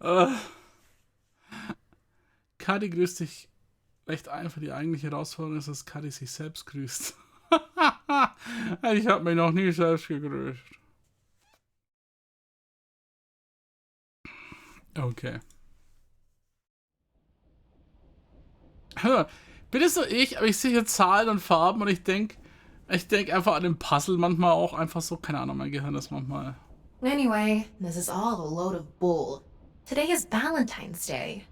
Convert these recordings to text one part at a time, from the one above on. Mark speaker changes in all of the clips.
Speaker 1: Äh, Kadi grüßt dich recht einfach. Die eigentliche Herausforderung ist, dass Kadi sich selbst grüßt. Ich habe mich noch nie selbst gegrüßt. Okay. Hör, bin es nur ich, aber ich sehe hier Zahlen und Farben und ich denk einfach an den Puzzle manchmal auch einfach so, keine Ahnung, mein Gehirn ist manchmal.
Speaker 2: Anyway, this is all a load of bull. Today is Valentine's Day.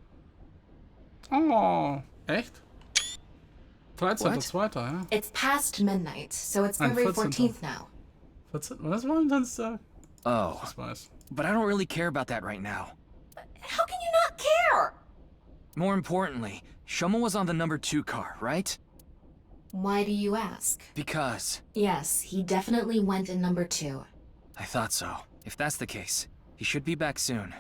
Speaker 1: Oh, echt?
Speaker 3: What?
Speaker 1: 13.2., ja?
Speaker 2: It's past midnight, so it's
Speaker 1: Nein,
Speaker 2: February
Speaker 1: 14.
Speaker 2: 14th now.
Speaker 1: 14. Was war denn Tanztag?
Speaker 3: Oh,
Speaker 1: Ich weiß.
Speaker 3: but I don't really care about that right now.
Speaker 2: How can you not care?
Speaker 3: More importantly, Shoma was on the number 2 car, right?
Speaker 2: Why do you ask?
Speaker 3: Because
Speaker 2: Yes, he definitely went in number 2.
Speaker 3: I thought so. If that's the case, he should be back soon.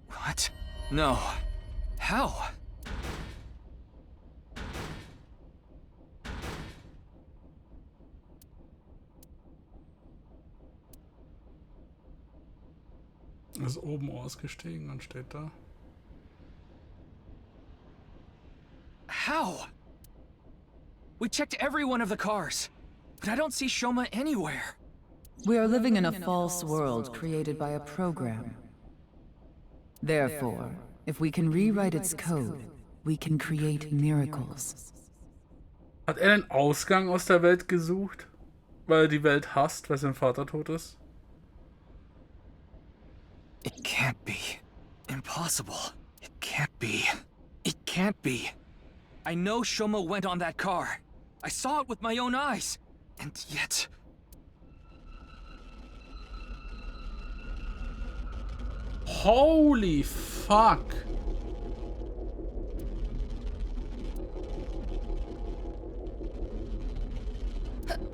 Speaker 3: What? No. How?
Speaker 1: Ist oben ausgestiegen und steht da.
Speaker 3: How? We checked every one of the cars, but I don't see Shoma anywhere.
Speaker 4: We are living in a false world created by a program. Therefore, if we can rewrite its code, we can create miracles.
Speaker 1: Hat er den Ausgang aus der Welt gesucht? Weil er die Welt hasst, weil sein Vater tot ist?
Speaker 3: It can't be. Impossible. It can't be. It can't be. I know Shoma went on that car. I saw it with my own eyes. And yet...
Speaker 1: Holy fuck!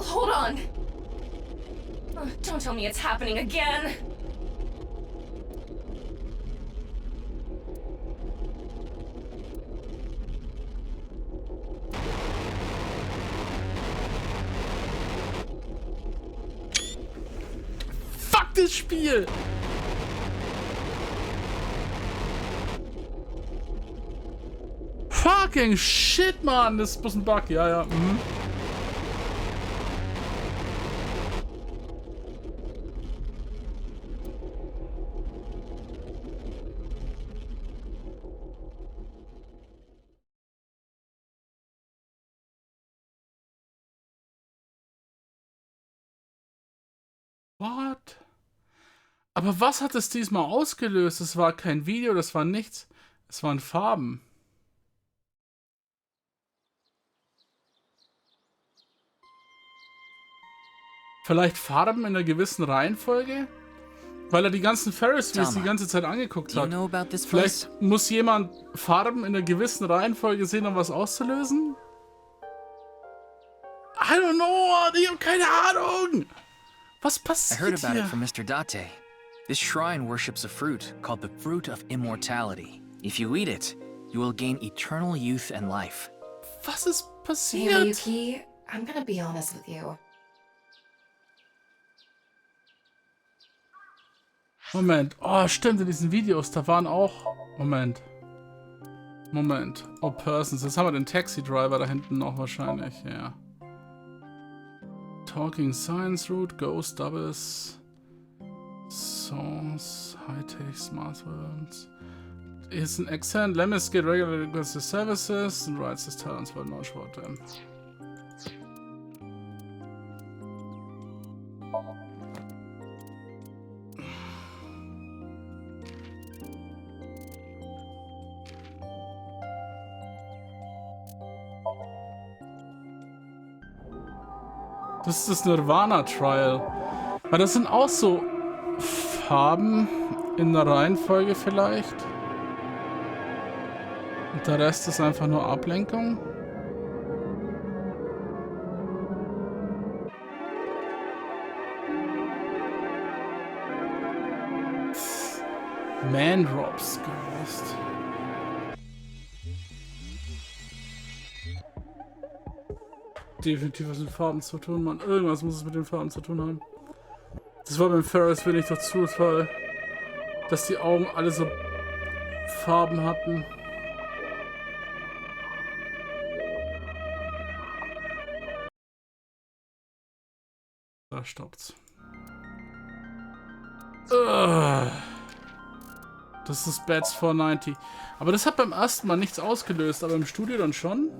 Speaker 2: Hold on! Don't tell me it's happening again!
Speaker 1: Fuck das Spiel! Fucking shit, Mann! Das ist bloß ein Bug, ja, ja. Mhm. What? Aber was hat es diesmal ausgelöst? Es war kein Video, das war nichts. Es waren Farben. Vielleicht Farben in einer gewissen Reihenfolge? Weil er die ganzen Ferris Wheels die ganze Zeit angeguckt
Speaker 3: Do you
Speaker 1: hat.
Speaker 3: know about this place?
Speaker 1: Vielleicht muss jemand Farben in einer gewissen Reihenfolge sehen, um was auszulösen? I don't know, ich hab keine Ahnung. Was
Speaker 3: I
Speaker 1: passiert
Speaker 3: heard about
Speaker 1: hier?
Speaker 3: it from Mr. Date. This shrine worships a fruit called the Fruit of Immortality. If you eat it, you will gain eternal youth and life.
Speaker 1: Was ist
Speaker 2: Hey,
Speaker 1: passiert?
Speaker 2: Miyuki, I'm gonna be honest with you.
Speaker 1: Moment. Oh, stimmt, in diesen Videos, da waren auch... Moment. Oh, Persons. Jetzt haben wir den Taxi-Driver da hinten noch wahrscheinlich, ja. Talking Science Route, Ghost Doubles, Songs, High-Tech, Smartphones. Is an excellent. Let me get regular request services and rights his talents for no short time. Das ist das Nirvana Trial. Aber das sind auch so Farben in der Reihenfolge vielleicht. Und der Rest ist einfach nur Ablenkung. Man-Drops gelöst. definitiv was mit Farben zu tun, Mann. Irgendwas muss es mit den Farben zu tun haben. Das war beim Ferris Wheel nicht doch Zufall, dass die Augen alle so Farben hatten. Da stoppt's. Das ist Bats 490. Aber das hat beim ersten Mal nichts ausgelöst, aber im Studio dann schon.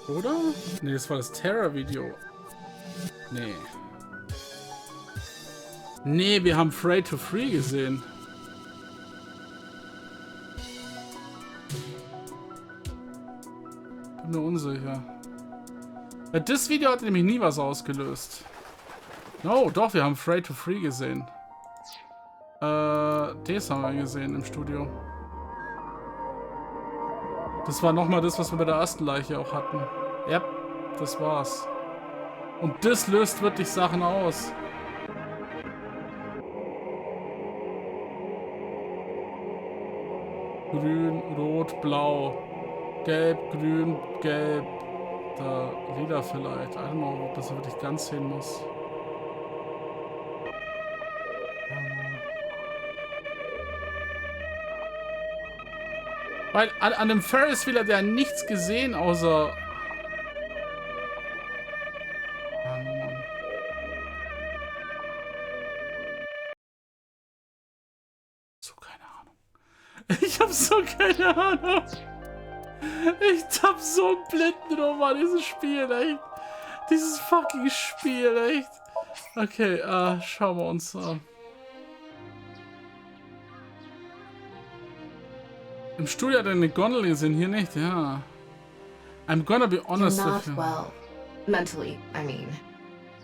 Speaker 1: Oder? Nee, das war das Terror-Video. Nee. Nee, wir haben Afraid to Free gesehen. Bin mir unsicher. Ja, das Video hat nämlich nie was ausgelöst. No, doch, wir haben Afraid to Free gesehen. Das haben wir gesehen im Studio. Das war nochmal das, was wir bei der ersten Leiche auch hatten. Ja, das war's. Und das löst wirklich Sachen aus. Grün, rot, blau. Gelb, grün, gelb. Da lila vielleicht. I don't know, ob das wirklich ganz hin muss. Weil an dem Ferris Wheel hat er nichts gesehen, außer... So, keine Ahnung. Ich hab so keine Ahnung. Ich hab so einen Blinden rum an dieses Spiel, echt. Dieses fucking Spiel, echt. Okay, schauen wir uns an. Im Studio hat er eine Gondel gesehen, hier nicht, ja. I'm gonna be honest
Speaker 5: You're
Speaker 1: with
Speaker 5: not
Speaker 1: you.
Speaker 5: well. Mentally, I mean.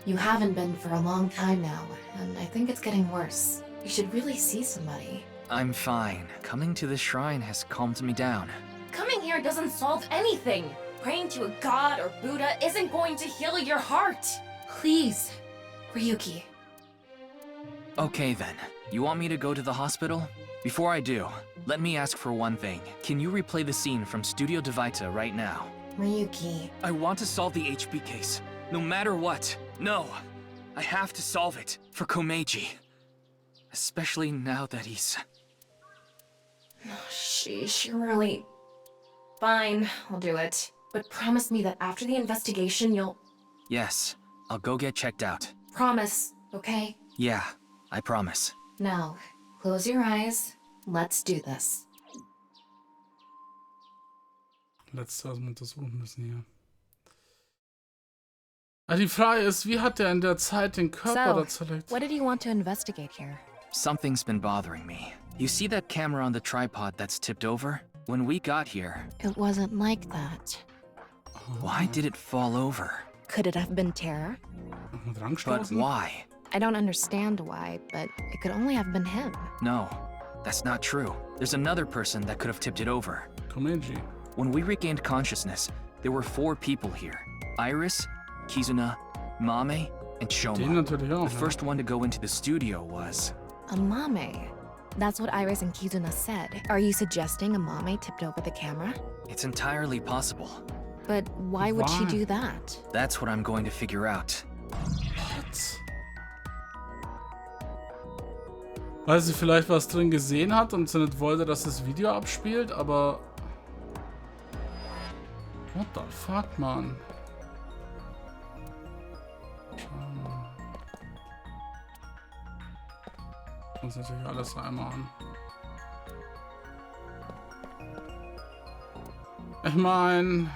Speaker 5: You haven't been for a long time now, and I think it's getting worse. You should really see somebody.
Speaker 3: I'm fine. Coming to the shrine has calmed me down.
Speaker 2: Coming here doesn't solve anything. Praying to a god or Buddha isn't going to heal your heart.
Speaker 5: Please, Ryuki.
Speaker 3: Okay then. You want me to go to the hospital? Before I do, let me ask for one thing. Can you replay the scene from Studio Devita right now?
Speaker 5: Ryuki.
Speaker 3: I want to solve the HB case. No matter what. No. I have to solve it. For Komeiji. Especially now that he's...
Speaker 5: Sheesh, you're really... Fine, I'll do it. But promise me that after the investigation you'll...
Speaker 3: Yes, I'll go get checked out.
Speaker 5: Promise, okay?
Speaker 3: Yeah, I promise.
Speaker 5: Now, close your eyes. Let's do this.
Speaker 1: Letztes erstmal untersuchen müssen hier. Also die Frage ist, wie hat er in der Zeit den Körper da zerlegt?
Speaker 6: What did you want to investigate here?
Speaker 3: Something's been bothering me. You see that camera on the tripod that's tipped over? When we got here,
Speaker 6: It wasn't like that.
Speaker 3: why did it fall over?
Speaker 6: Could it have been terror?
Speaker 1: Mit
Speaker 3: But
Speaker 1: Rangstoßen?
Speaker 3: why?
Speaker 6: I don't understand why, but it could only have been him.
Speaker 3: No, that's not true. There's another person that could have tipped it over.
Speaker 1: Komeiji.
Speaker 3: When we regained consciousness, there were 4 people here. Iris, Kizuna, Mame, and
Speaker 1: Den
Speaker 3: Shoma.
Speaker 1: natürlich auch.
Speaker 3: The first one to go into the studio was...
Speaker 6: Amame. That's what Iris and Kizuna said. Are you suggesting Amame tipped over the camera?
Speaker 3: It's entirely possible.
Speaker 6: But why would she
Speaker 1: Why?
Speaker 6: do that?
Speaker 3: That's what I'm going to figure out.
Speaker 1: What? Weil sie vielleicht was drin gesehen hat und sie nicht wollte, dass das Video abspielt, aber... What the fuck, man? Uns natürlich alles einmal an. Ich mein...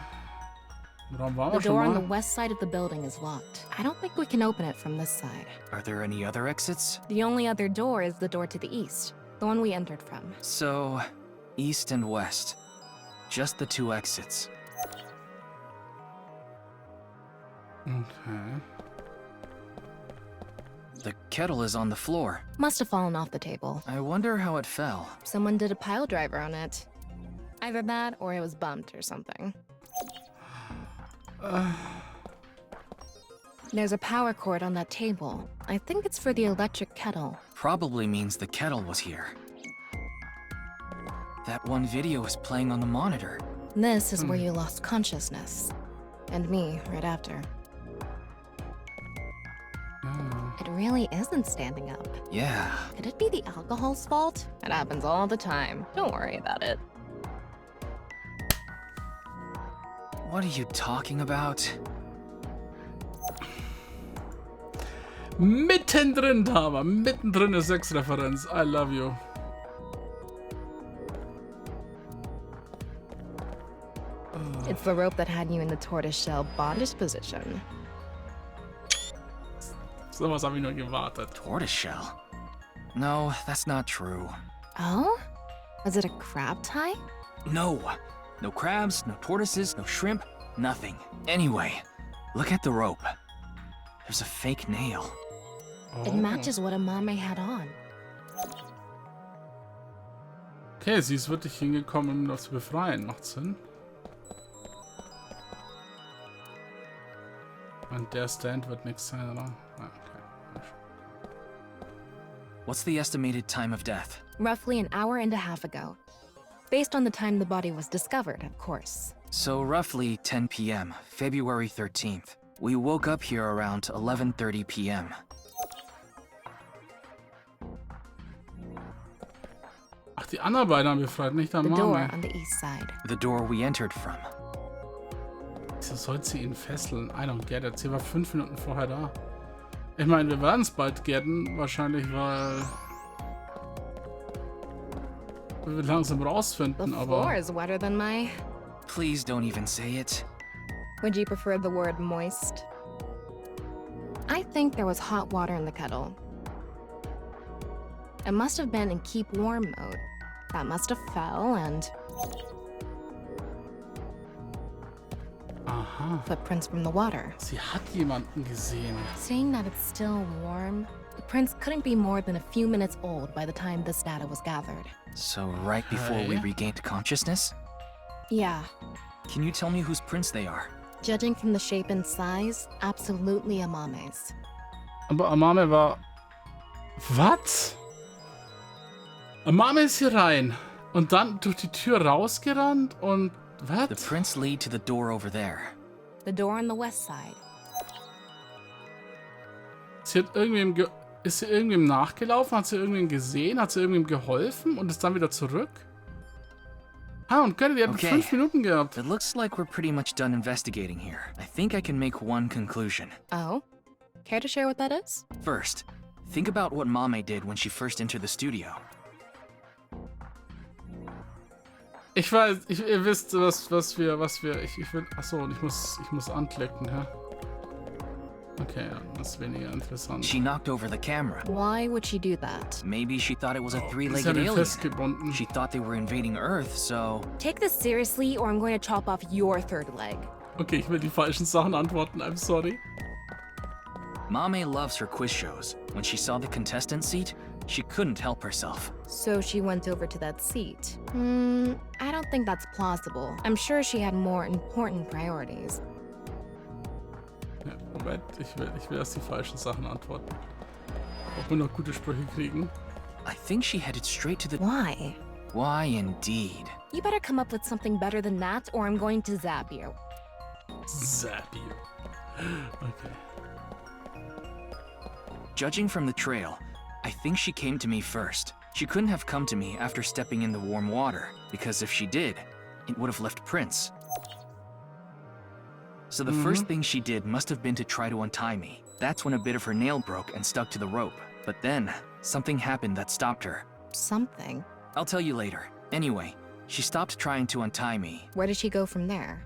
Speaker 1: Warum waren
Speaker 6: The
Speaker 1: wir schon
Speaker 6: door on the
Speaker 1: mal?
Speaker 6: west side of the building is locked. I don't think we can open it from this side.
Speaker 3: Are there any other exits?
Speaker 6: The only other door is the door to the east, the one we entered from.
Speaker 3: So, east and west. Just the 2 exits.
Speaker 1: Okay.
Speaker 3: The kettle is on the floor.
Speaker 6: Must have fallen off the table.
Speaker 3: I wonder how it fell.
Speaker 6: Someone did a pile driver on it. Either that or it was bumped or something. There's a power cord on that table. I think it's for the electric kettle.
Speaker 3: Probably means the kettle was here. That one video is playing on the monitor.
Speaker 6: This is where you lost consciousness. And me, right after. It really isn't standing up.
Speaker 3: Yeah.
Speaker 6: Could it be the alcohol's fault? It happens all the time. Don't worry about it.
Speaker 3: What are you talking about?
Speaker 1: Mittendrin, Dama. Mittendrin ist Sexreferenz. I love you.
Speaker 6: It's the rope that had you in the tortoiseshell bondage position.
Speaker 1: So was habe ich nur gewartet.
Speaker 3: Tortoiseshell? No, that's not true.
Speaker 6: Oh? Was it a crab tie?
Speaker 3: No. No crabs, no tortoises, no shrimp, nothing. Anyway, look at the rope. There's a fake nail.
Speaker 6: It matches what Amame had on.
Speaker 1: Okay, sie ist wirklich hingekommen, um das zu befreien. Macht Sinn. Und der Stand wird nichts sein, oder? Ah, okay.
Speaker 3: What's the estimated time of death?
Speaker 6: Roughly an hour and a half ago. Based on the time the body was discovered, of course.
Speaker 3: So roughly 10 p.m., February 13th. We woke up here around 11:30 p.m.
Speaker 1: Ach, die anderen beiden haben befreit, nicht der
Speaker 6: The door
Speaker 1: Mame.
Speaker 6: on the east side.
Speaker 3: The door we entered from.
Speaker 1: Wieso sollte sie ihn fesseln? I don't get it. Sie war 5 Minuten vorher da. Ich meine, wir werden es bald getten. Wahrscheinlich, weil wir langsam
Speaker 6: The
Speaker 1: rausfinden,
Speaker 6: floor
Speaker 1: aber...
Speaker 6: is wetter than my...
Speaker 3: Please don't even say it.
Speaker 6: Would you prefer the word moist? I think there was hot water in the kettle. It must have been in keep warm mode. That must have fell and...
Speaker 1: Aha.
Speaker 6: Footprints from the water.
Speaker 1: Sie hat jemanden gesehen.
Speaker 6: Saying that it's still warm, the prints couldn't be more than a few minutes old by the time this data was gathered.
Speaker 3: So right before we
Speaker 1: Hey.
Speaker 3: regained consciousness?
Speaker 6: Yeah,
Speaker 3: Can you tell me whose prints they are?
Speaker 6: judging from the shape and size, absolutely Amame's.
Speaker 1: Aber Amame war... Was? Amame ist hier rein. Und dann durch die Tür rausgerannt und...
Speaker 3: The
Speaker 1: Was?
Speaker 3: prints lead to the door over there.
Speaker 6: The door on the west side.
Speaker 1: Sie hat irgendwem ist sie irgendwem nachgelaufen? Hat sie irgendwen gesehen? Hat sie irgendwem geholfen? Und ist dann wieder zurück? Ah, und Gönne, die hat
Speaker 3: Okay.
Speaker 1: 5 Minuten gehabt.
Speaker 3: It looks like we're pretty much done investigating here. I think I can make one conclusion.
Speaker 6: Oh? Care to share what that is?
Speaker 3: First, think about what Mame did when she first entered the studio.
Speaker 1: Ich weiß, ihr wisst, was wir, ich will, achso, und ich muss anklicken, hä? Okay, ja, das ist weniger interessant.
Speaker 3: She knocked over the camera.
Speaker 6: Why would she do that?
Speaker 3: Maybe she thought it was a
Speaker 1: Sie
Speaker 3: three-legged
Speaker 1: hat ihn
Speaker 3: alien.
Speaker 1: festgebunden.
Speaker 3: She thought they were invading Earth, so...
Speaker 6: Take this seriously or I'm going to chop off your third leg.
Speaker 1: Okay, ich will die falschen Sachen antworten, I'm sorry.
Speaker 3: Mame loves her quiz shows. When she saw the contestant seat, she couldn't help herself.
Speaker 6: So she went over to that seat. I don't think that's plausible. I'm sure she had more important priorities.
Speaker 1: Ja, Moment, ich will erst die falschen Sachen antworten. Ob wir noch gute Sprüche kriegen.
Speaker 3: I think she headed straight to the...
Speaker 6: Why?
Speaker 3: Why indeed?
Speaker 6: You better come up with something better than that or I'm going to zap you.
Speaker 1: Zap you. Okay.
Speaker 3: Judging from the trail, I think she came to me first. She couldn't have come to me after stepping in the warm water, because if she did, it would have left prints. So the first thing she did must have been to try to untie me. That's when a bit of her nail broke and stuck to the rope. But then, something happened that stopped her.
Speaker 6: Something.
Speaker 3: I'll tell you later. Anyway, she stopped trying to untie me.
Speaker 6: Where did she go from there?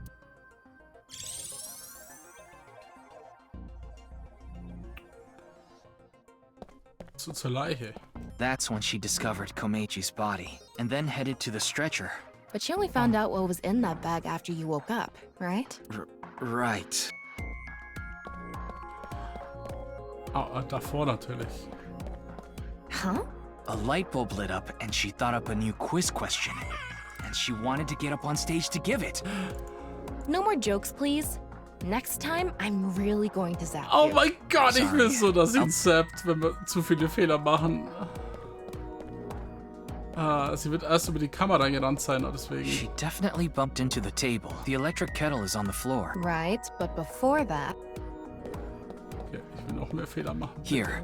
Speaker 1: Zur Leiche.
Speaker 3: That's when she discovered Komechi's body, and then headed to the stretcher.
Speaker 6: But she only found out what was in that bag after you woke up, right?
Speaker 3: Right.
Speaker 1: Davor natürlich.
Speaker 6: Huh?
Speaker 3: A light bulb lit up and she thought up a new quiz question. And she wanted to get up on stage to give it.
Speaker 6: No more jokes, please. Next time, I'm really going to zap
Speaker 1: Oh
Speaker 6: you.
Speaker 1: mein Gott, ich will so, dass ihn
Speaker 3: Sorry.
Speaker 1: zappt, wenn wir zu viele Fehler machen. Sie wird erst über die Kamera gerannt sein, deswegen.
Speaker 3: She definitely bumped into the table. The electric kettle is on the floor.
Speaker 6: Right, but before that...
Speaker 1: Okay, ich will noch mehr Fehler machen.
Speaker 3: Here.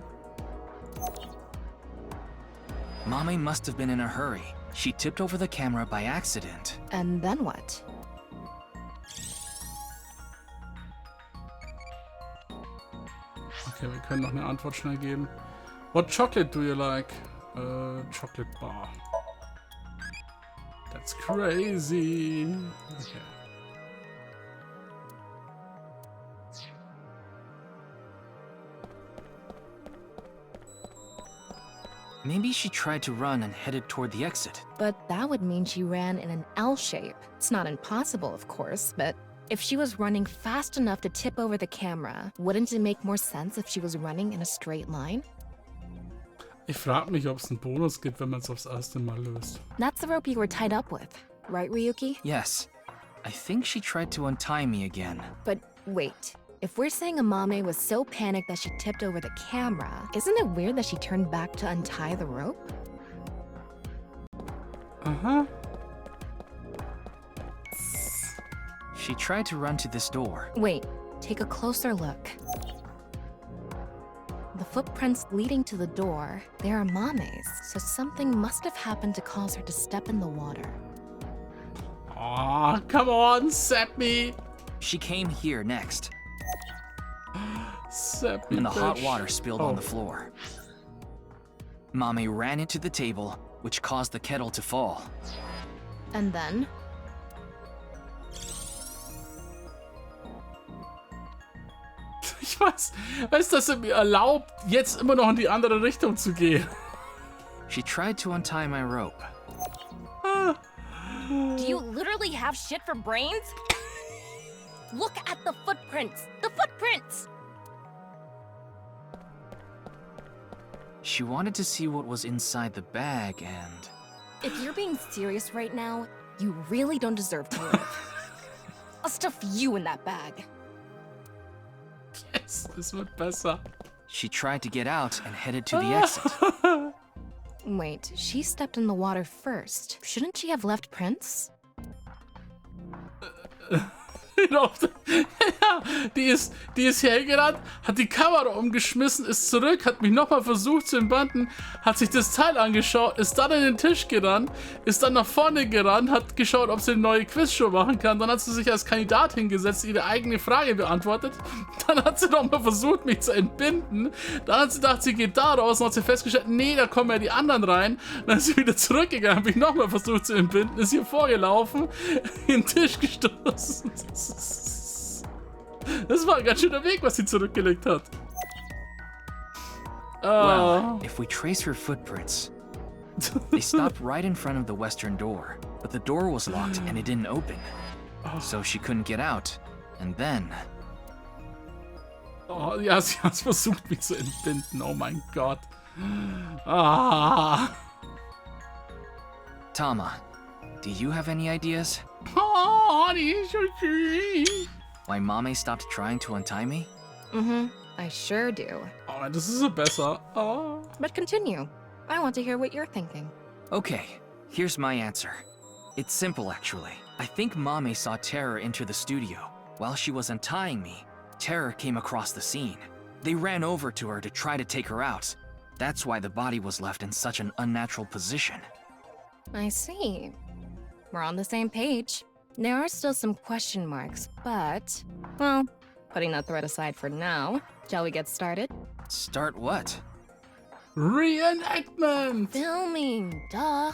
Speaker 3: Mommy must have been in a hurry. She tipped over the camera by accident.
Speaker 6: And then what?
Speaker 1: Okay, wir können noch eine Antwort schnell geben. What chocolate do you like? Chocolate bar. That's crazy. Okay.
Speaker 3: Maybe she tried to run and headed toward the exit.
Speaker 6: But that would mean she ran in an L shape. It's not impossible, of course, but if she was running fast enough to tip over the camera, wouldn't it make more sense if she was running in a straight line?
Speaker 1: Ich frage mich, ob es einen Bonus gibt, wenn man es aufs erste Mal löst.
Speaker 6: That's the rope you were tied up with, right, Ryuki?
Speaker 3: Yes. I think she tried to untie me again.
Speaker 6: But wait, if we're saying Amame was so panicked that she tipped over the camera, isn't it weird that she turned back to untie the rope?
Speaker 1: Aha.
Speaker 3: She tried to run to this door.
Speaker 6: Wait, take a closer look. The footprints leading to the door, they are Mame's, so something must have happened to cause her to step in the water.
Speaker 1: Oh, come on, zap me.
Speaker 3: She came here next,
Speaker 1: Zap me,
Speaker 3: and the hot
Speaker 1: bitch.
Speaker 3: water spilled on the floor. Mame ran into the table, which caused the kettle to fall.
Speaker 6: And then?
Speaker 1: Ich weiß, dass er mir erlaubt, jetzt immer noch in die andere Richtung zu gehen.
Speaker 3: She tried to untie my rope.
Speaker 6: Do you literally have shit for brains? Look at the footprints! The footprints!
Speaker 3: She wanted to see what was inside the bag and...
Speaker 6: If you're being serious right now, you really don't deserve to live. I'll stuff you in that bag.
Speaker 1: Yes, es wird besser.
Speaker 3: She tried to get out and headed to the exit.
Speaker 6: Wait, she stepped in the water first. Shouldn't she have left prints?
Speaker 1: Ja, die ist hergerannt, hat die Kamera umgeschmissen, ist zurück, hat mich nochmal versucht zu entbinden, hat sich das Teil angeschaut, ist dann in den Tisch gerannt, ist dann nach vorne gerannt, hat geschaut, ob sie eine neue Quizshow machen kann, dann hat sie sich als Kandidat hingesetzt, ihre eigene Frage beantwortet, dann hat sie nochmal versucht, mich zu entbinden, dann hat sie gedacht, sie geht da raus und hat sie festgestellt, nee, da kommen ja die anderen rein, dann ist sie wieder zurückgegangen, hat mich nochmal versucht zu entbinden, ist hier vorgelaufen, in den Tisch gestoßen. Das war ein ganz schöner Weg, was sie zurückgelegt hat.
Speaker 3: Well, if we trace her footprints, they stopped right in front of the western door, but the door was locked and it didn't open. So she couldn't get out. And then...
Speaker 1: Oh, ja, sie hat versucht, mich zu entbinden. Oh mein Gott. Ah.
Speaker 3: Tama, do you have any ideas?
Speaker 1: Oh, die ist so süß.
Speaker 3: Why Mame stopped trying to untie me?
Speaker 6: Mm-hmm, I sure do.
Speaker 1: Oh, das ist so besser. Oh.
Speaker 6: But continue. I want to hear what you're thinking.
Speaker 3: Okay, here's my answer. It's simple, actually. I think Mame saw Terror enter the studio. While she was untying me, Terror came across the scene. They ran over to her to try to take her out. That's why the body was left in such an unnatural position.
Speaker 6: I see. We're on the same page. There are still some question marks, but... Well, putting that thread aside for now, shall we get started?
Speaker 3: Start what?
Speaker 1: Reenactment.
Speaker 6: Filming, duh.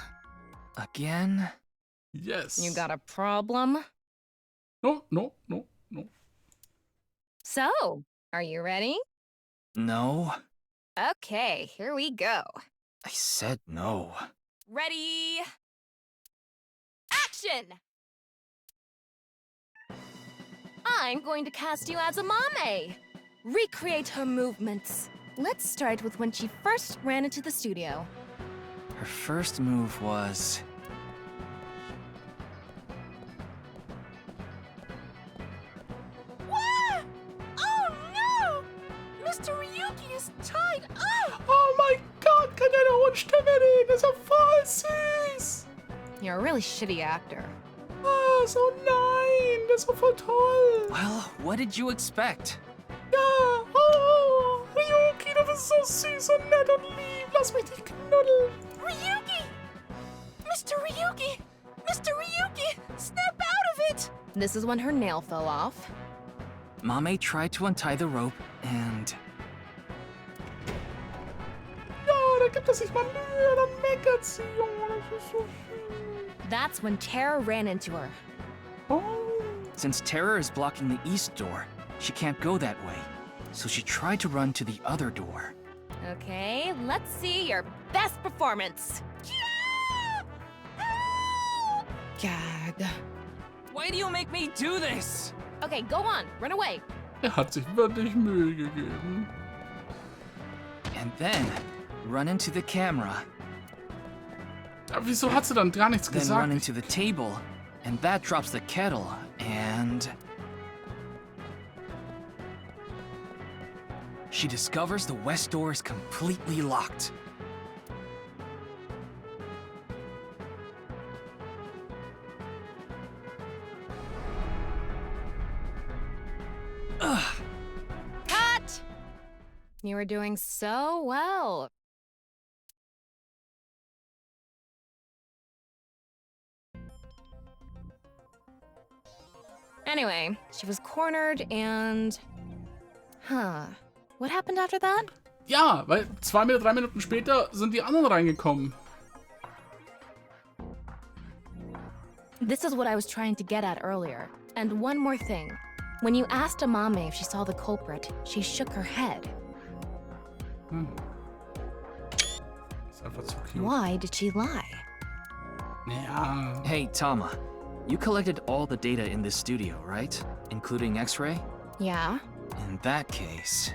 Speaker 3: Again?
Speaker 1: Yes.
Speaker 6: You got a problem?
Speaker 1: No, no, no, no.
Speaker 6: So, are you ready?
Speaker 3: No.
Speaker 6: Okay, here we go.
Speaker 3: I said no.
Speaker 6: Ready? Action! I'm going to cast you as Amame. Recreate her movements. Let's start with when she first ran into the studio.
Speaker 3: Her first move was...
Speaker 6: What? Oh no! Mr. Ryuki is tied up!
Speaker 1: Oh mein Gott, kann deine hohen Stimme reden? Das ist ja voll süß.
Speaker 6: You're a really shitty actor.
Speaker 1: Was? Oh nein, das war voll toll.
Speaker 3: Well, what did you expect?
Speaker 1: Ja, oh, Ryuki, du bist so süß und nett und lieb. Lass mich dich knuddeln.
Speaker 6: Ryuki! Mr. Ryuki! Mr. Ryuki! Snap out of it! This is when her nail fell off.
Speaker 3: Mame tried to untie the rope and...
Speaker 1: Ja, da gibt es sich mal Mühe, dann meckert sie. Oh, das ist so schön.
Speaker 6: That's when Tara ran into her.
Speaker 1: Oh.
Speaker 3: Since Terror is blocking the east door, she can't go that way. So she tried to run to the other door.
Speaker 6: Okay, let's see your best performance. Gag.
Speaker 3: Why do you make me do this?
Speaker 6: Okay, go on, run away.
Speaker 1: Hat sich wirklich Mühe gegeben.
Speaker 3: And then run into the camera,
Speaker 1: Aber wieso hat sie dann gar nichts
Speaker 3: then run
Speaker 1: gesagt?
Speaker 3: into the table, and that drops the kettle, and... She discovers the west door is completely locked. Ugh.
Speaker 6: Cut! You were doing so well. Anyway, she was cornered and... Huh. What happened after that?
Speaker 1: Ja, weil 3 Minuten später sind die anderen reingekommen.
Speaker 6: This is what I was trying to get at earlier. And one more thing. When you asked Amame if she saw the culprit, she shook her head.
Speaker 1: Ist einfach zu cute.
Speaker 6: Why did she lie?
Speaker 1: Ja.
Speaker 3: Hey, Tama. You collected all the data in this studio, right? Including X-ray?
Speaker 6: Yeah?
Speaker 3: In that case...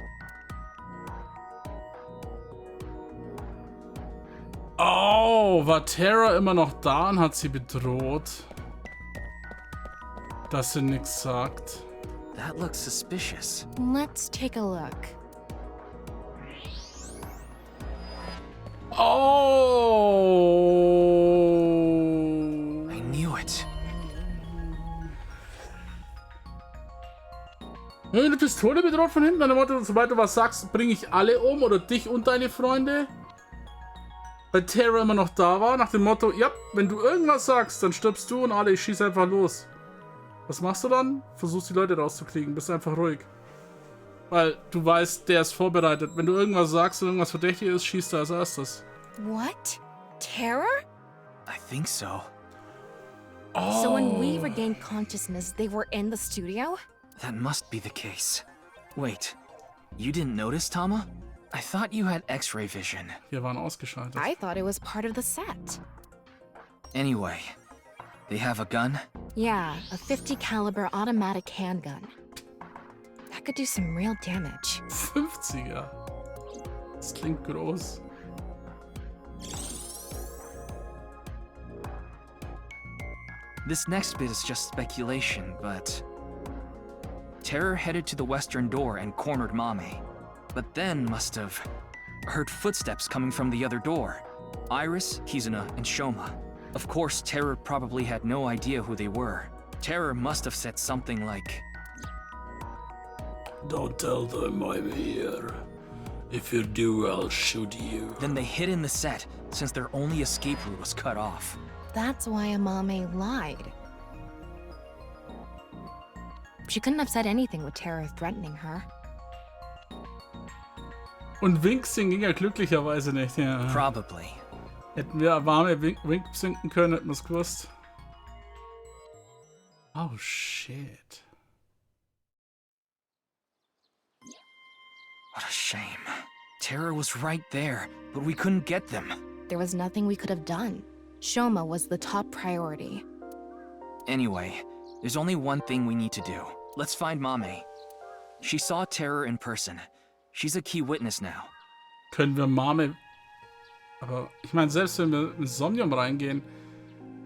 Speaker 1: Oh, war Tara immer noch da und hat sie bedroht? Dass sie nichts sagt.
Speaker 3: That looks suspicious.
Speaker 6: Let's take a look.
Speaker 1: Oh.
Speaker 3: I knew it.
Speaker 1: Eine Pistole bedroht von hinten. An dem Motto, sobald du was sagst, bringe ich alle um oder dich und deine Freunde. Weil Tara immer noch da war, nach dem Motto, ja, wenn du irgendwas sagst, dann stirbst du und alle, ich schieße einfach los. Was machst du dann? Versuchst die Leute rauszukriegen, bist einfach ruhig. Weil du weißt, der ist vorbereitet. Wenn du irgendwas sagst und irgendwas verdächtig ist, schießt er als erstes.
Speaker 6: What? Terror?
Speaker 3: I think so.
Speaker 1: Oh.
Speaker 6: So when we regained consciousness, they were in the studio?
Speaker 3: That must be the case. Wait, you didn't notice, Tama? I thought you had X-ray vision.
Speaker 1: Wir waren ausgeschaltet.
Speaker 6: I thought it was part of the set.
Speaker 3: Anyway, they have a gun?
Speaker 6: Yeah, a 50 caliber automatic handgun. That could do some real damage.
Speaker 1: 50er. Das klingt groß.
Speaker 3: This next bit is just speculation, but... Terror headed to the western door and cornered Mame, but then must have heard footsteps coming from the other door. Iris, Kizuna, and Shoma. Of course, Terror probably had no idea who they were. Terror must have said something like,
Speaker 1: Don't tell them I'm here. If you do, I'll shoot you.
Speaker 3: then they hid in the set, since their only escape route was cut off.
Speaker 6: That's why Amame lied. She couldn't have said anything with Terror threatening her.
Speaker 1: Und Winksing ging ja glücklicherweise nicht, ja.
Speaker 3: Probably.
Speaker 1: Hätten wir warme Wink sinken können, hätten wir es gewusst. Oh, shit.
Speaker 3: What a shame. Terror was right there, but we couldn't get them.
Speaker 6: There was nothing we could have done. Shoma was the top priority.
Speaker 3: Anyway, there's only one thing we need to do. Let's find Mame. She saw Terror in person, She's a key witness now.
Speaker 1: Können wir Mame... Aber ich meine, selbst wenn wir in Somnium reingehen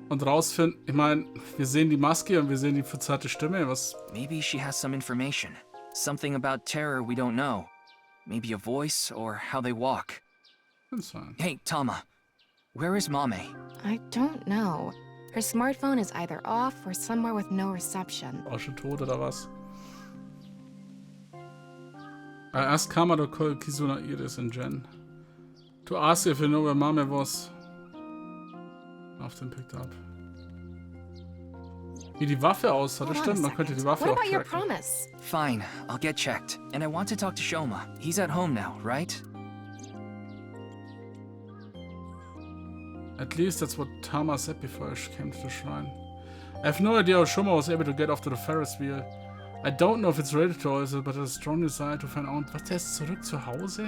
Speaker 1: und rausfinden... Ich meine, wir sehen die Maske und wir sehen die verzerrte Stimme. Was...
Speaker 3: Maybe she has some information. Something about terror we don't know. Maybe a voice or how they walk.
Speaker 1: Kann sein.
Speaker 3: Hey, Tama. Where is Mame?
Speaker 6: I don't know. Her smartphone is either off or somewhere with no reception.
Speaker 1: Auch schon tot oder was? I asked Kama to call Kizuna, Iris and Jen. To ask if you know where Mame was. Often picked up. Wie die Waffe aussah, das
Speaker 6: Hold on
Speaker 1: stimmt,
Speaker 6: a
Speaker 1: man könnte die
Speaker 6: second.
Speaker 1: Waffe
Speaker 6: What
Speaker 1: auch
Speaker 6: about your
Speaker 1: tracken.
Speaker 6: promise?
Speaker 3: Fine, I'll get checked. And I want to talk to Shoma. He's at home now, right?
Speaker 1: At least that's what Tama said before she came to the shrine. I have no idea how Shoma was able to get off to the Ferris wheel. I don't know if it's related to all this, but I have a strong desire to find out. Was, der ist zurück zu Hause?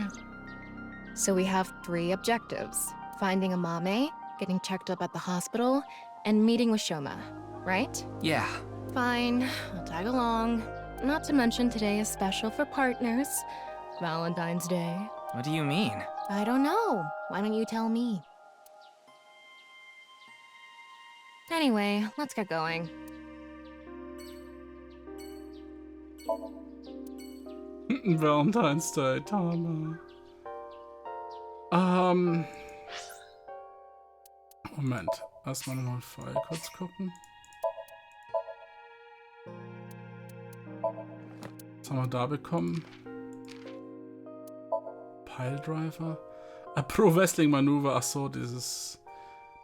Speaker 6: So we have 3 objectives. Finding a Mame, getting checked up at the hospital, and meeting with Shoma, right?
Speaker 3: Yeah.
Speaker 6: Fine, I'll tag along. Not to mention today is special for partners. Valentine's Day.
Speaker 3: What do you mean?
Speaker 6: I don't know. Why don't you tell me? Anyway, let's get going.
Speaker 1: Valentine's Day, Tama. Moment. Erstmal nochmal File kurz gucken. Was haben wir da bekommen? Piledriver? A Pro Wrestling Maneuver. Ach so, dieses...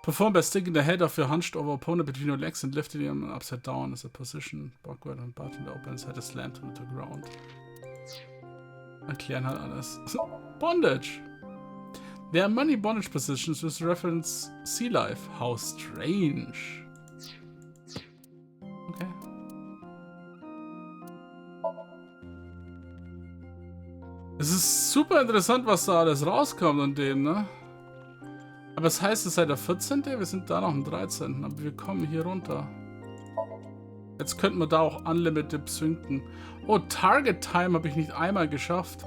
Speaker 1: Perform by sticking the head of your hunched over opponent between your legs and lifting him upside down as a position. Backward and button opens head is slammed to the ground. Erklären halt alles. Bondage! There are many bondage positions with reference sea life. How strange. Okay. Es ist super interessant, was da alles rauskommt an dem, ne? Aber es heißt, es sei der 14. Wir sind da noch am 13. Aber wir kommen hier runter. Jetzt könnten wir da auch Unlimited synken. Oh, Target Time habe ich nicht einmal geschafft.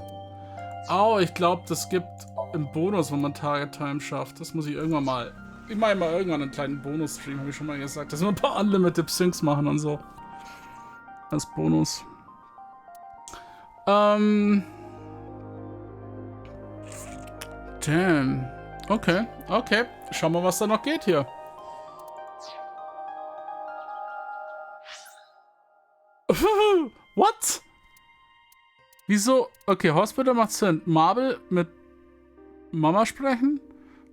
Speaker 1: Oh, ich glaube, das gibt im Bonus, wenn man Target Time schafft. Das muss ich irgendwann mal... Ich meine mal irgendwann einen kleinen Bonus-Stream, habe ich schon mal gesagt. Dass wir ein paar Unlimited Syncs machen und so. Als Bonus. Damn. Okay, okay. Schauen wir, was da noch geht hier. What? Wieso? Okay, Hospital macht Sinn. Marble mit Mama sprechen?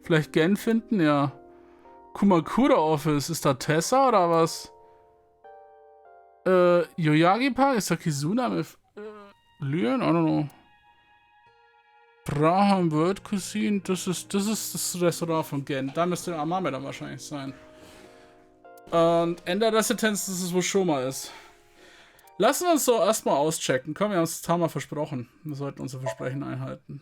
Speaker 1: Vielleicht Gen finden? Ja. Kumakura Office. Ist da Tessa oder was? Yoyagi Park? Ist da Kizuna mit Lyon? I don't know. Braham World Cuisine. Das ist das Restaurant von Gen. Da müsste Amame dann wahrscheinlich sein. Und Ender Residenz, das ist, wo Shoma ist. Lassen wir uns so erstmal auschecken. Komm, wir haben es Tama versprochen. Wir sollten unser Versprechen einhalten.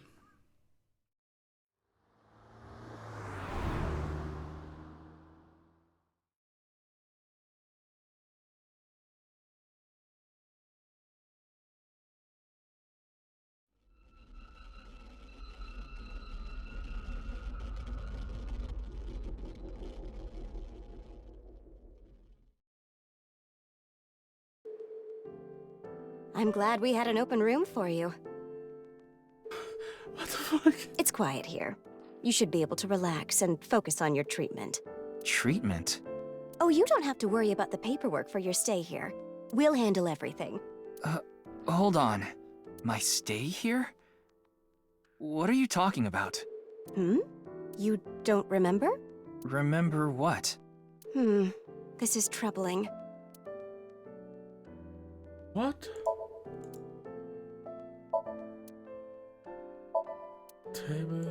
Speaker 7: I'm glad we had an open room for you.
Speaker 1: What the fuck?
Speaker 7: It's quiet here. You should be able to relax and focus on your treatment.
Speaker 3: Treatment?
Speaker 7: Oh, you don't have to worry about the paperwork for your stay here. We'll handle everything.
Speaker 3: Hold on. My stay here? What are you talking about?
Speaker 7: You don't remember?
Speaker 3: Remember what?
Speaker 7: This is troubling.
Speaker 1: What? Table.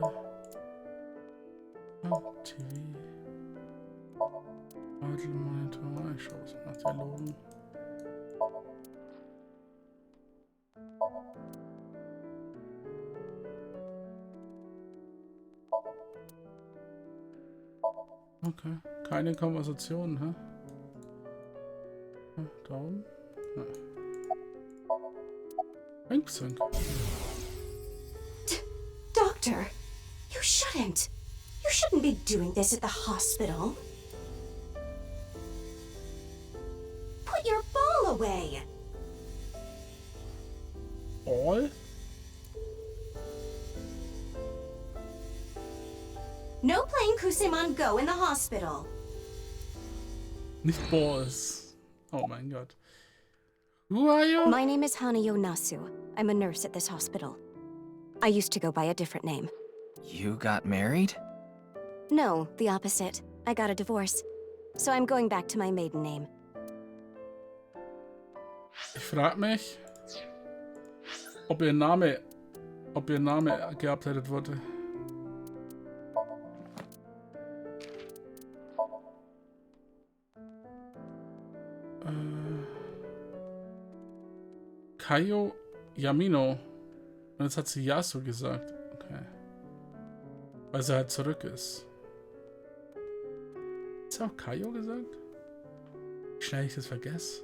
Speaker 1: Oh, TV. Vital Monitor. Ich schaue es nach Dialogen. Okay. Keine Konversation, hä? Da oben? Ja. Sync.
Speaker 7: Doctor, you shouldn't. You shouldn't be doing this at the hospital. Put your ball away.
Speaker 1: Ball?
Speaker 7: No playing Kuseman Go in the hospital.
Speaker 1: Nicht Balls. Oh mein Gott. Who are you?
Speaker 7: My name is Hanayo Nasu. I'm a nurse at this hospital. I used to go by a different name.
Speaker 3: You got married?
Speaker 7: No, the opposite. I got a divorce. So I'm going back to my maiden name.
Speaker 1: Ich frag mich, ob ihr Name geupdatet wurde. Kayo Yamino. Und jetzt hat sie Yasu gesagt. Okay. Weil sie halt zurück ist. Hat sie auch Kayo gesagt? Wie schnell ich das vergesse.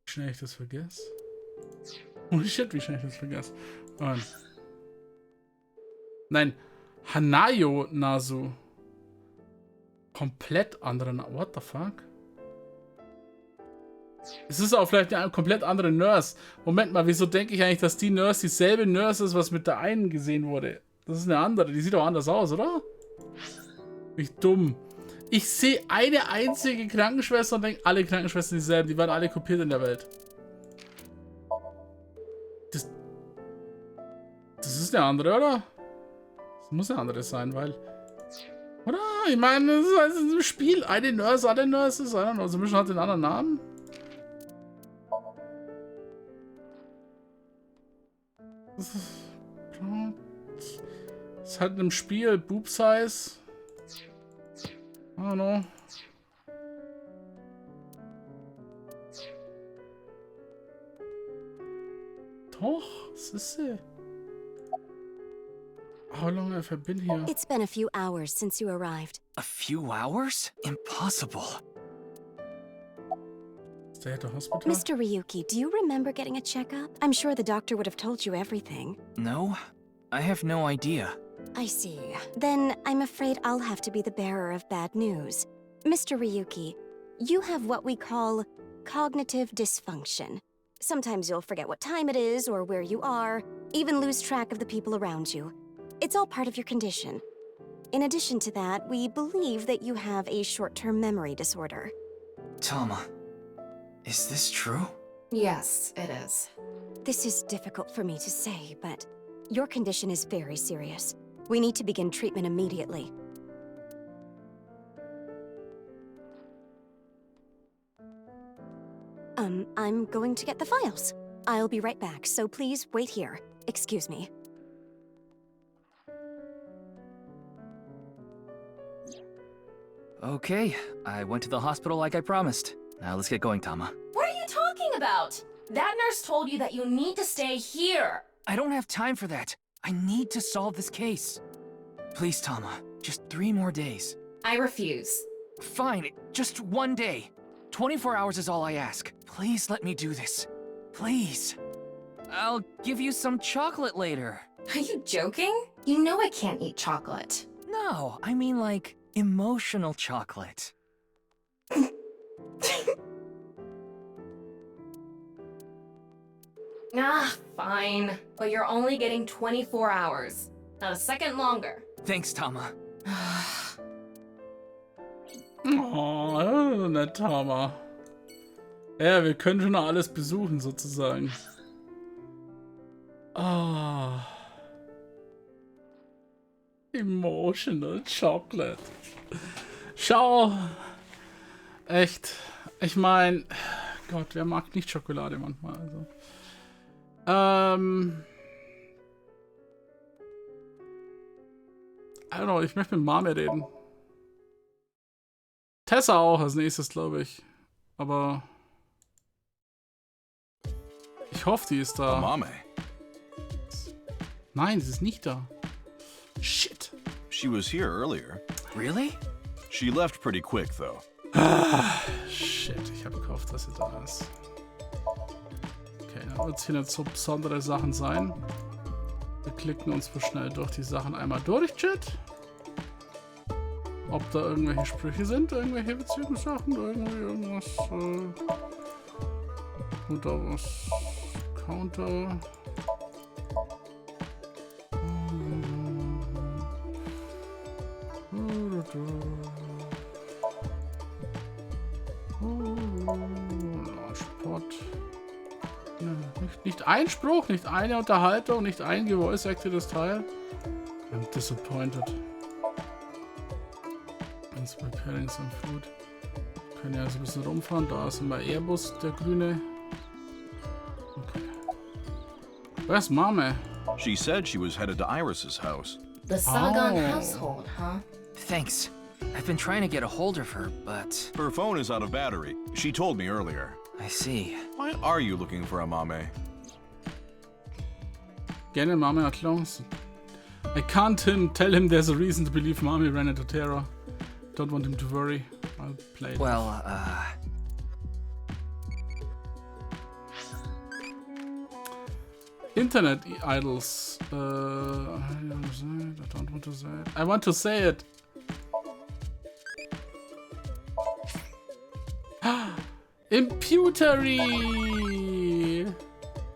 Speaker 1: Wie schnell ich das vergesse. Holy shit, wie schnell ich das vergesse. Nein. Hanayo Nasu. Komplett andere. What the fuck? Es ist auch vielleicht eine komplett andere Nurse. Moment mal, wieso denke ich eigentlich, dass die Nurse dieselbe Nurse ist, was mit der einen gesehen wurde? Das ist eine andere. Die sieht doch anders aus, oder? Bin ich dumm. Ich sehe eine einzige Krankenschwester und denke, alle Krankenschwestern dieselben. Die waren alle kopiert in der Welt. Das ist eine andere, oder? Das muss eine andere sein, weil... Oder? Ich meine, das ist ein Spiel. Eine Nurse, alle Nurses. I don't know. So ein bisschen hat den anderen Namen. Das ist halt in einem Spiel. Boob Size. I don't know. Doch, das ist sie. How long have I been here?
Speaker 7: It's been a few hours since you arrived.
Speaker 3: A few hours? Impossible.
Speaker 1: Stay at the hospital?
Speaker 7: Mr. Ryuki, do you remember getting a checkup? I'm sure the doctor would have told you everything.
Speaker 3: No, I have no idea.
Speaker 7: I see. Then I'm afraid I'll have to be the bearer of bad news. Mr. Ryuki, you have what we call cognitive dysfunction. Sometimes you'll forget what time it is or where you are, even lose track of the people around you. It's all part of your condition. In addition to that, we believe that you have a short-term memory disorder.
Speaker 3: Tama, is this true?
Speaker 5: Yes, it is.
Speaker 7: This is difficult for me to say, but your condition is very serious. We need to begin treatment immediately. I'm going to get the files. I'll be right back, so please wait here. Excuse me.
Speaker 3: Okay, I went to the hospital like I promised. Now let's get going, Tama.
Speaker 2: What are you talking about? That nurse told you that you need to stay here.
Speaker 3: I don't have time for that. I need to solve this case. Please, Tama, just 3 more days.
Speaker 2: I refuse.
Speaker 3: Fine, just 1 day. 24 hours is all I ask. Please let me do this. Please. I'll give you some chocolate later.
Speaker 2: Are you joking? You know I can't eat chocolate.
Speaker 3: No, I mean like emotional chocolate.
Speaker 2: Ah, fine. But you're only getting 24 hours. Not a second longer.
Speaker 3: Thanks, Tama.
Speaker 1: Oh, nett, Tama. Ja, wir können schon noch alles besuchen, sozusagen. Ah. Emotional Chocolate. Schau. Echt. Ich meine, Gott, wer mag nicht Schokolade manchmal? Also. I don't know, ich möchte mit Mami reden. Tessa auch als nächstes, glaube ich. Aber ich hoffe, die ist da.
Speaker 8: Mame.
Speaker 1: Nein, sie ist nicht da. Shit.
Speaker 8: She was here earlier.
Speaker 3: Really?
Speaker 8: She left pretty quick, though.
Speaker 1: Shit, ich habe gehofft, dass sie da ist. Okay, wird es hier nicht so besondere Sachen sein. Wir klicken uns mal schnell durch die Sachen einmal durch, Chat. Ob da irgendwelche Sprüche sind, irgendwelche witzigen Sachen, irgendwas, oder was, Counter. Sport. Nicht ein Spruch, nicht eine Unterhaltung, nicht ein gevoice-actedes Teil. I'm disappointed. It's preparing some food. Wir können ja so ein bisschen rumfahren. Da ist immer Airbus, der grüne. Okay. Where's Mame?
Speaker 8: She said she was headed to Iris's house.
Speaker 5: The Sargon
Speaker 1: Oh.
Speaker 5: household, huh?
Speaker 3: Thanks. I've been trying to get a hold of her, but...
Speaker 8: Her phone is out of battery. She told me earlier.
Speaker 3: I see.
Speaker 8: Why are you looking for a Mame?
Speaker 1: Gerne Mame Erklärung. I can't tell him there's a reason to believe Mame ran into terror. Don't want him to worry. I'll play it.
Speaker 3: Well,
Speaker 1: Internet idols. I don't want to say it. I want to say it. Imputery.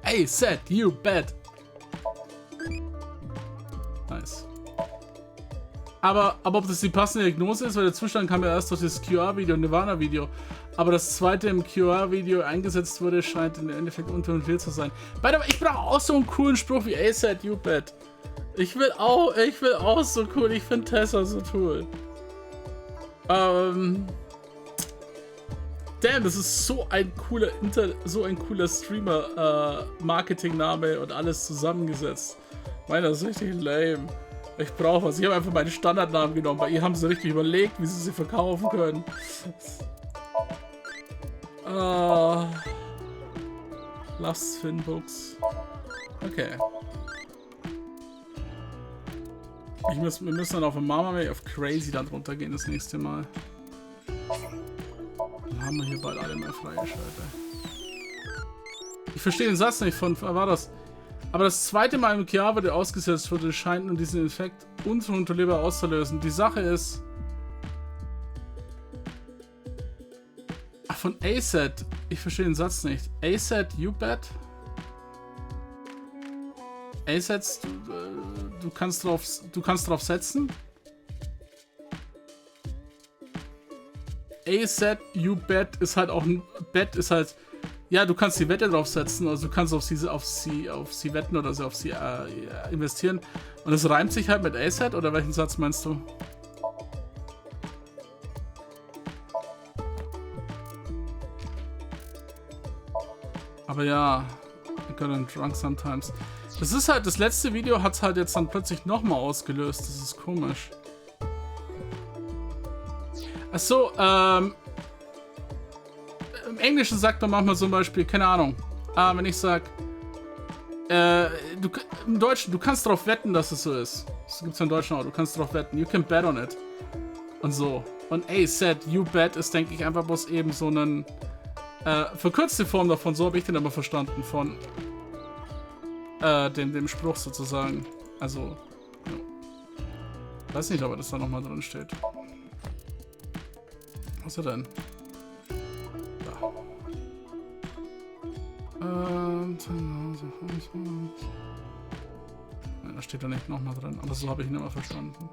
Speaker 1: Hey, set, you bet. Nice. Aber ob das die passende Diagnose ist, weil der Zustand kam ja erst durch das QR-Video, Nirvana-Video. Aber das zweite im QR-Video eingesetzt wurde, scheint im Endeffekt unkontrolliert zu sein. By the way, ich brauche auch so einen coolen Spruch wie A-Set, you bet. Ich will auch so cool. Ich finde Tessa so cool. Damn, das ist so ein cooler Streamer-Marketing-Name und alles zusammengesetzt. Meiner ist richtig lame. Ich brauche was. Ich habe einfach meinen Standardnamen genommen. Bei ihr haben sie richtig überlegt, wie sie verkaufen können. Loves Finbooks. Okay. Wir müssen dann auf Mama auf Crazy dann runtergehen das nächste Mal. Dann haben wir hier bald alle mehr freigeschaltet. Ich verstehe den Satz nicht von, war das? Aber das zweite Mal im Jahr wurde ausgesetzt wurde, scheint nun diesen Effekt unkontrollierbar auszulösen. Die Sache ist... Ach, von A-Set. Ich verstehe den Satz nicht. A-Set, you bet? A-Sets, du kannst drauf setzen? A-Set, you bet ist halt auch ein... Bet ist halt... Ja, du kannst die Wette draufsetzen, also du kannst auf sie wetten oder auf sie investieren. Und es reimt sich halt mit A-Set, oder welchen Satz meinst du? Aber ja, I got drunk sometimes. Das ist halt, das letzte Video hat es halt jetzt dann plötzlich nochmal ausgelöst. Das ist komisch. Achso, im Englischen sagt man manchmal zum Beispiel, keine Ahnung, wenn ich sag, im Deutschen, du kannst darauf wetten, dass es so ist. Das gibt's ja im Deutschen auch, du kannst darauf wetten. You can bet on it. Und so. Und A-Set, you bet ist, denke ich, einfach bloß eben so einen, verkürzte Form davon, so habe ich den aber verstanden, von dem Spruch sozusagen. Also, ja. Weiß nicht, ob das da nochmal drin steht. Was ist er denn? Da steht da nicht nochmal drin, aber so habe ich ihn immer verstanden.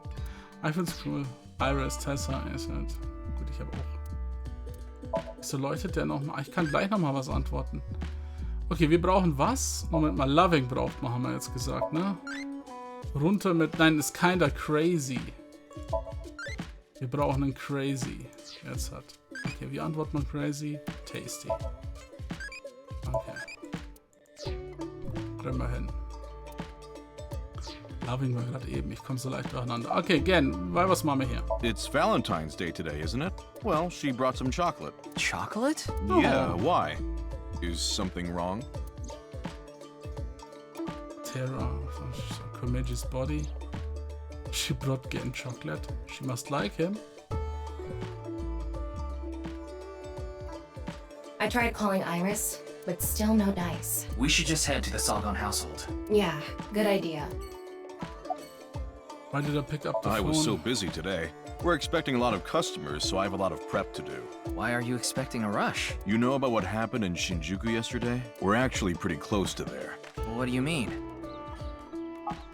Speaker 1: Ich find's cool. Iris, Tessa, ist halt. Gut, ich habe auch. Wieso leuchtet der nochmal? Ich kann gleich nochmal was antworten. Okay, wir brauchen was? Moment mal, Loving braucht man, haben wir jetzt gesagt, ne? Runter mit. Nein, ist kinda crazy. Wir brauchen einen Crazy. Jetzt hat. Okay, wie antwortet man Crazy? Tasty. Okay. Drehen wir hin. Loving war gerade eben. Ich komme so leicht durcheinander. Okay, again. Was machen wir hier?
Speaker 8: It's Valentine's Day today, isn't it? Well, she brought some chocolate.
Speaker 3: Chocolate?
Speaker 8: Yeah, why? Is something wrong?
Speaker 1: Terra. Comedy's body. She brought Gen chocolate. She must like him.
Speaker 5: I tried calling Iris. but still no dice.
Speaker 3: We should just head to the Salgon household.
Speaker 5: Yeah, good idea.
Speaker 1: Why did I pick up the
Speaker 8: I
Speaker 1: phone?
Speaker 8: was so busy today. We're expecting a lot of customers, so I have a lot of prep to do.
Speaker 3: Why are you expecting a rush?
Speaker 8: You know about what happened in Shinjuku yesterday? We're actually pretty close to there.
Speaker 3: What do you mean?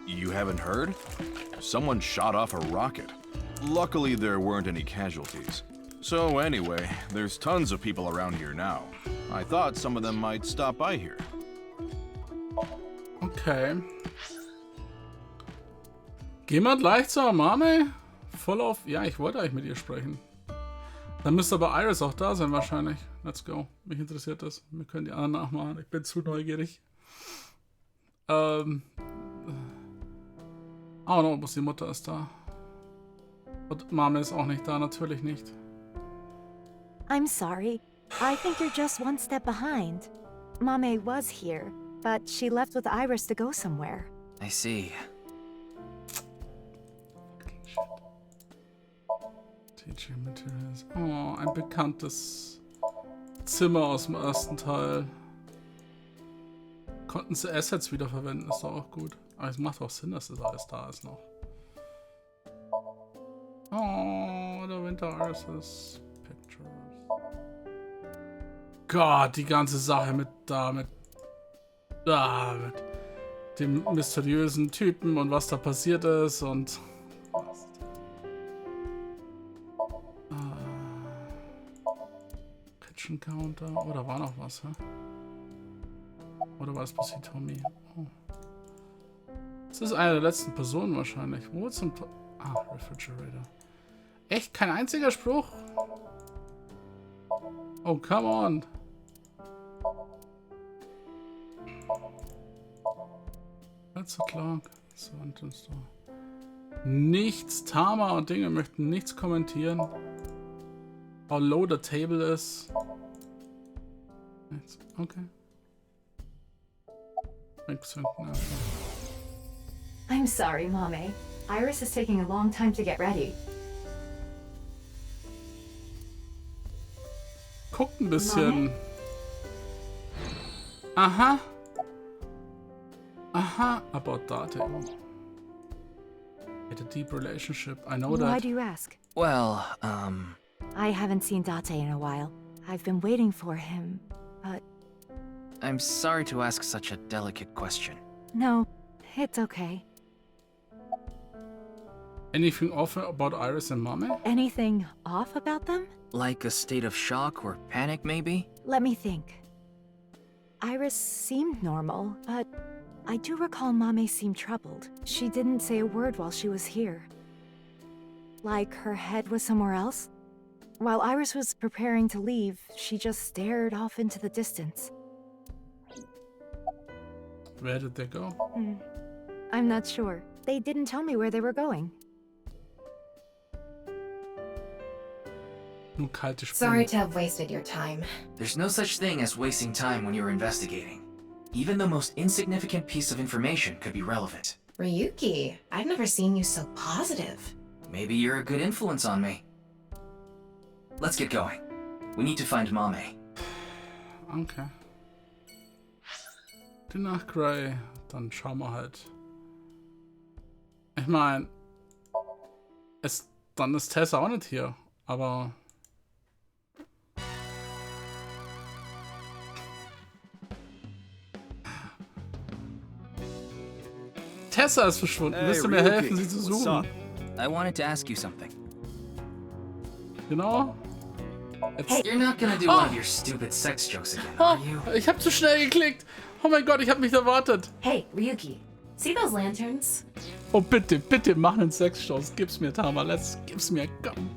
Speaker 8: You haven't heard? Someone shot off a rocket. Luckily, there weren't any casualties. So anyway, there's tons of people around here now. I thought some of them might stop by here.
Speaker 1: Okay. Gehen wir gleich zur Mame? Voll auf... Ja, ich wollte eigentlich mit ihr sprechen. Dann müsste aber Iris auch da sein wahrscheinlich. Let's go. Mich interessiert das. Wir können die anderen nachmachen. Ich bin zu neugierig. Oh no, bloß die Mutter ist da. Und Mame ist auch nicht da, natürlich nicht.
Speaker 9: I'm sorry. I think you're just one step behind. Mame was here, but she left with Iris to go somewhere.
Speaker 3: I see.
Speaker 1: Teaching Materials. Oh, ein bekanntes Zimmer aus dem ersten Teil. Konnten sie Assets wiederverwenden, ist doch auch gut. Aber es macht auch Sinn, dass das alles da ist noch. Oh, der Winter Iris Pictures. Gott, die ganze Sache mit dem mysteriösen Typen und was da passiert ist und... Kitchen Counter. Oh, da war noch was, hä? Oder war es bis Tommy? Oh. Das ist eine der letzten Personen wahrscheinlich. Wo zum... Ah, Refrigerator. Echt? Kein einziger Spruch? Oh, come on. That's a clock. So, nichts. Tama und Dinge möchten nichts kommentieren. How low the table is. Nichts. Okay.
Speaker 9: I'm sorry, Mame. Iris is taking a long time to get ready.
Speaker 1: Guckt ein bisschen. Aha. Aha. About that. Had a deep relationship. I know that.
Speaker 9: Why do you ask?
Speaker 3: Well,
Speaker 9: I haven't seen Date in a while. I've been waiting for him, but...
Speaker 3: I'm sorry to ask such a delicate question.
Speaker 9: No, it's okay.
Speaker 1: Anything off about Iris and Mame?
Speaker 9: Anything off about them?
Speaker 3: Like a state of shock or panic, maybe?
Speaker 9: Let me think. Iris seemed normal, but I do recall Mame seemed troubled. She didn't say a word while she was here. Like her head was somewhere else? While Iris was preparing to leave, she just stared off into the distance.
Speaker 1: Where did they go?
Speaker 9: I'm not sure. They didn't tell me where they were going.
Speaker 1: Nur kalte Sprünge.
Speaker 5: Sorry to have wasted your time.
Speaker 3: There's no such thing as wasting time when you're investigating. Even the most insignificant piece of information could be relevant.
Speaker 5: Ryuki, I've never seen you so positive.
Speaker 3: Maybe you're a good influence on me. Let's get going. We need to find Mame.
Speaker 1: Okay. Die Nacht Grey. Dann schauen wir halt. Ich meine, dann ist Tessa auch nicht hier, aber... Tessa ist verschwunden. Willst du mir helfen, sie zu suchen?
Speaker 3: I wanted to ask you something.
Speaker 1: Genau.
Speaker 3: Hey. You're not gonna do one of your stupid sex jokes again, are you?
Speaker 1: Ich hab zu schnell geklickt. Oh mein Gott, ich hab nicht erwartet.
Speaker 5: Hey, Ryuki, see those lanterns?
Speaker 1: Oh bitte, bitte mach einen Sexshows. Gib's mir, Tama. Gib's mir. Komm.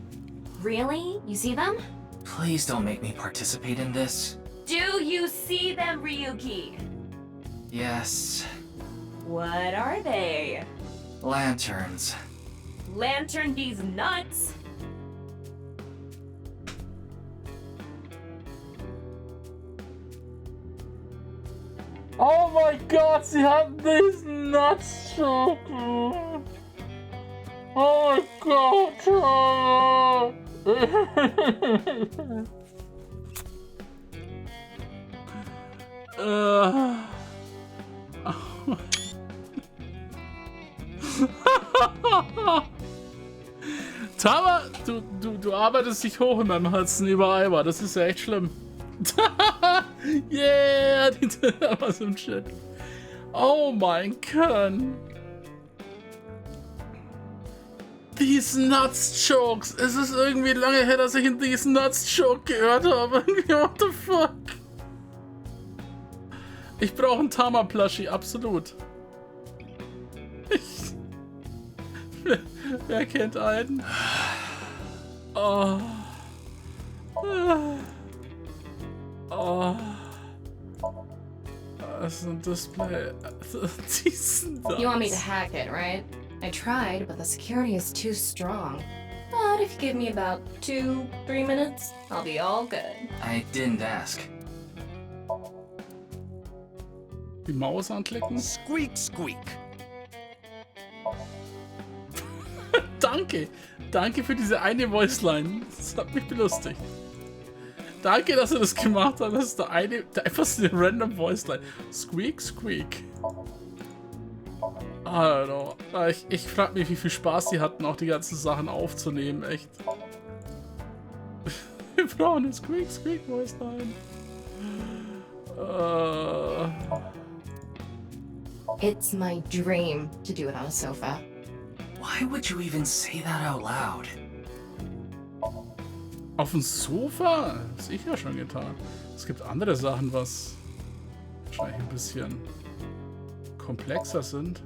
Speaker 5: Really? You see them?
Speaker 3: Please don't make me participate in this.
Speaker 2: Do you see them, Ryuki?
Speaker 3: Yes.
Speaker 2: What are they?
Speaker 3: Lanterns.
Speaker 2: Lantern these nuts?
Speaker 1: Oh mein Gott, sie haben diesen Nutzschoten. Oh mein Gott. Tama, du arbeitest dich hoch in meinem Herzen über Eimer. Das ist ja echt schlimm. Yeah, die was im Chat. Oh mein Gott. These Nuts Jokes. Es ist irgendwie lange her, dass ich in These Nuts Joke gehört habe. What the fuck? Ich brauche einen Tama-Plushie, absolut. Wer kennt einen? Oh. Oh. Das ist ein Display.
Speaker 2: You want me to hack it, right? I tried, but the security is too strong. But if you give me about 2-3 minutes, I'll be all good.
Speaker 3: I didn't ask.
Speaker 1: Die Maus anklicken?
Speaker 10: Squeak, squeak.
Speaker 1: Danke. Danke für diese eine Voiceline. Das hat mich belustigt. Danke, dass er das gemacht hat. Das ist einfach so eine random Voiceline. Squeak, squeak. I don't know. Ich frage mich, wie viel Spaß die hatten, auch die ganzen Sachen aufzunehmen. Echt. Wir brauchen eine Squeak, squeak Voiceline.
Speaker 2: It's my dream to do it on a sofa.
Speaker 3: Why would you even say that out loud?
Speaker 1: Auf dem Sofa? Das habe ich ja schon getan. Es gibt andere Sachen, was wahrscheinlich ein bisschen komplexer sind.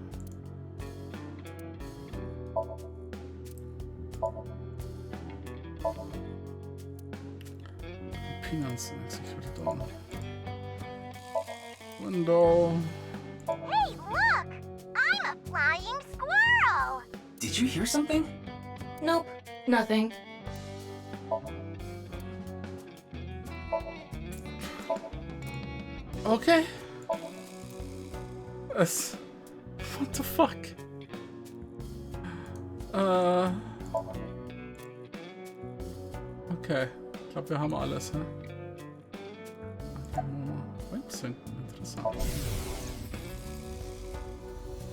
Speaker 1: Peanuts, ich würde da. Window.
Speaker 7: Hey, look! I'm a flying squirrel!
Speaker 3: Did you hear something?
Speaker 2: Nope, nothing.
Speaker 1: Okay. What the fuck? Okay. Ich glaube, wir haben alles, hä? Okay, interessant.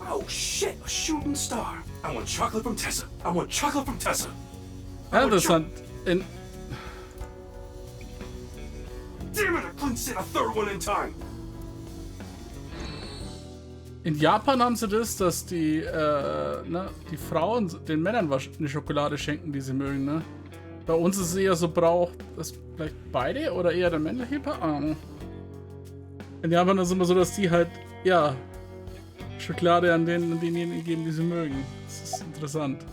Speaker 10: Oh shit, a shooting star. I want chocolate from Tessa. I want chocolate from Tessa.
Speaker 1: Ja, interessant.
Speaker 10: Damn it, I couldn't sit a third one in time.
Speaker 1: In Japan haben sie das, dass die Frauen den Männern eine Schokolade schenken, die sie mögen, ne? Bei uns ist es eher so Brauch, dass vielleicht beide oder eher der männliche Paar. In Japan ist es immer so, dass die halt, ja, Schokolade an denjenigen geben, die sie mögen. Das ist interessant.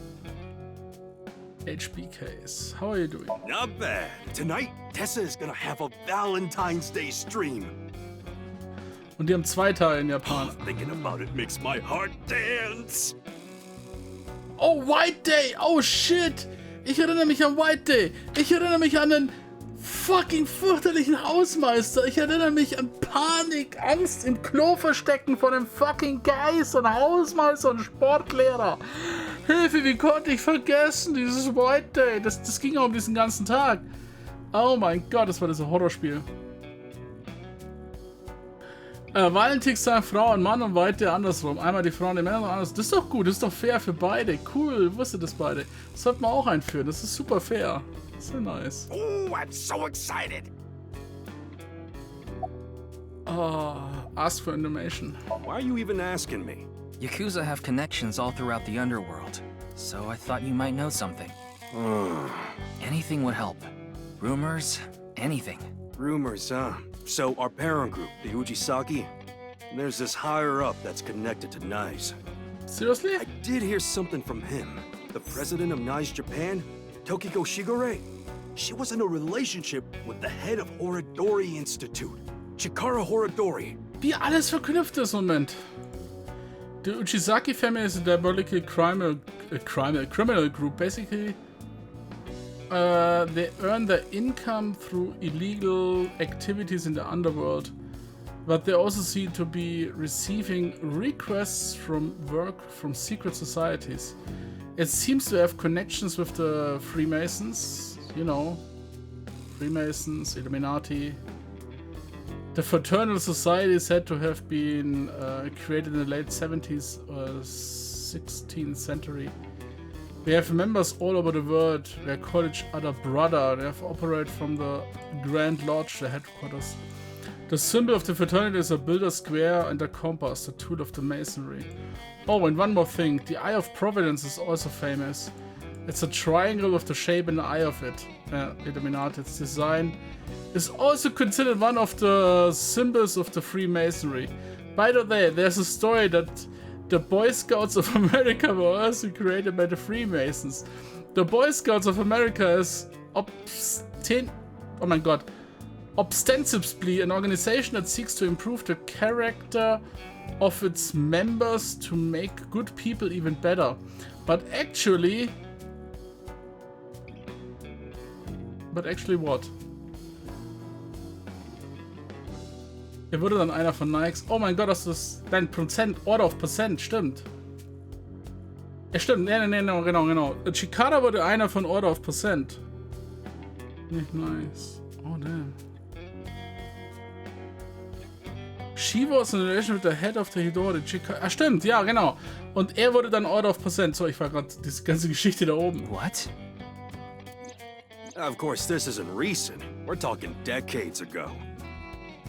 Speaker 1: HB Case, how are you doing?
Speaker 10: Not bad. Tonight, Tessa is gonna have a Valentine's Day stream.
Speaker 1: Und die haben 2 Teile in Japan.
Speaker 10: Thinking about it makes my heart dance.
Speaker 1: Oh, White Day! Oh, shit! Ich erinnere mich an White Day! Ich erinnere mich an den fucking fürchterlichen Hausmeister! Ich erinnere mich an Panik, Angst im Klo verstecken vor dem fucking Geist und Hausmeister und Sportlehrer! Hilfe, wie konnte ich vergessen, dieses White Day? Das ging auch um diesen ganzen Tag. Oh mein Gott, das war das Horrorspiel. Valentinstag, Frau und Mann und White Day andersrum. Einmal die Frauen, die Männer und anders. Das ist doch gut, das ist doch fair für beide. Cool, wusste das beide. Das sollte man auch einführen, das ist super fair. Sehr nice.
Speaker 10: Oh, I'm so excited.
Speaker 1: Ask for information.
Speaker 10: Why are you even asking me?
Speaker 3: Yakuza have connections all throughout the underworld, so I thought you might know something. Anything would help. Rumors, anything.
Speaker 10: Rumors, huh? So our parent group, the Ujisaki, there's this higher up that's connected to Nice.
Speaker 1: Seriously?
Speaker 10: I did hear something from him. The president of Nice Japan, Tokiko Shigure. She was in a relationship with the head of Horidori Institute, Chikara Horidori.
Speaker 1: Wie alles verknüpft ist, Moment. The Uchisaki family is a diabolical criminal group. Basically, they earn their income through illegal activities in the underworld, but they also seem to be receiving requests from work from secret societies. It seems to have connections with the Freemasons, you know, Freemasons, Illuminati. The fraternal society is said to have been created in the late 70s or 16th century. They have members all over the world. They call each other brother. They have operated from the Grand Lodge, the headquarters. The symbol of the fraternity is a builder square and a compass, the tool of the masonry. Oh, and one more thing. The Eye of Providence is also famous. It's a triangle with the shape and the eye of it. Illuminati. Its design is also considered one of the symbols of the Freemasonry. By the way, there's a story that the Boy Scouts of America were also created by the Freemasons. The Boy Scouts of America is ostensibly an organization that seeks to improve the character of its members to make good people even better. But actually what? Er wurde dann einer von Nikes. Oh mein Gott, das ist dein Prozent, Order of Percent, stimmt. Ja, stimmt, nee, genau. Chikara wurde einer von Order of Percent. Nicht nice. Oh, damn. She was in relation with the head of the Hidori Chikara. Ah, stimmt, ja, genau. Und er wurde dann Order of Percent. So, ich war gerade diese ganze Geschichte da oben.
Speaker 3: What?
Speaker 10: Of course, this isn't recent. We're talking decades ago.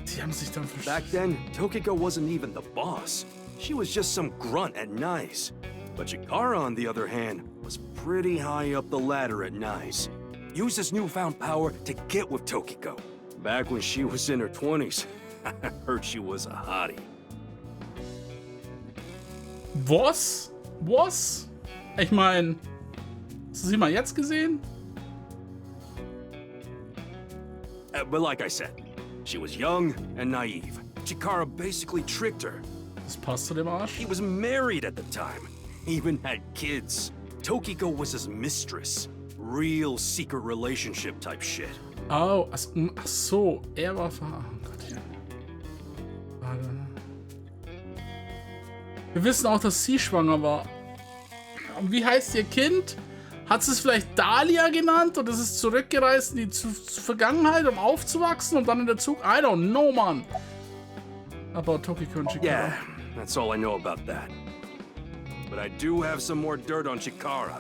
Speaker 1: Die haben sich dann
Speaker 10: Back then, Tokiko wasn't even the boss. She was just some grunt at NICE. But Chikara, on the other hand, was pretty high up the ladder at NICE. Used his newfound power to get with Tokiko. Back when she was in her 20s, I heard she was a hottie.
Speaker 1: Was? Ich meine, hast du sie mal jetzt gesehen?
Speaker 10: But like I said, she was young and naive. Chikara basically tricked her.
Speaker 1: Das passt zu dem Arsch.
Speaker 10: He was married at the time. Even had kids. Tokiko was his mistress. Real secret relationship type shit.
Speaker 1: Oh, ach so. Er war verheiratet. Oh Gott, ja. Warte. Wir wissen auch, dass sie schwanger war. Und wie heißt ihr Kind? Hat sie es vielleicht Dahlia genannt und es ist zurückgereist in die Vergangenheit, um aufzuwachsen und dann in der Zukunft? I don't know, man. About Tokiko und Chikara.
Speaker 10: Yeah, that's all I know about that. But I do have some more dirt on Chikara.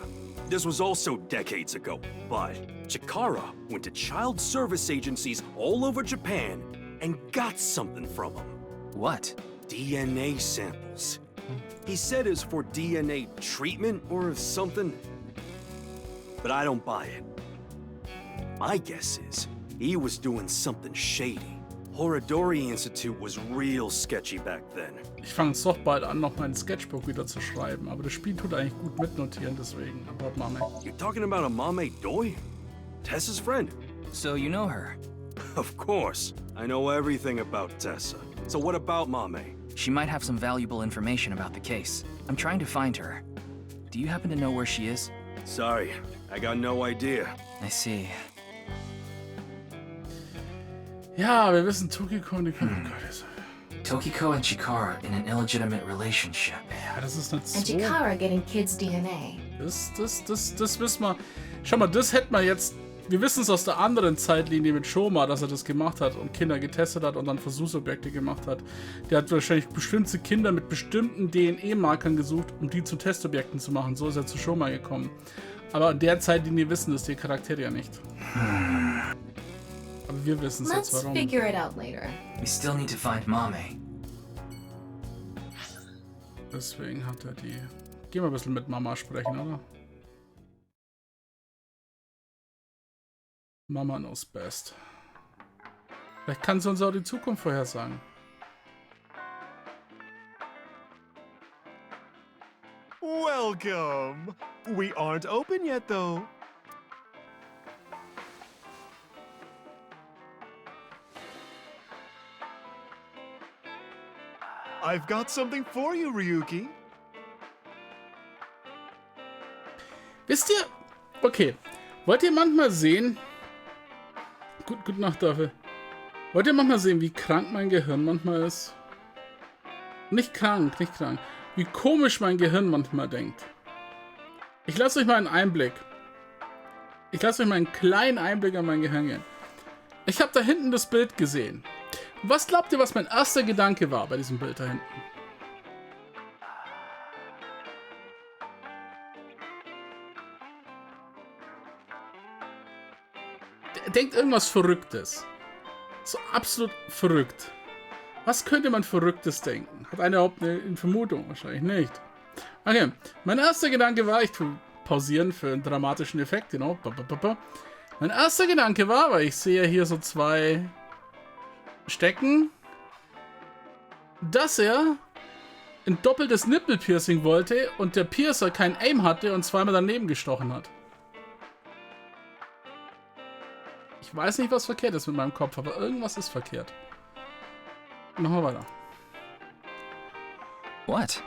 Speaker 10: This was also decades ago, but Chikara went to child service agencies all over Japan and got something from them.
Speaker 3: What?
Speaker 10: DNA samples. He said it's for DNA treatment or something. But I don't buy it. My guess is he was doing something shady. Horadori Institute was real sketchy back then.
Speaker 1: Ich fange es doch bald an, noch mein Sketchbook wieder zu schreiben, aber das Spiel tut eigentlich gut mitnotieren, deswegen. About Mame.
Speaker 10: You're talking about a Mame Doi? Tessa's friend?
Speaker 3: So you know her?
Speaker 10: Of course. I know everything about Tessa. So what about Mame?
Speaker 3: She might have some valuable information about the case. I'm trying to find her. Do you happen to know where she is?
Speaker 10: Sorry, I got no idea.
Speaker 3: I see.
Speaker 1: Ja, wir wissen Tokiko und
Speaker 3: Tokiko and Chikara in an illegitimate relationship.
Speaker 1: Ja, das ist nicht so.
Speaker 5: And Chikara getting kids' DNA.
Speaker 1: Das wissen wir. Schau mal, das hätten wir jetzt. Wir wissen es aus der anderen Zeitlinie mit Shoma, dass er das gemacht hat und Kinder getestet hat und dann Versuchsobjekte gemacht hat. Der hat wahrscheinlich bestimmte Kinder mit bestimmten DNA-Markern gesucht, um die zu Testobjekten zu machen. So ist er zu Shoma gekommen. Aber in der Zeitlinie wissen das die Charaktere ja nicht. Aber wir wissen es jetzt,
Speaker 2: Let's
Speaker 1: warum.
Speaker 2: figure it out later.
Speaker 3: We still need to find Mame.
Speaker 1: Deswegen hat er die... Gehen wir ein bisschen mit Mama sprechen, oder? Mama knows best. Vielleicht kann sie uns auch die Zukunft vorhersagen.
Speaker 11: Welcome. We aren't open yet, though. I've got something for you, Ryuki.
Speaker 1: Wisst ihr? Okay. Wollt ihr manchmal sehen... Gut Nacht dafür. Wollt ihr manchmal sehen, wie krank mein Gehirn manchmal ist? Nicht krank. Wie komisch mein Gehirn manchmal denkt. Ich lasse euch mal einen Einblick. Ich lasse euch mal einen kleinen Einblick an mein Gehirn gehen. Ich habe da hinten das Bild gesehen. Was glaubt ihr, was mein erster Gedanke war bei diesem Bild da hinten? Denkt irgendwas Verrücktes. So absolut verrückt. Was könnte man Verrücktes denken? Hat einer überhaupt eine Vermutung? Wahrscheinlich nicht. Okay, mein erster Gedanke war, ich tue pausieren für einen dramatischen Effekt, genau. Mein erster Gedanke war, weil ich sehe hier so 2 Stecken, dass er ein doppeltes Nippelpiercing wollte und der Piercer kein Aim hatte und zweimal daneben gestochen hat. Ich weiß nicht, was verkehrt ist mit meinem Kopf, aber irgendwas ist verkehrt. Machen wir weiter.
Speaker 3: What?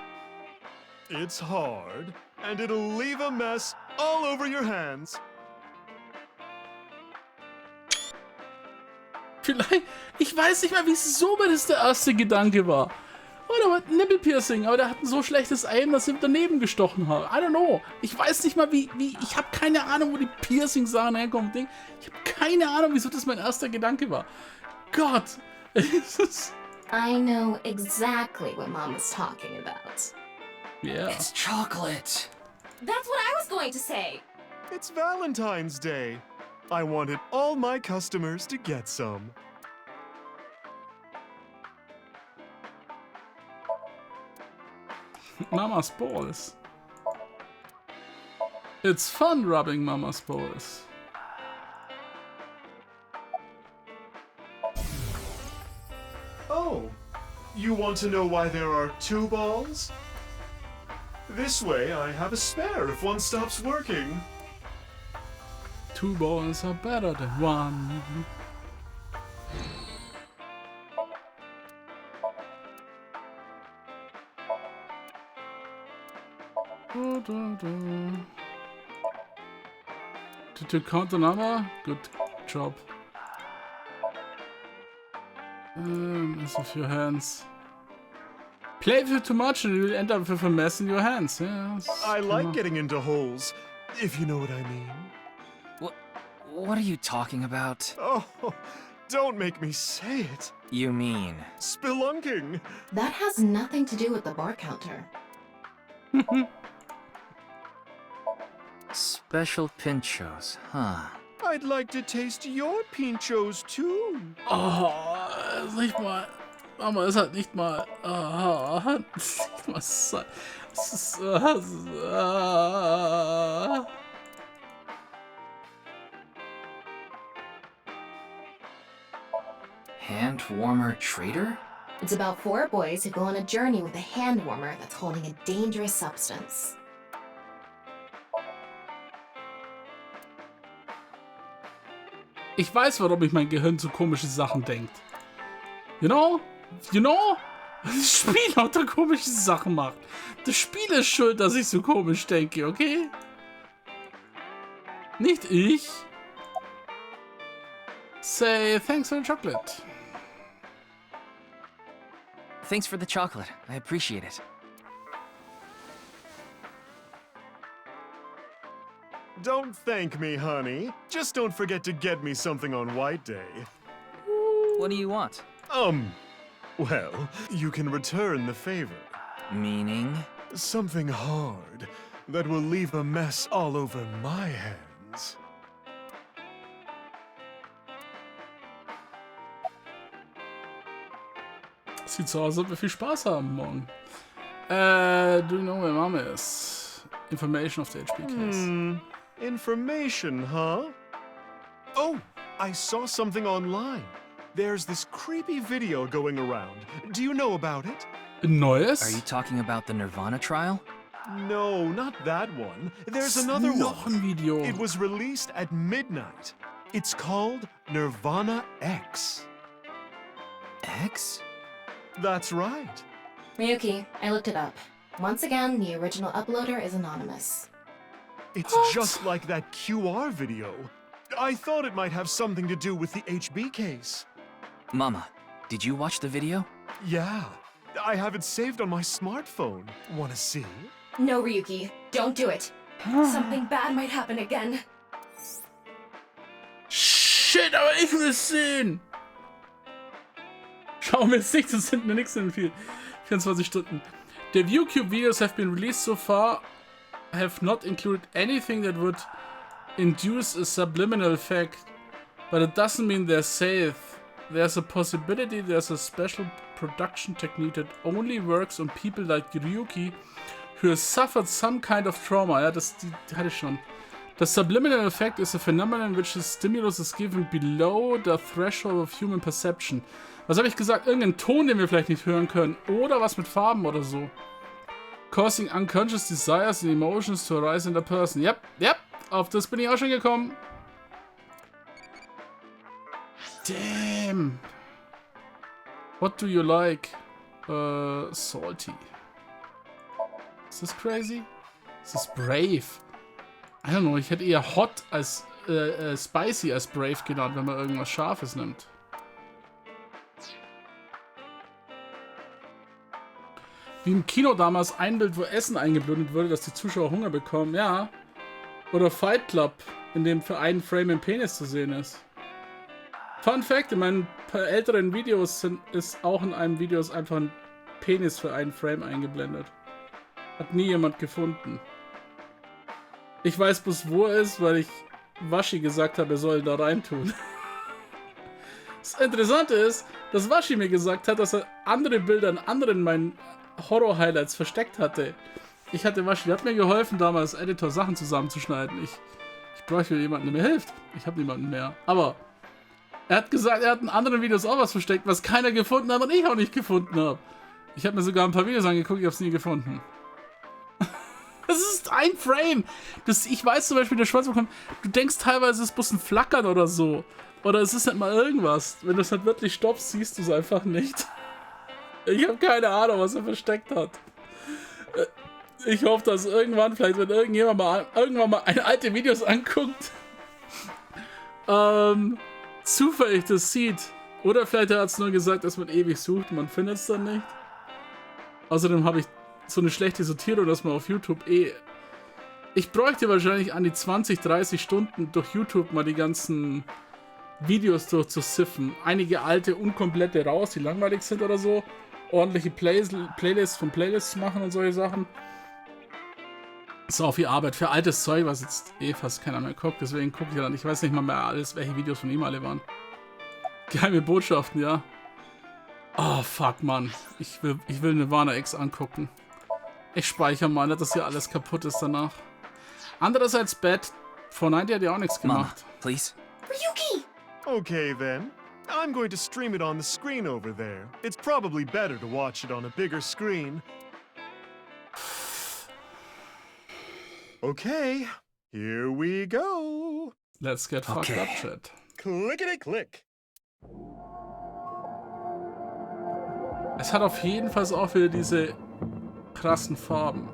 Speaker 11: It's hard, and it'll leave a mess all over your hands.
Speaker 1: Vielleicht, ich weiß nicht mal, wieso mir das der erste Gedanke war. Oder war ein Nippelpiercing, aber der hat ein so schlechtes Aim, dass er daneben gestochen hat. I don't know. Ich weiß nicht mal, wie ich habe keine Ahnung, wo die Piercing-Sachen herkommen. Ich habe keine Ahnung, wieso das mein erster Gedanke war. Gott.
Speaker 2: I know exactly what Mom was talking about.
Speaker 1: Yeah.
Speaker 3: It's chocolate.
Speaker 2: That's what I was going to say.
Speaker 11: It's Valentine's Day. I wanted all my customers to get some.
Speaker 1: Mama's balls. It's fun rubbing Mama's balls.
Speaker 11: Oh, you want to know why there are 2 balls? This way I have a spare if one stops working.
Speaker 1: 2 balls are better than 1. Did you count the number? Good job. Mess with your hands. Play with it too much and you'll end up with a mess in your hands. Yeah,
Speaker 11: I like getting into holes, if you know what I mean.
Speaker 3: What are you talking about?
Speaker 11: Oh, don't make me say it.
Speaker 3: You mean?
Speaker 11: Spelunking.
Speaker 2: That has nothing to do with the bar counter.
Speaker 3: Special pinchos, huh?
Speaker 11: I'd like to taste your pinchos too.
Speaker 1: Oh, ist nicht mal. Mama, ist halt nicht mal. Nicht mal. Es ist.
Speaker 3: Hand warmer trader?
Speaker 2: It's about 4 boys who go on a journey with a hand warmer that's holding a dangerous substance.
Speaker 1: Ich weiß, warum ich mein Gehirn so komische Sachen denkt. You know? You know? Das Spiel lauter komische Sachen macht. Das Spiel ist schuld, dass ich so komisch denke, okay? Nicht ich. Say thanks for the chocolate.
Speaker 3: Thanks for the chocolate. I appreciate it.
Speaker 11: Don't thank me, honey. Just don't forget to get me something on White Day.
Speaker 3: What do you want?
Speaker 11: Well, you can return the favor.
Speaker 3: Meaning?
Speaker 11: Something hard that will leave a mess all over my hands.
Speaker 1: Sieht so aus, als ob wir viel Spaß haben morgen. Do you know where Mom is? Information of the HP case.
Speaker 11: Information, huh? Oh, I saw something online. There's this creepy video going around. Do you know about it?
Speaker 1: Neues?
Speaker 3: Are you talking about the Nirvana trial?
Speaker 11: No, not that one. There's another
Speaker 1: Noch ein
Speaker 11: one.
Speaker 1: Video.
Speaker 11: It was released at midnight. It's called Nirvana X.
Speaker 3: X?
Speaker 11: That's right.
Speaker 2: Ryuki, I looked it up. Once again, the original uploader is anonymous.
Speaker 11: It's just like that QR video. I thought it might have something to do with the HB case.
Speaker 3: Mama, did you watch the video?
Speaker 11: Yeah, I have it saved on my smartphone. Wanna see?
Speaker 2: No, Ryuki, don't do it. Something bad might happen again.
Speaker 1: Shit, aber ich will es sehen. Schau mir jetzt nicht, das sind mir nichts in 24 Stunden. The ViewCube videos have been released so far have not included anything that would induce a subliminal effect, but it doesn't mean they're safe. There's a possibility there's a special production technique that only works on people like Ryuki who has suffered some kind of trauma. Ja, die hatte ich schon. The subliminal effect is a phenomenon in which the stimulus is given below the threshold of human perception. Was habe ich gesagt? Irgendein Ton, den wir vielleicht nicht hören können. Oder was mit Farben oder so. Causing unconscious desires and emotions to arise in the person. Yep, yep. Auf das bin ich auch schon gekommen. Damn. What do you like? Salty. Is this crazy? Is this brave? I don't know, ich hätte eher hot als spicy als brave genannt, wenn man irgendwas Scharfes nimmt. Wie im Kino damals ein Bild, wo Essen eingeblendet wurde, dass die Zuschauer Hunger bekommen, ja. Oder Fight Club, in dem für einen Frame ein Penis zu sehen ist. Fun Fact, in meinen älteren Videos ist auch in einem Video einfach ein Penis für einen Frame eingeblendet. Hat nie jemand gefunden. Ich weiß bloß, wo er ist, weil ich Waschi gesagt habe, er soll da reintun. Das Interessante ist, dass Waschi mir gesagt hat, dass er andere Bilder in anderen meinen Horror-Highlights versteckt hatte. Ich hatte Waschi, der hat mir geholfen, damals als Editor Sachen zusammenzuschneiden. Ich bräuchte jemanden, der mir hilft. Ich habe niemanden mehr. Aber er hat gesagt, er hat in anderen Videos auch was versteckt, was keiner gefunden hat und ich auch nicht gefunden habe. Ich habe mir sogar ein paar Videos angeguckt, ich habe es nie gefunden. Das ist ein Frame. Ich weiß zum Beispiel, der Schwarz bekommt, du denkst teilweise, es ist bloß ein Flackern oder so. Oder es ist nicht mal irgendwas. Wenn du es halt wirklich stoppst, siehst du es einfach nicht. Ich habe keine Ahnung, was er versteckt hat. Ich hoffe, dass irgendwann, vielleicht wenn irgendjemand irgendwann mal alte Videos anguckt, zufällig das sieht. Oder vielleicht hat es nur gesagt, dass man ewig sucht und man findet es dann nicht. Außerdem habe ich so eine schlechte Sortierung, dass man auf YouTube Ich bräuchte wahrscheinlich an die 20, 30 Stunden durch YouTube mal die ganzen Videos durchzusiffen. Einige alte, unkomplette raus, die langweilig sind oder so. Ordentliche Playlists von Playlists machen und solche Sachen. So viel Arbeit für altes Zeug, was jetzt fast keiner mehr guckt. Deswegen gucke ich dann. Ich weiß nicht mal mehr alles, welche Videos von ihm alle waren. Geheime Botschaften, ja. Oh, fuck, Mann. Ich will Nirvana X angucken. Ich speichere mal, nicht, dass hier alles kaputt ist danach. Andererseits, Bad 490 hat ja auch nichts gemacht.
Speaker 3: Mama, please.
Speaker 7: Ryuki!
Speaker 11: Okay, then. I'm going to stream it on the screen over there. It's probably better to watch it on a bigger screen. Okay, here we go.
Speaker 1: Let's get fucked up, Chat.
Speaker 11: Clickety-click.
Speaker 1: Es hat auf jeden Fall auch wieder diese krassen Farben.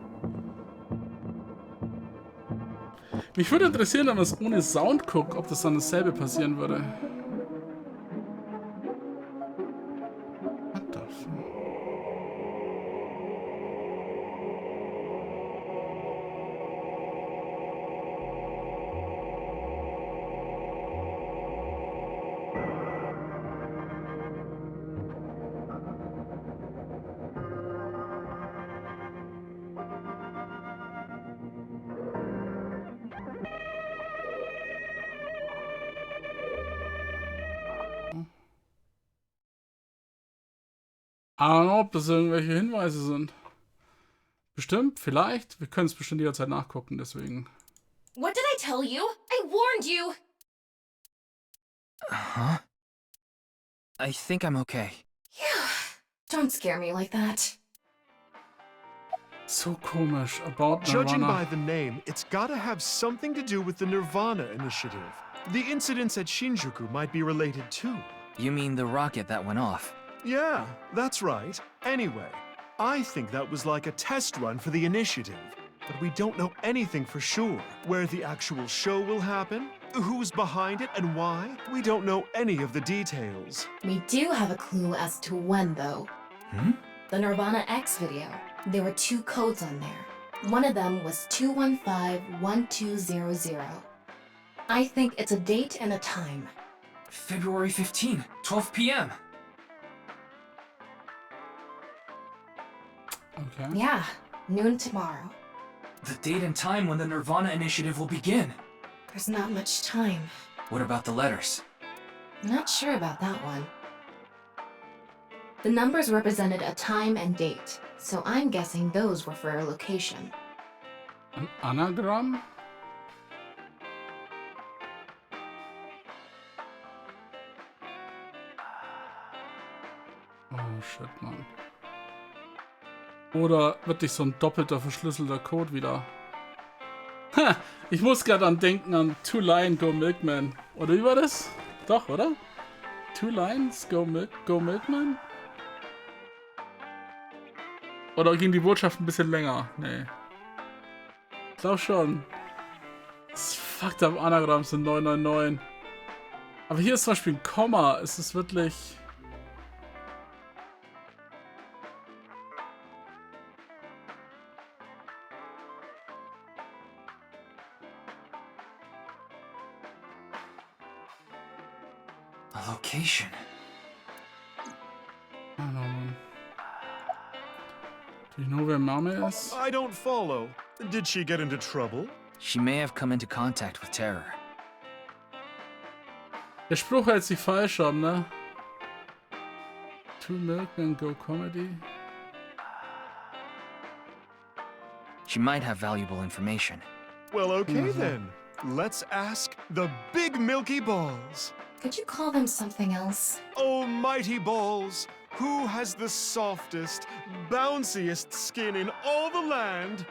Speaker 1: Mich würde interessieren, wenn man es ohne Sound guckt, ob das dann dasselbe passieren würde. What the fuck? I don't know, ob das irgendwelche Hinweise sind. Bestimmt, vielleicht. Wir können es bestimmt jederzeit nachgucken, deswegen.
Speaker 2: What did I tell you? I warned you!
Speaker 3: Huh? I think I'm okay.
Speaker 2: Yeah. Don't scare me like that.
Speaker 1: So komisch. About
Speaker 11: Judging
Speaker 1: Nirvana.
Speaker 11: by the name, it's gotta have something to do with the Nirvana initiative. The incidents at Shinjuku might be related too.
Speaker 3: You mean the rocket that went off?
Speaker 11: Yeah, that's right. Anyway, I think that was like a test run for the initiative. But we don't know anything for sure. Where the actual show will happen, who's behind it, and why. We don't know any of the details.
Speaker 2: We do have a clue as to when, though. The Nirvana X video. There were 2 codes on there. One of them was 215-1200. I think it's a date and a time.
Speaker 3: February 15, 12 p.m.
Speaker 1: Okay.
Speaker 2: Yeah, noon tomorrow.
Speaker 3: The date and time when the Nirvana initiative will begin.
Speaker 2: There's not much time.
Speaker 3: What about the letters?
Speaker 2: I'm not sure about that one. The numbers represented a time and date, so I'm guessing those were for a location.
Speaker 1: Ein Anagramm? Oh shit, Mann. Oder wirklich so ein doppelter verschlüsselter Code wieder. Ha! Ich muss gerade an denken an Two Lion Go Milkman. Oder wie war das? Doch, oder? Two Lions Go Milkman? Oder ging die Botschaft ein bisschen länger? Nee. Ich glaube schon. Das fucked up Anagramm sind 999. Aber hier ist zum Beispiel ein Komma. Es ist wirklich...
Speaker 3: A location.
Speaker 1: I don't know, man. Do you know where Mama is?
Speaker 11: I don't follow. Did she get into trouble?
Speaker 3: She may have come into contact with terror.
Speaker 1: Der Spruch hält sich falsch an, ne? Two Milkmen Go Comedy.
Speaker 3: She might have valuable information.
Speaker 11: Well, okay then. Let's ask the Big Milky Balls.
Speaker 2: Could you call them something else?
Speaker 11: Oh, mighty balls, who has the softest, bounciest skin in all the land?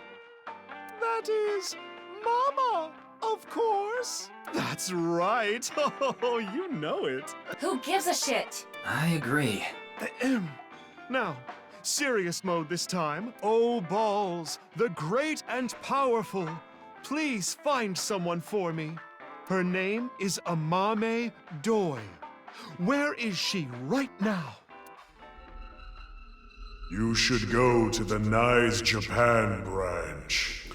Speaker 11: That is Mama, of course. That's right. Oh, you know it.
Speaker 2: Who gives a shit?
Speaker 3: I agree.
Speaker 11: Ahem. Now, serious mode this time. Oh, balls, the great and powerful. Please find someone for me. Her name is Amame Doi. Where is she right now?
Speaker 12: You should go to the Nice Japan branch.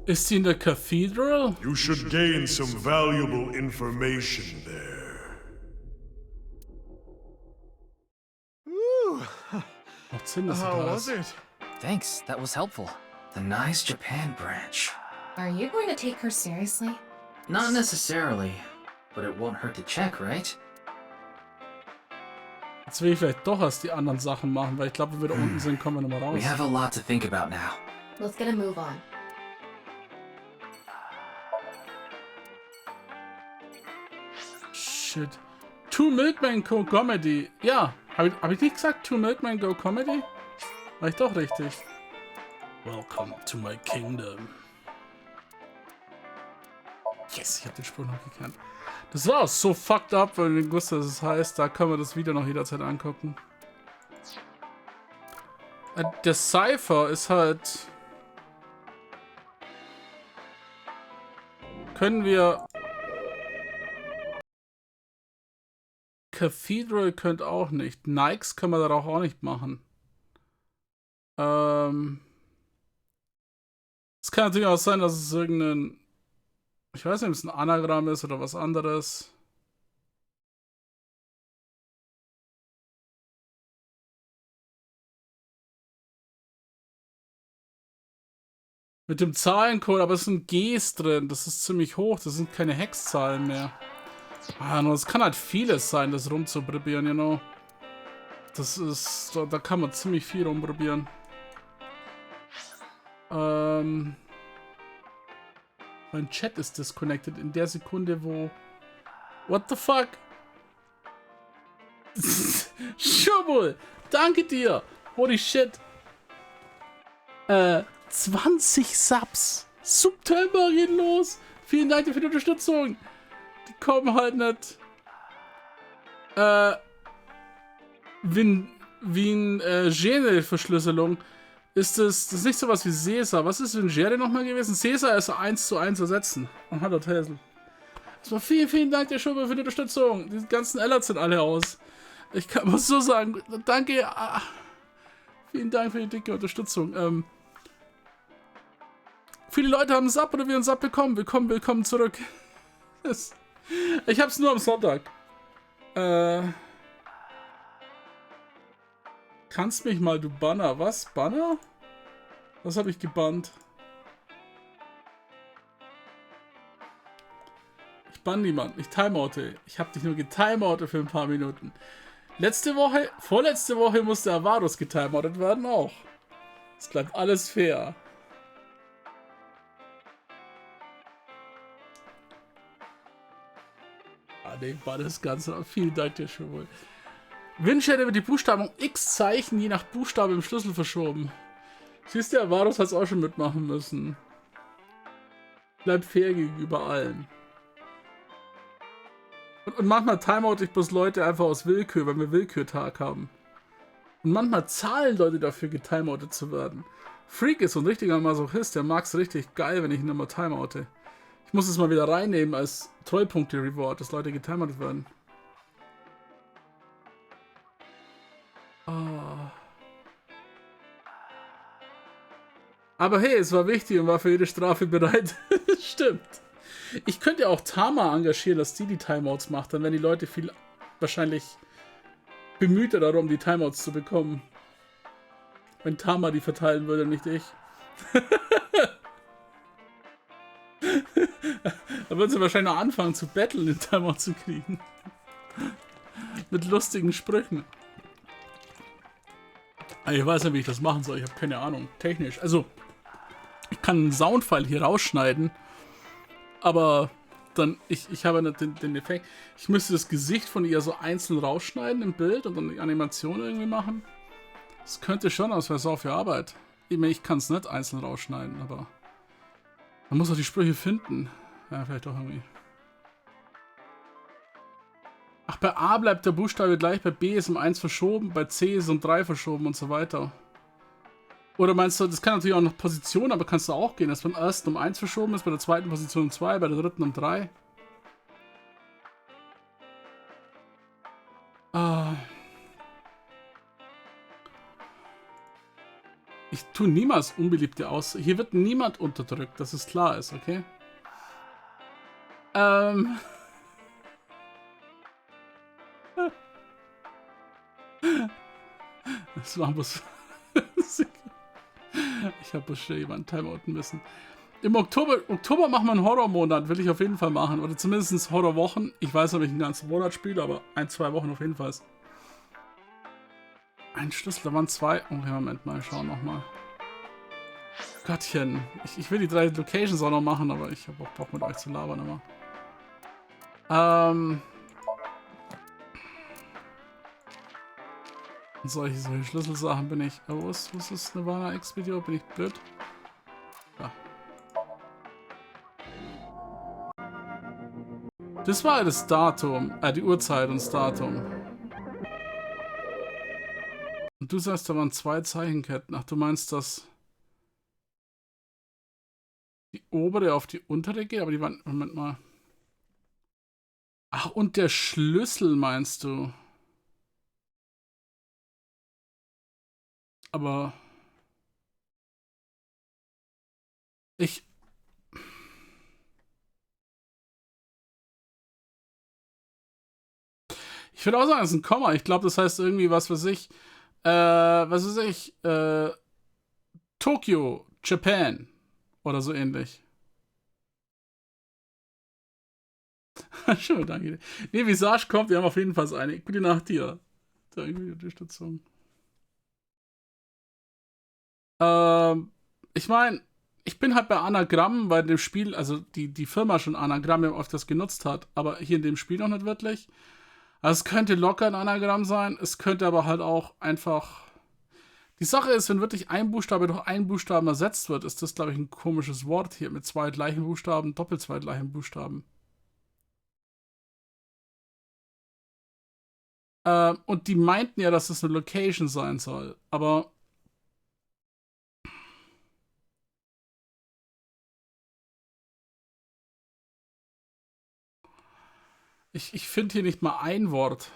Speaker 1: Ist sie in der Cathedral?
Speaker 12: You should gain some valuable information there.
Speaker 11: Ooh,
Speaker 1: Macht Sinn, dass sie
Speaker 11: how
Speaker 1: da
Speaker 11: was
Speaker 1: ist.
Speaker 11: it?
Speaker 3: Thanks, that was helpful. The Nice Japan branch.
Speaker 2: Are you going to take her seriously?
Speaker 3: Not necessarily, but it won't hurt to check, right?
Speaker 1: Jetzt will ich vielleicht doch erst die anderen Sachen machen, weil ich glaube, wenn wir da unten sind, kommen wir nochmal raus.
Speaker 3: We have a lot to think about now.
Speaker 2: Let's get a move on.
Speaker 1: Shit. Two Milkmen Go Comedy. Ja, hab ich nicht gesagt Two Milkmen Go Comedy? War ich doch richtig. Welcome to my kingdom. Yes, ich hab den Spruch noch gekannt. Das war auch so fucked up, weil ich wusste, dass es heißt, da können wir das Video noch jederzeit angucken. Der Cypher ist halt... Können wir... Cathedral könnt auch nicht. Nikes können wir da auch nicht machen. Es kann natürlich auch sein, dass es irgendein... Ich weiß nicht, ob es ein Anagramm ist oder was anderes. Mit dem Zahlencode, aber es sind Gs drin. Das ist ziemlich hoch. Das sind keine Hexzahlen mehr. Ah, nur es kann halt vieles sein, das rumzuprobieren, you know. Das ist... Da kann man ziemlich viel rumprobieren. Mein Chat ist disconnected in der Sekunde, wo... What the fuck? Schubel! Danke dir! Holy shit! 20 Subs! September geht los! Vielen Dank für die Unterstützung! Die kommen halt nicht... wie ein Gene-Verschlüsselung. Ist das ist nicht sowas wie Caesar. Was ist Vingere nochmal gewesen? Caesar ist 1:1 ersetzen. Und hat Tesla. Erstmal vielen Dank, der Schubel, für die Unterstützung. Die ganzen Alerts sind alle aus. Muss so sagen, danke. Vielen Dank für die dicke Unterstützung. Viele Leute haben einen Sub oder wir einen Sub bekommen. Willkommen zurück. Ich hab's nur am Sonntag. Kannst mich mal, du Banner. Was? Banner? Was habe ich gebannt? Ich bann niemanden. Ich timeoute. Ich habe dich nur getimeoutet für ein paar Minuten. Vorletzte Woche musste Avarus getimeoutet werden auch. Es bleibt alles fair. Ah, nee, war das Ganze. Vielen Dank dir schon wohl. Wünsche hätte die Buchstaben um X Zeichen je nach Buchstabe im Schlüssel verschoben. Siehst du, Avarus hat es auch schon mitmachen müssen. Bleibt fair gegenüber allen. Und manchmal timeout ich bloß Leute einfach aus Willkür, weil wir Willkürtag haben. Und manchmal zahlen Leute dafür, getimeoutet zu werden. Freak ist so ein richtiger Masochist, der mag es richtig geil, wenn ich ihn immer timeoute. Ich muss es mal wieder reinnehmen als Trollpunkte-Reward, dass Leute getimeoutet werden. Oh. Aber hey, es war wichtig und war für jede Strafe bereit. Stimmt. Ich könnte ja auch Tama engagieren, dass die Timeouts macht. Dann wären die Leute viel wahrscheinlich bemühter darum, die Timeouts zu bekommen. Wenn Tama die verteilen würde, nicht ich. Da würden sie wahrscheinlich noch anfangen zu battlen, den Timeout zu kriegen. Mit lustigen Sprüchen. Ich weiß nicht, wie ich das machen soll. Ich habe keine Ahnung. Technisch. Also, ich kann einen Soundfile hier rausschneiden. Aber dann, ich habe nicht den Effekt. Ich müsste das Gesicht von ihr so einzeln rausschneiden im Bild und dann die Animation irgendwie machen. Das könnte schon, aber es wäre so viel Arbeit. Ich kann es nicht einzeln rausschneiden, aber man muss auch die Sprüche finden. Ja, vielleicht doch irgendwie. Ach, bei A bleibt der Buchstabe gleich, bei B ist um 1 verschoben, bei C ist um 3 verschoben und so weiter. Oder meinst du, das kann natürlich auch noch Position, aber kannst du auch gehen, dass beim ersten um 1 verschoben ist, bei der zweiten Position um 2, bei der dritten um 3. Ich tue niemals Unbeliebte aus. Hier wird niemand unterdrückt, dass es klar ist, okay? Das war bloß... Ich habe schon jemanden timeouten müssen. Im Oktober machen wir einen Horrormonat, will ich auf jeden Fall machen. Oder zumindest Horrorwochen. Ich weiß nicht, ob ich einen ganzen Monat spiele, aber 1-2 Wochen auf jeden Fall. Ein Schlüssel, da waren 2. Okay, Moment mal, schauen nochmal. Gottchen, ich will die 3 Locations auch noch machen, aber ich habe auch Bock mit euch zu labern immer. Solche Schlüsselsachen bin ich... Oh, was ist das Nirvana X-Video? Bin ich blöd? Ja. Das war das Datum. Die Uhrzeit und das Datum. Und du sagst, da waren 2 Zeichenketten. Ach, du meinst, dass die obere auf die untere geht? Aber die waren... Moment mal. Ach, und der Schlüssel meinst du? Aber... Ich würde auch sagen, es ist ein Komma. Ich glaube, das heißt irgendwie, was weiß ich, Tokio, Japan oder so ähnlich. Schön, danke. Nee, Visage kommt, wir haben auf jeden Fall eine. Gute Nacht dir. Danke für die Unterstützung. Ich meine, ich bin halt bei Anagrammen, weil in dem Spiel, also die Firma schon Anagramme auf das genutzt hat, aber hier in dem Spiel noch nicht wirklich. Also es könnte locker ein Anagramm sein, es könnte aber halt auch einfach... Die Sache ist, wenn wirklich ein Buchstabe durch einen Buchstaben ersetzt wird, ist das, glaube ich, ein komisches Wort hier mit 2 gleichen Buchstaben, doppelt 2 gleichen Buchstaben. Und die meinten ja, dass das eine Location sein soll, aber... Ich finde hier nicht mal ein Wort.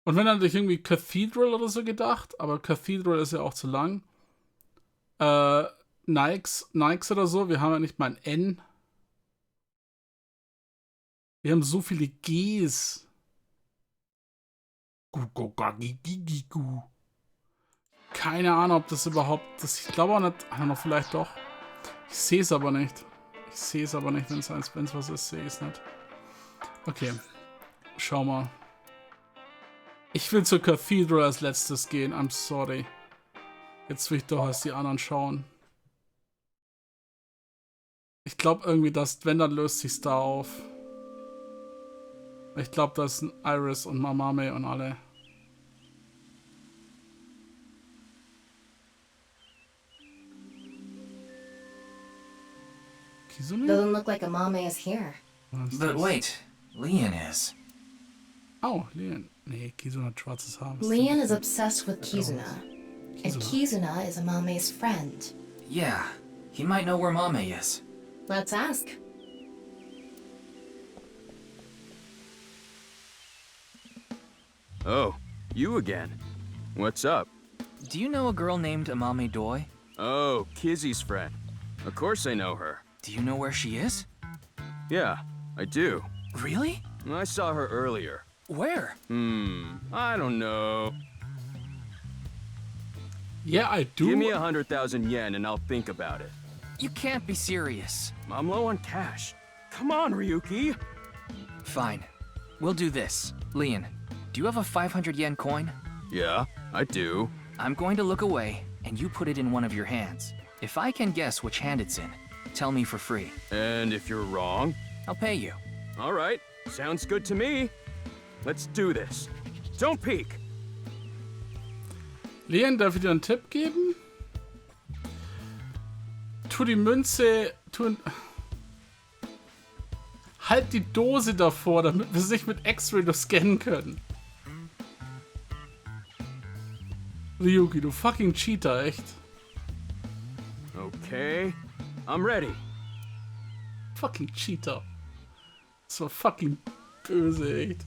Speaker 1: Und wenn dann natürlich irgendwie Cathedral oder so gedacht, aber Cathedral ist ja auch zu lang. Nikes oder so, wir haben ja nicht mal ein N. Wir haben so viele Gs. Keine Ahnung, ob das überhaupt... Ich glaube auch nicht... noch vielleicht doch. Ich sehe es aber nicht. Ich sehe es aber nicht, wenn es was ist, sehe ich es nicht. Okay. Schau mal. Ich will zur Cathedral als letztes gehen. I'm sorry. Jetzt will ich doch als die anderen schauen. Ich glaube irgendwie, dass, wenn, dann löst sich's da auf. Ich glaube, das sind Iris und Mamame und alle. Kizune?
Speaker 2: Doesn't look like Amame is here.
Speaker 3: But wait, Leon is.
Speaker 1: Oh, Leon. Nee, Kizuna hat schwarzes Haar.
Speaker 2: Leon is obsessed with Kizuna. And Kizuna is Amame's friend.
Speaker 3: Yeah, he might know where Mame is.
Speaker 2: Let's ask.
Speaker 10: Oh, you again. What's up?
Speaker 3: Do you know a girl named Amame Doi?
Speaker 10: Oh, Kizzy's friend. Of course I know her.
Speaker 3: Do you know where she is?
Speaker 10: Yeah, I do.
Speaker 3: Really?
Speaker 10: I saw her earlier.
Speaker 3: Where?
Speaker 10: I don't know.
Speaker 1: Yeah, I do.
Speaker 10: Give me 100,000 yen and I'll think about it.
Speaker 3: You can't be serious.
Speaker 10: I'm low on cash. Come on, Ryuki.
Speaker 3: Fine. We'll do this. Leon, do you have a 500 yen coin?
Speaker 10: Yeah, I do.
Speaker 3: I'm going to look away, and you put it in one of your hands. If I can guess which hand it's in, tell me for free.
Speaker 10: And if you're wrong?
Speaker 3: I'll pay you.
Speaker 10: All right, sounds good to me. Let's do this. Don't peek.
Speaker 1: Leon, darf ich dir einen Tipp geben? Tu die Münze... Halt die Dose davor, damit wir es nicht mit X-Ray nur scannen können. Ryuki, du fucking Cheater, echt.
Speaker 10: Okay, I'm ready.
Speaker 1: Fucking Cheater. Das war fucking böse, echt.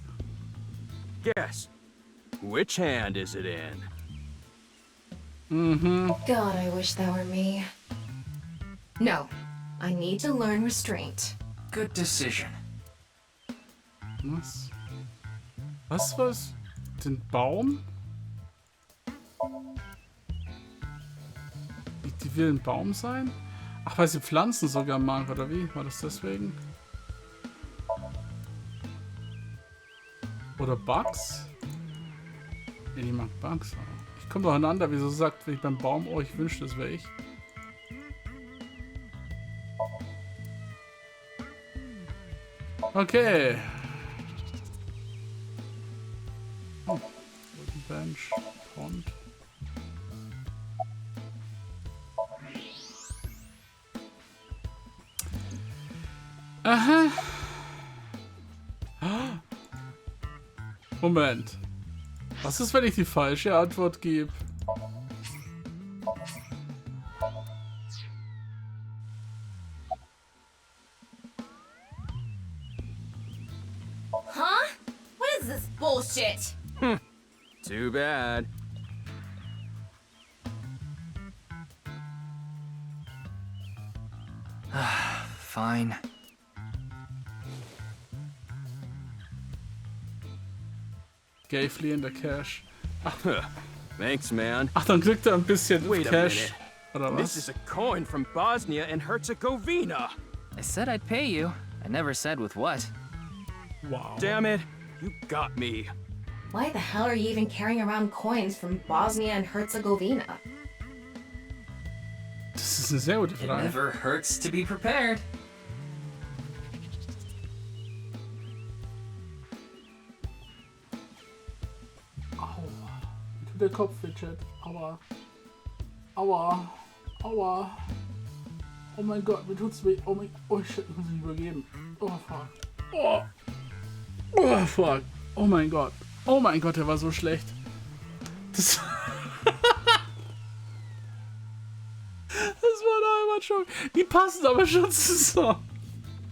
Speaker 10: Guess. Which hand is it in?
Speaker 2: God, I wish that were me. No, I need to learn restraint.
Speaker 3: Good decision.
Speaker 1: Was? Was war's? Den Baum? Die will ein Baum sein? Ach, weil sie Pflanzen sogar mag, oder wie? War das deswegen? Oder Bugs? Nee, die mag Bugs auch. Ich komme durcheinander, wieso sagt, wenn ich beim Baum, oh, ich wünschte, das wäre ich. Okay. Oh, Wooden Bench, Pond. Aha. Moment. Was ist, wenn ich die falsche Antwort gebe?
Speaker 2: Huh? What is this bullshit?
Speaker 10: Too bad.
Speaker 3: Fine.
Speaker 1: Gave Leon der Cash.
Speaker 10: Thanks, man.
Speaker 1: Ach, dann kriegt er ein bisschen
Speaker 10: Wait a
Speaker 1: Cash.
Speaker 10: minute.
Speaker 1: Oder
Speaker 10: This is
Speaker 1: was?
Speaker 10: a coin from Bosnia and Herzegovina.
Speaker 3: I said I'd pay you. I never said with what.
Speaker 1: Wow.
Speaker 10: Damn it, you got me.
Speaker 2: Why the hell are you even carrying around coins from Bosnia and Herzegovina?
Speaker 1: Das ist eine sehr gute
Speaker 3: It
Speaker 1: Frage.
Speaker 3: never hurts to be prepared.
Speaker 1: Aua. Mir tut der Kopf weh, Chat. Aua. Aua. Aua. Oh mein Gott, mir tut's weh. Oh mein... Oh shit, ich muss mich übergeben. Oh fuck. Oh. Oh fuck. Oh mein Gott. Oh mein Gott, der war so schlecht. Das... Das war da immer schon... Die passen aber schon zusammen.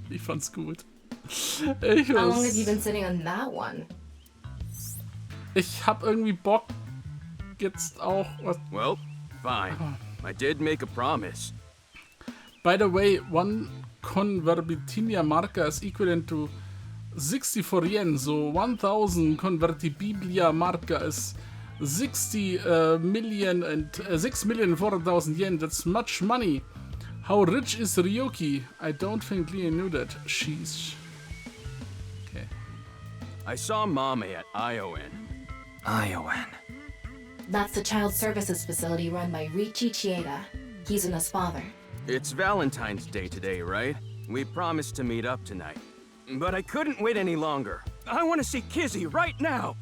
Speaker 1: Ich fand's gut.
Speaker 2: How long have you been sitting on that one?
Speaker 1: Ich hab irgendwie Bock, jetzt auch was...
Speaker 10: Well, fine. I did make a promise.
Speaker 1: By the way, one convertibilia marker is equivalent to 64 yen, so 1000 convertibilia marca is 60 million and 6,400,000 yen. That's much money. How rich is Ryuki? I don't think Leon knew that. Sheesh. Okay.
Speaker 10: I saw Mame at ION.
Speaker 3: ION.
Speaker 5: That's the child services facility run by Riichi Chieda. He's Una's father.
Speaker 10: It's Valentine's Day today, right? We promised to meet up tonight. But I couldn't wait any longer. I want to see Kizzy right now!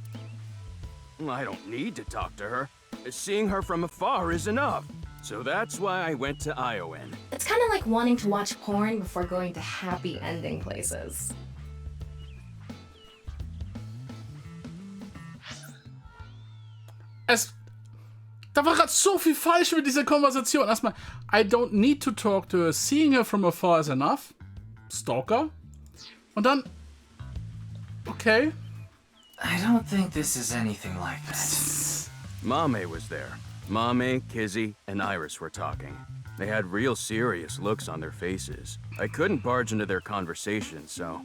Speaker 10: I don't need to talk to her. Seeing her from afar is enough. So that's why I went to ION.
Speaker 2: It's kind of like wanting to watch porn before going to happy ending places.
Speaker 1: Da war gerade so viel falsch mit dieser Konversation. Erstmal, I don't need to talk to her. Seeing her from afar is enough. Stalker. Und dann... Okay.
Speaker 3: I don't think this is anything like that.
Speaker 10: Mame was there. Mame, Kizzy, and Iris were talking. They had real serious looks on their faces. I couldn't barge into their conversation, so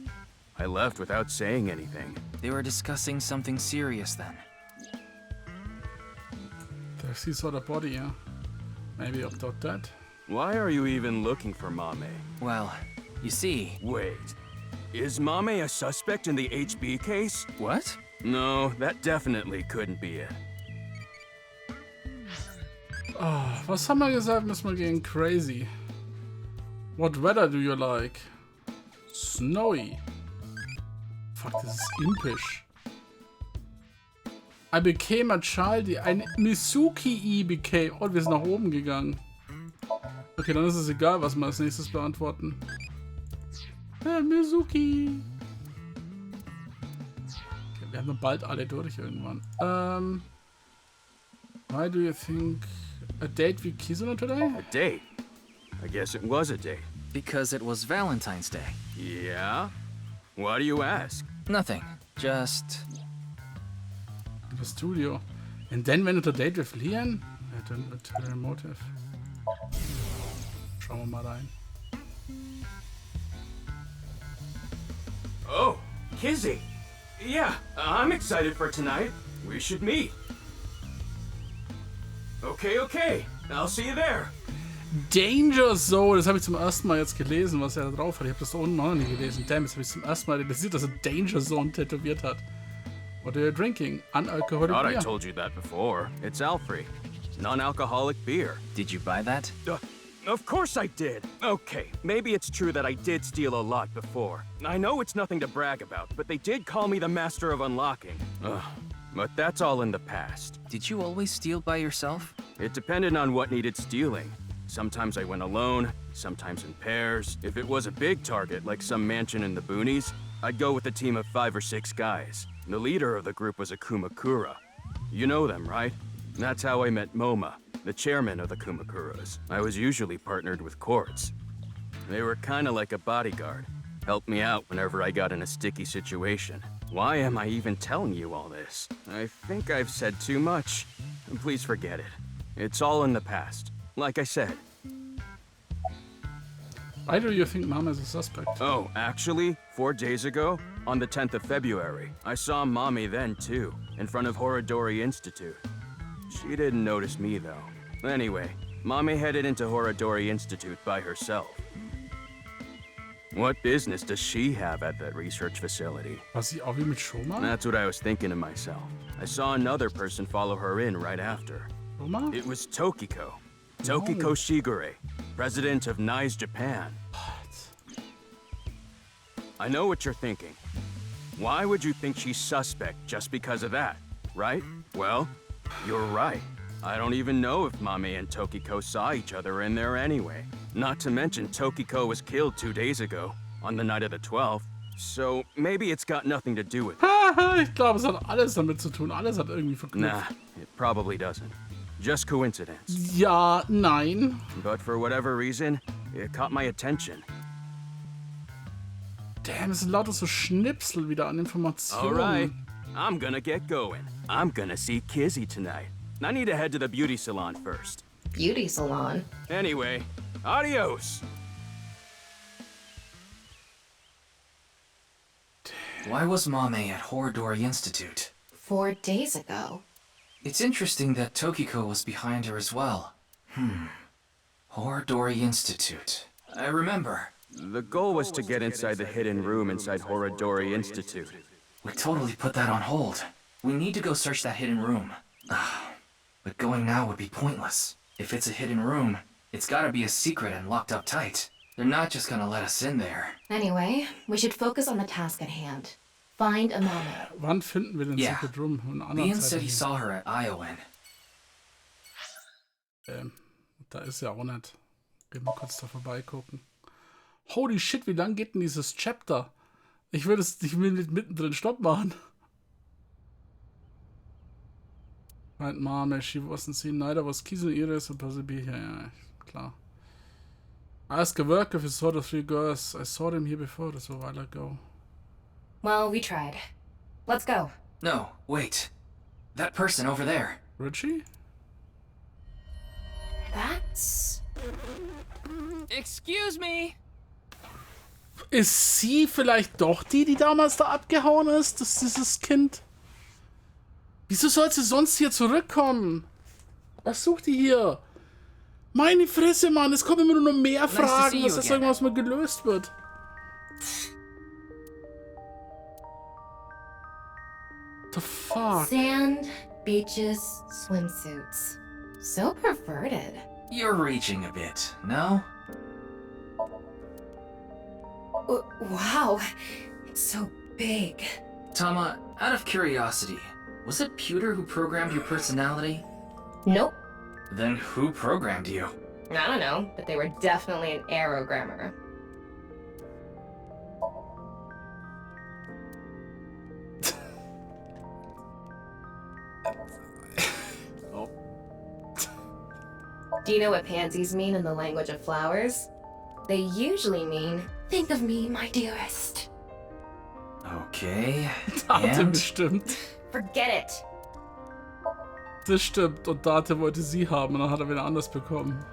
Speaker 10: I left without saying anything.
Speaker 3: They were discussing something serious then.
Speaker 1: There she saw the body, yeah. Maybe about that.
Speaker 10: Why are you even looking for Mame?
Speaker 3: Well, you see...
Speaker 10: Wait. Is Mame a suspect in the HB case?
Speaker 3: What?
Speaker 10: No, that definitely couldn't be it.
Speaker 1: Oh, was haben wir gesagt? Müssen wir gehen crazy. What weather do you like? Snowy. Fuck, das ist impisch. I became a child. Ein Misuki became. Oh, wir sind nach oben gegangen. Okay, dann ist es egal, was wir als nächstes beantworten. Mizuki. Okay, wir haben bald alle durch irgendwann. Why do you think a date with Kizuna today?
Speaker 10: A date? I guess it was a date.
Speaker 3: Because it was Valentine's Day.
Speaker 10: Yeah? Why do you ask?
Speaker 3: Nothing. Just...
Speaker 1: The studio. And then went on a date with Leon? I don't know her motive. Schauen wir mal rein.
Speaker 10: Oh, Kizzy. Yeah, I'm excited for tonight. We should meet. Okay. I'll see you there.
Speaker 1: Danger Zone, das habe ich zum ersten Mal jetzt gelesen, was er da drauf hat. Ich habe das da unten noch nie gelesen. Damn, das habe ich zum ersten Mal realisiert, dass er Danger Zone tätowiert hat. What are you drinking? Unalcoholic
Speaker 10: Thought
Speaker 1: beer.
Speaker 10: I told you that before. It's Alfrey. Non-alcoholic beer.
Speaker 3: Did you buy that?
Speaker 10: Of course I did. Okay, maybe it's true that I did steal a lot before. I know it's nothing to brag about, but they did call me the master of unlocking. Ugh. But that's all in the past.
Speaker 3: Did you always steal by yourself?
Speaker 10: It depended on what needed stealing. Sometimes I went alone, sometimes in pairs. If it was a big target, like some mansion in the boonies, I'd go with a team of 5 or 6 guys. The leader of the group was a Kumakura. You know them, right? That's how I met Moma, the chairman of the Kumakuras. I was usually partnered with Quartz. They were kinda like a bodyguard. Helped me out whenever I got in a sticky situation. Why am I even telling you all this? I think I've said too much. Please forget it. It's all in the past. Like I said.
Speaker 1: Why do you think Mama is a suspect?
Speaker 10: Oh, actually, 4 days ago, on the 10th of February, I saw Mommy then too, in front of Horodori Institute. She didn't notice me though. Anyway, Mommy headed into Horodori Institute by herself. What business does she have at that research facility?
Speaker 1: Was sie auch wie mit Shoma?
Speaker 10: That's what I was thinking to myself. I saw another person follow her in right after.
Speaker 1: Shoma?
Speaker 10: It was Tokiko. Tokiko Shigure, president of NICE Japan.
Speaker 1: What?
Speaker 10: I know what you're thinking. Why would you think she's suspect just because of that, right? Well, you're right. I don't even know if Mame and Tokiko saw each other in there anyway. Not to mention Tokiko was killed 2 days ago, on the night of the 12th. So maybe it's got nothing to do with it.
Speaker 1: Ich glaube, es hat alles damit zu tun. Alles hat irgendwie verknüpft.
Speaker 10: Nah, it probably doesn't. Just coincidence.
Speaker 1: Ja, nein.
Speaker 10: But for whatever reason, it caught my attention.
Speaker 1: Damn, es sind lauter so Schnipsel wieder an Informationen.
Speaker 10: Alright, I'm gonna get going. I'm gonna see Kizzy tonight. I need to head to the beauty salon first.
Speaker 2: Beauty salon?
Speaker 10: Anyway, adios!
Speaker 1: Damn.
Speaker 3: Why was Mame at Horodori Institute?
Speaker 5: 4 days ago.
Speaker 3: It's interesting that Tokiko was behind her as well. Horodori Institute. I remember.
Speaker 10: The goal was to get inside the hidden room inside Horodori Institute.
Speaker 3: We totally put that on hold. We need to go search that hidden room. But going now would be pointless. If it's a hidden room, it's gotta be a secret and locked up tight. They're not just gonna let us in there.
Speaker 5: Anyway, we should focus on the task at hand. Find a Mame.
Speaker 1: Wann finden wir den
Speaker 3: Yeah.
Speaker 1: Secret Room? Von einer
Speaker 3: Leon
Speaker 1: anderen
Speaker 3: said he
Speaker 1: Seite
Speaker 3: saw her at Iowan.
Speaker 1: hier. Da ist ja auch nicht. Gehen wir kurz da vorbeigucken. Holy shit, wie lang geht denn dieses Chapter? Ich will nicht mittendrin Stopp machen. Right, Mame, she wasn't seen neither was kissing Iris and possibly here. Ja, klar. Ask a worker if you saw the 3 girls. I saw them here before, that's a while ago.
Speaker 5: Well, we tried. Let's go.
Speaker 3: No, wait. That person over there.
Speaker 1: Richie?
Speaker 5: That's...
Speaker 3: Excuse me.
Speaker 1: Ist sie vielleicht doch die damals da abgehauen ist? Das ist dieses Kind? Wieso soll sie sonst hier zurückkommen? Was sucht die hier? Meine Fresse, Mann, es kommen immer nur noch mehr Fragen, dass das irgendwas mal gelöst wird. The fuck?
Speaker 5: Sand, beaches, swimsuits. So perverted.
Speaker 3: You're reaching a bit, no?
Speaker 5: Wow, it's so big.
Speaker 3: Tama, out of curiosity, was it Pewter who programmed your personality?
Speaker 5: Nope.
Speaker 3: Then who programmed you?
Speaker 5: I don't know, but they were definitely an aerogrammer. Do you know what pansies mean in the language of flowers? They usually mean, think of me, my dearest.
Speaker 3: Okay.
Speaker 1: Date
Speaker 3: And?
Speaker 1: bestimmt.
Speaker 5: Forget it.
Speaker 1: Das stimmt. Und Date wollte sie haben und dann hat er wieder anders bekommen.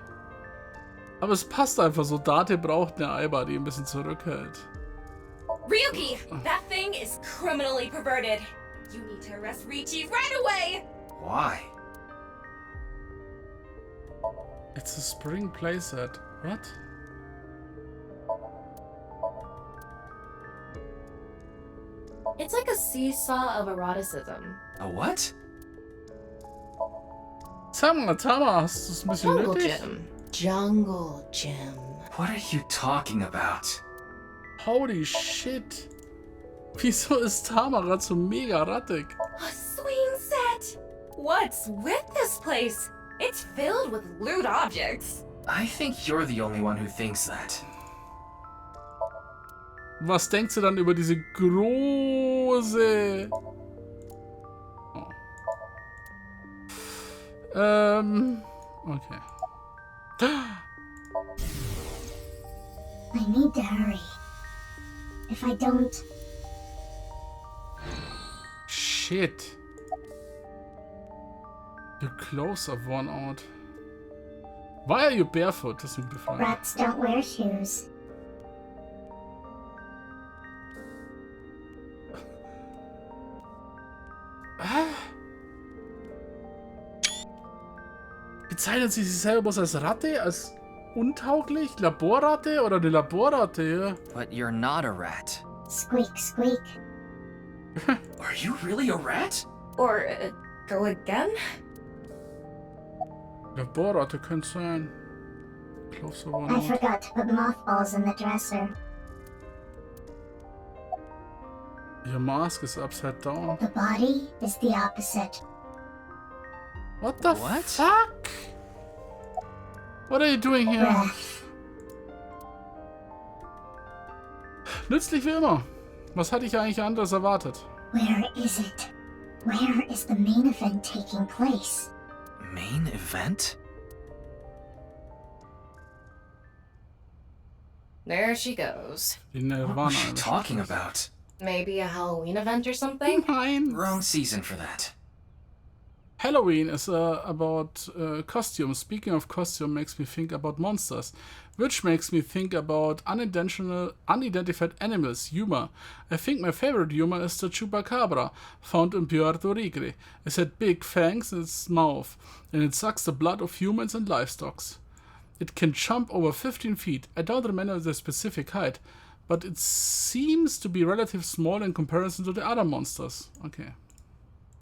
Speaker 1: Aber es passt einfach so. Date braucht eine Aiba, die ein bisschen zurückhält.
Speaker 2: Ryuki, that thing is criminally perverted. You need to arrest Riichi right away.
Speaker 3: Why?
Speaker 1: It's a spring playset. What?
Speaker 5: It's like a seesaw of eroticism.
Speaker 3: A what?
Speaker 1: Tama, hast du es ein bisschen
Speaker 5: Jungle
Speaker 1: nötig?
Speaker 5: Gym. Jungle Gym.
Speaker 3: What are you talking about?
Speaker 1: Holy shit. Wieso ist Tama gerade so mega rattig?
Speaker 2: A swing set. What's with this place? It's filled with lewd objects.
Speaker 3: I think you're the only one who thinks that.
Speaker 1: Was denkst du dann über diese große... Oh. Okay.
Speaker 13: I need to hurry. If I don't...
Speaker 1: Shit. Your clothes are worn out. Why are you barefoot? Das ist mir gefallen.
Speaker 13: Rats don't wear shoes. Bezeichnen Sie sich selber bloß als Ratte? Als untauglich? Laborratte oder eine Laborratte? Ja?
Speaker 3: But you're not a rat.
Speaker 13: Squeak, squeak.
Speaker 3: Are you really a rat?
Speaker 2: Or go again?
Speaker 1: Laborratte könnte sein. Clothes are worn
Speaker 13: I
Speaker 1: out.
Speaker 13: forgot to put mothballs in the dresser.
Speaker 1: Your mask is upside down.
Speaker 13: The body is the opposite.
Speaker 1: What the
Speaker 3: What?
Speaker 1: fuck? What are you doing here?
Speaker 13: Breath.
Speaker 1: Nützlich wie immer. Was hatte ich eigentlich anderes erwartet?
Speaker 13: Where is it? Where is the main event taking place?
Speaker 3: Main event?
Speaker 5: There she goes.
Speaker 1: Die
Speaker 3: What
Speaker 1: Nirvana.
Speaker 3: was she talking about?
Speaker 5: Maybe a Halloween event or something?
Speaker 1: Nein.
Speaker 3: Wrong season for that.
Speaker 1: Halloween is about costumes. Speaking of costume makes me think about monsters, which makes me think about unidentified animals, humor. I think my favorite humor is the chupacabra, found in Puerto Rico. It had big fangs in its mouth, and it sucks the blood of humans and livestock. It can jump over 15 feet. I don't remember the specific height, but it seems to be relatively small in comparison to the other monsters. Okay.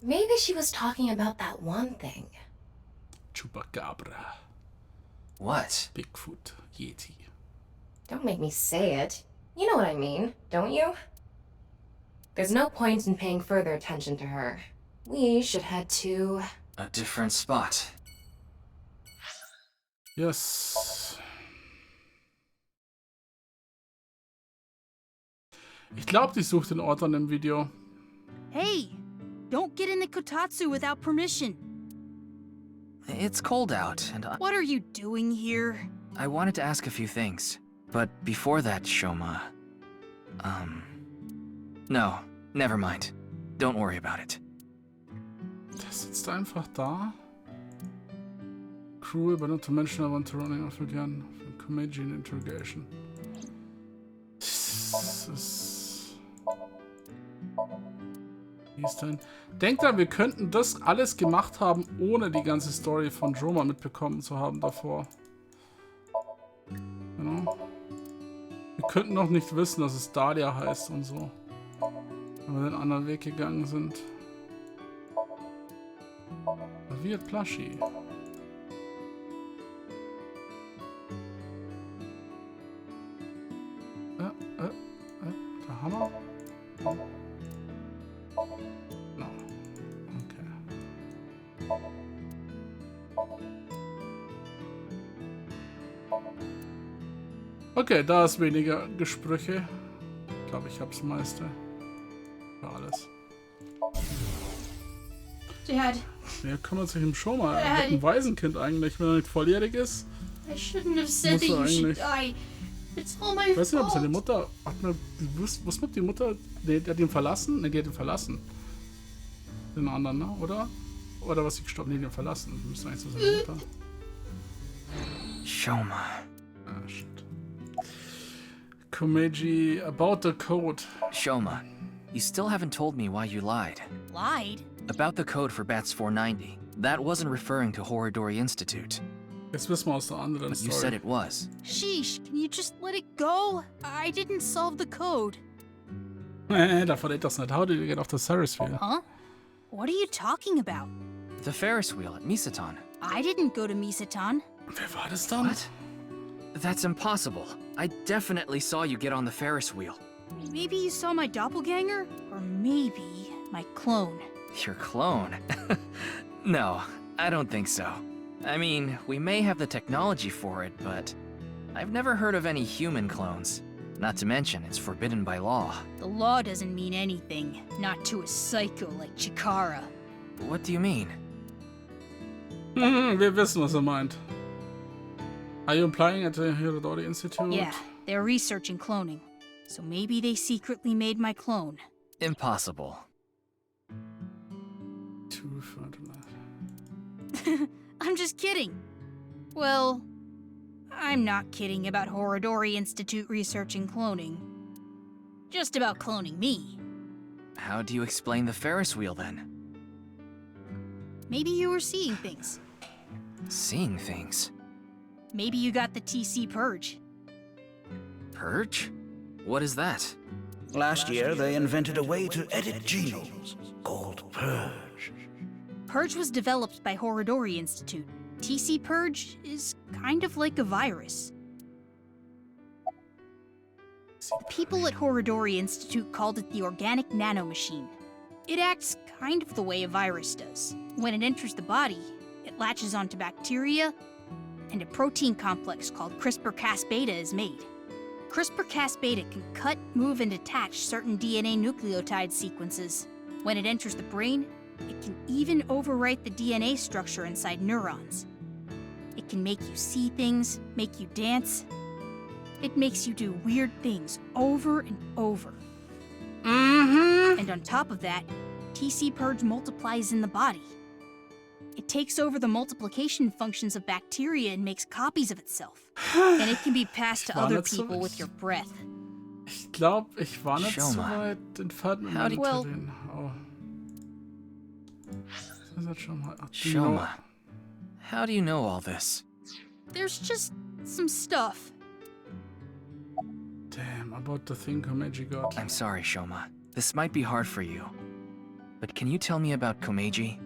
Speaker 2: Maybe she was talking about that one thing.
Speaker 1: Chupacabra.
Speaker 3: What?
Speaker 1: Bigfoot. Yeti.
Speaker 2: Don't make me say it. You know what I mean, don't you? There's no point in paying further attention to her. We should head to...
Speaker 3: a different spot.
Speaker 1: Yes. Ich glaube, die sucht den Ort an dem Video.
Speaker 14: Hey! Don't get into Kotatsu without permission.
Speaker 3: It's cold out, and
Speaker 14: What are you doing here?
Speaker 3: I wanted to ask a few things. But before that, Shoma... No, never mind. Don't worry about it.
Speaker 1: Der sitzt einfach da. Cruel but not to mention I want to running off again. Comedian interrogation. Das ist... Wie ist denn? Denkt dran, wir könnten das alles gemacht haben, ohne die ganze Story von Joma mitbekommen zu haben davor. Genau. Wir könnten noch nicht wissen, dass es Dahlia heißt und so. Wenn wir den anderen Weg gegangen sind. Da wird Plushy. Der Hammer? No. Okay. Okay, da ist weniger Gesprüche. Ich glaube, ich hab's meiste. Für alles.
Speaker 14: Dad.
Speaker 1: Wer kümmert sich um Shoma? Er wird ein Waisenkind eigentlich, wenn er nicht volljährig ist.
Speaker 14: I shouldn't have said that you should die. It's all my
Speaker 1: Ich weiß nicht, ob
Speaker 14: fault.
Speaker 1: seine Mutter... Was mit die Mutter? Der hat ihn verlassen? Ne, die hat ihn verlassen. Den anderen, ne? Oder? Oder was sie gestorben? Nee, den verlassen. Wir müssen eigentlich zu seiner Mutter.
Speaker 3: Shoma.
Speaker 1: Ah, shit. Komeiji, about the code.
Speaker 3: Shoma, you still haven't told me why you lied.
Speaker 14: Lied?
Speaker 3: About the code for Bats 490. That wasn't referring to Horodori Institute.
Speaker 1: Jetzt wissen wir aus der anderen
Speaker 3: But you
Speaker 1: Story.
Speaker 3: said it was.
Speaker 14: Sheesh, can you just let it go? I didn't solve the code.
Speaker 1: Da verrät das nicht. How did you get off the Ferris wheel?
Speaker 14: Huh? What are you talking about?
Speaker 3: The Ferris wheel at Misaton.
Speaker 14: I didn't go to Misaton.
Speaker 1: Wer war das dann?
Speaker 3: What? That's impossible. I definitely saw you get on the Ferris wheel.
Speaker 14: Maybe you saw my doppelganger? Or maybe my clone.
Speaker 3: Your clone? No, I don't think so. I mean, we may have the technology for it, but I've never heard of any human clones. Not to mention, it's forbidden by law.
Speaker 14: The law doesn't mean anything, not to a psycho like Chikara.
Speaker 3: What do you mean?
Speaker 1: Wir wissen, was meint. Are you implying at the Horodori Institute?
Speaker 14: Yeah, they're researching cloning. So maybe they secretly made my clone.
Speaker 3: Impossible.
Speaker 1: Too fundamental.
Speaker 14: I'm just kidding. Well, I'm not kidding about Horodori Institute researching cloning. Just about cloning me.
Speaker 3: How do you explain the Ferris wheel then?
Speaker 14: Maybe you were seeing things.
Speaker 3: Seeing things?
Speaker 14: Maybe you got the TC Purge.
Speaker 3: Purge? What is that?
Speaker 15: Last year, they invented a way to edit genomes called Purge.
Speaker 14: Purge was developed by Horodori Institute. TC Purge is kind of like a virus. People at Horodori Institute called it the organic nanomachine. It acts kind of the way a virus does. When it enters the body, it latches onto bacteria, and a protein complex called CRISPR-Cas-beta is made. CRISPR-Cas-beta can cut, move, and detach certain DNA nucleotide sequences. When it enters the brain, it can even overwrite the DNA structure inside neurons. It can make you see things, make you dance. It makes you do weird things over and over. And on top of that, TC Purge multiplies in the body. takes over the multiplication functions of bacteria and makes copies of itself. And it can be passed to other people with your breath.
Speaker 1: Ich glaube, ich war nicht so
Speaker 3: Shoma.
Speaker 1: weit entfernt mit
Speaker 3: How
Speaker 1: meinem
Speaker 3: do-
Speaker 14: Well-
Speaker 1: Terrain. Oh. Das ist schon mal...
Speaker 3: Shoma. How do you know all this?
Speaker 14: There's just some stuff.
Speaker 1: Damn, about the thing Komeiji got.
Speaker 3: I'm sorry, Shoma. This might be hard for you. But can you tell me about Komeiji?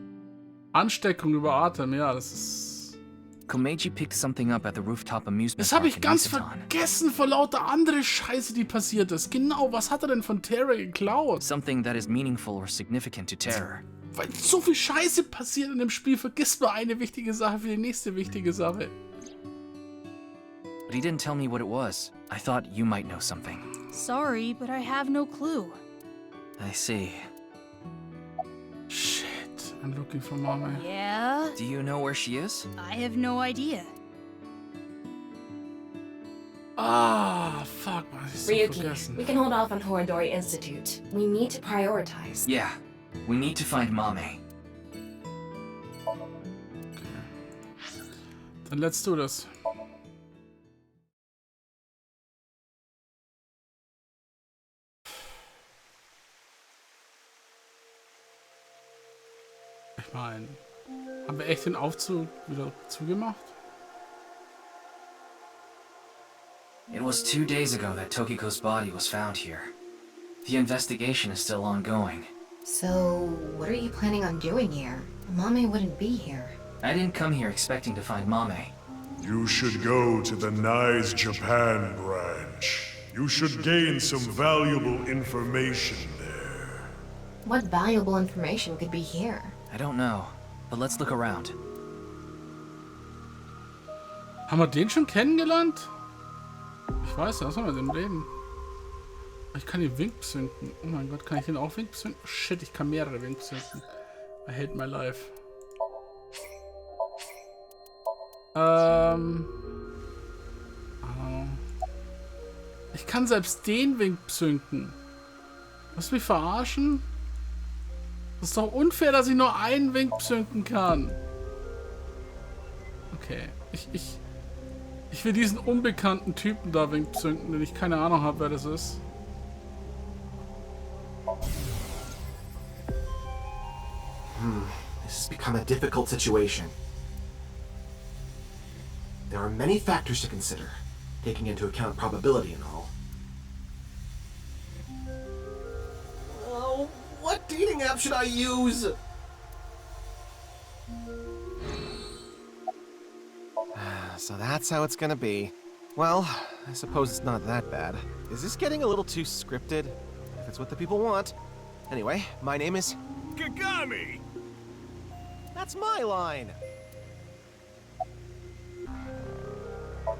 Speaker 1: Ansteckung über Atem, ja, das ist...
Speaker 3: Komeiji picked something up at the rooftop amusement
Speaker 1: Das habe
Speaker 3: park
Speaker 1: ich
Speaker 3: in
Speaker 1: ganz
Speaker 3: Isatan.
Speaker 1: vergessen vor lauter andere Scheiße, die passiert ist. Genau, was hat er denn von Terra geklaut?
Speaker 3: Something that is meaningful or significant to Terror.
Speaker 1: Weil so viel Scheiße passiert in dem Spiel, vergisst man eine wichtige Sache für die nächste wichtige Sache.
Speaker 3: But he didn't tell me what it was. I thought you might know something.
Speaker 14: Sorry, but I have no clue.
Speaker 3: I see.
Speaker 1: Shit, I'm looking for Mama.
Speaker 14: Yeah?
Speaker 3: Do you know where she is?
Speaker 14: I have no idea.
Speaker 1: Ah, fuck, man, ich so
Speaker 2: Ryuki,
Speaker 1: vergessen.
Speaker 2: we can hold off on Horodori Institute. We need to prioritize.
Speaker 3: Yeah. We need to find Mame.
Speaker 1: Dann let's do this. Ich meine, haben wir echt den Aufzug wieder zugemacht?
Speaker 3: It was 2 days ago that Tokiko's body was found here. The investigation is still ongoing.
Speaker 5: So, what are you planning on doing here? Mommy wouldn't be here.
Speaker 3: I didn't come here expecting to find Mame.
Speaker 12: You should go to the Nice Japan branch. You should gain some valuable information there.
Speaker 5: What valuable information could be here?
Speaker 3: I don't know, but let's look around.
Speaker 1: Haben wir den schon kennengelernt? Ich weiß, was haben wir denn reden? Ich kann den Wink zünden. Oh mein Gott, kann ich den auch Wink zünden? Shit, ich kann mehrere Wink zünden. I hate my life. Ich kann selbst den Wink zünden. Willst du mich verarschen? Das ist doch unfair, dass ich nur einen Wink zünden kann. Okay, ich will diesen unbekannten Typen da Wink zünden, den ich keine Ahnung habe, wer das ist.
Speaker 16: This has become a difficult situation. There are many factors to consider, taking into account probability and all. Oh, what dating app should I use?
Speaker 17: So that's how it's gonna be. Well, I suppose it's not that bad. Is this getting a little too scripted? If it's what the people want. Anyway, my name is...
Speaker 10: Kagami!
Speaker 17: That's my line!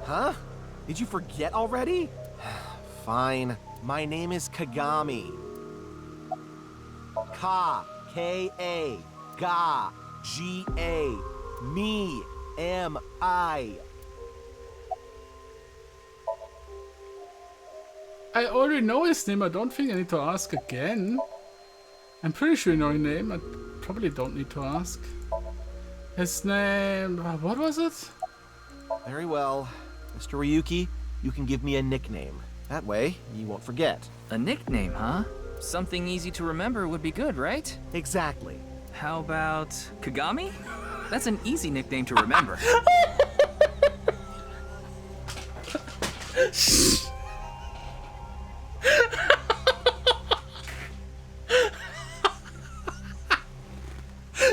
Speaker 17: Huh? Did you forget already? Fine. My name is Kagami. K-A. Ga. G-A. Me. M-I.
Speaker 1: I already know his name. I don't think I need to ask again. I'm pretty sure you know his name. I probably don't need to ask. His name... what was it?
Speaker 17: Very well. Mr. Ryuki, you can give me a nickname. That way, you won't forget.
Speaker 3: A nickname, huh? Something easy to remember would be good, right?
Speaker 17: Exactly.
Speaker 3: How about Kagami? That's an easy nickname to remember.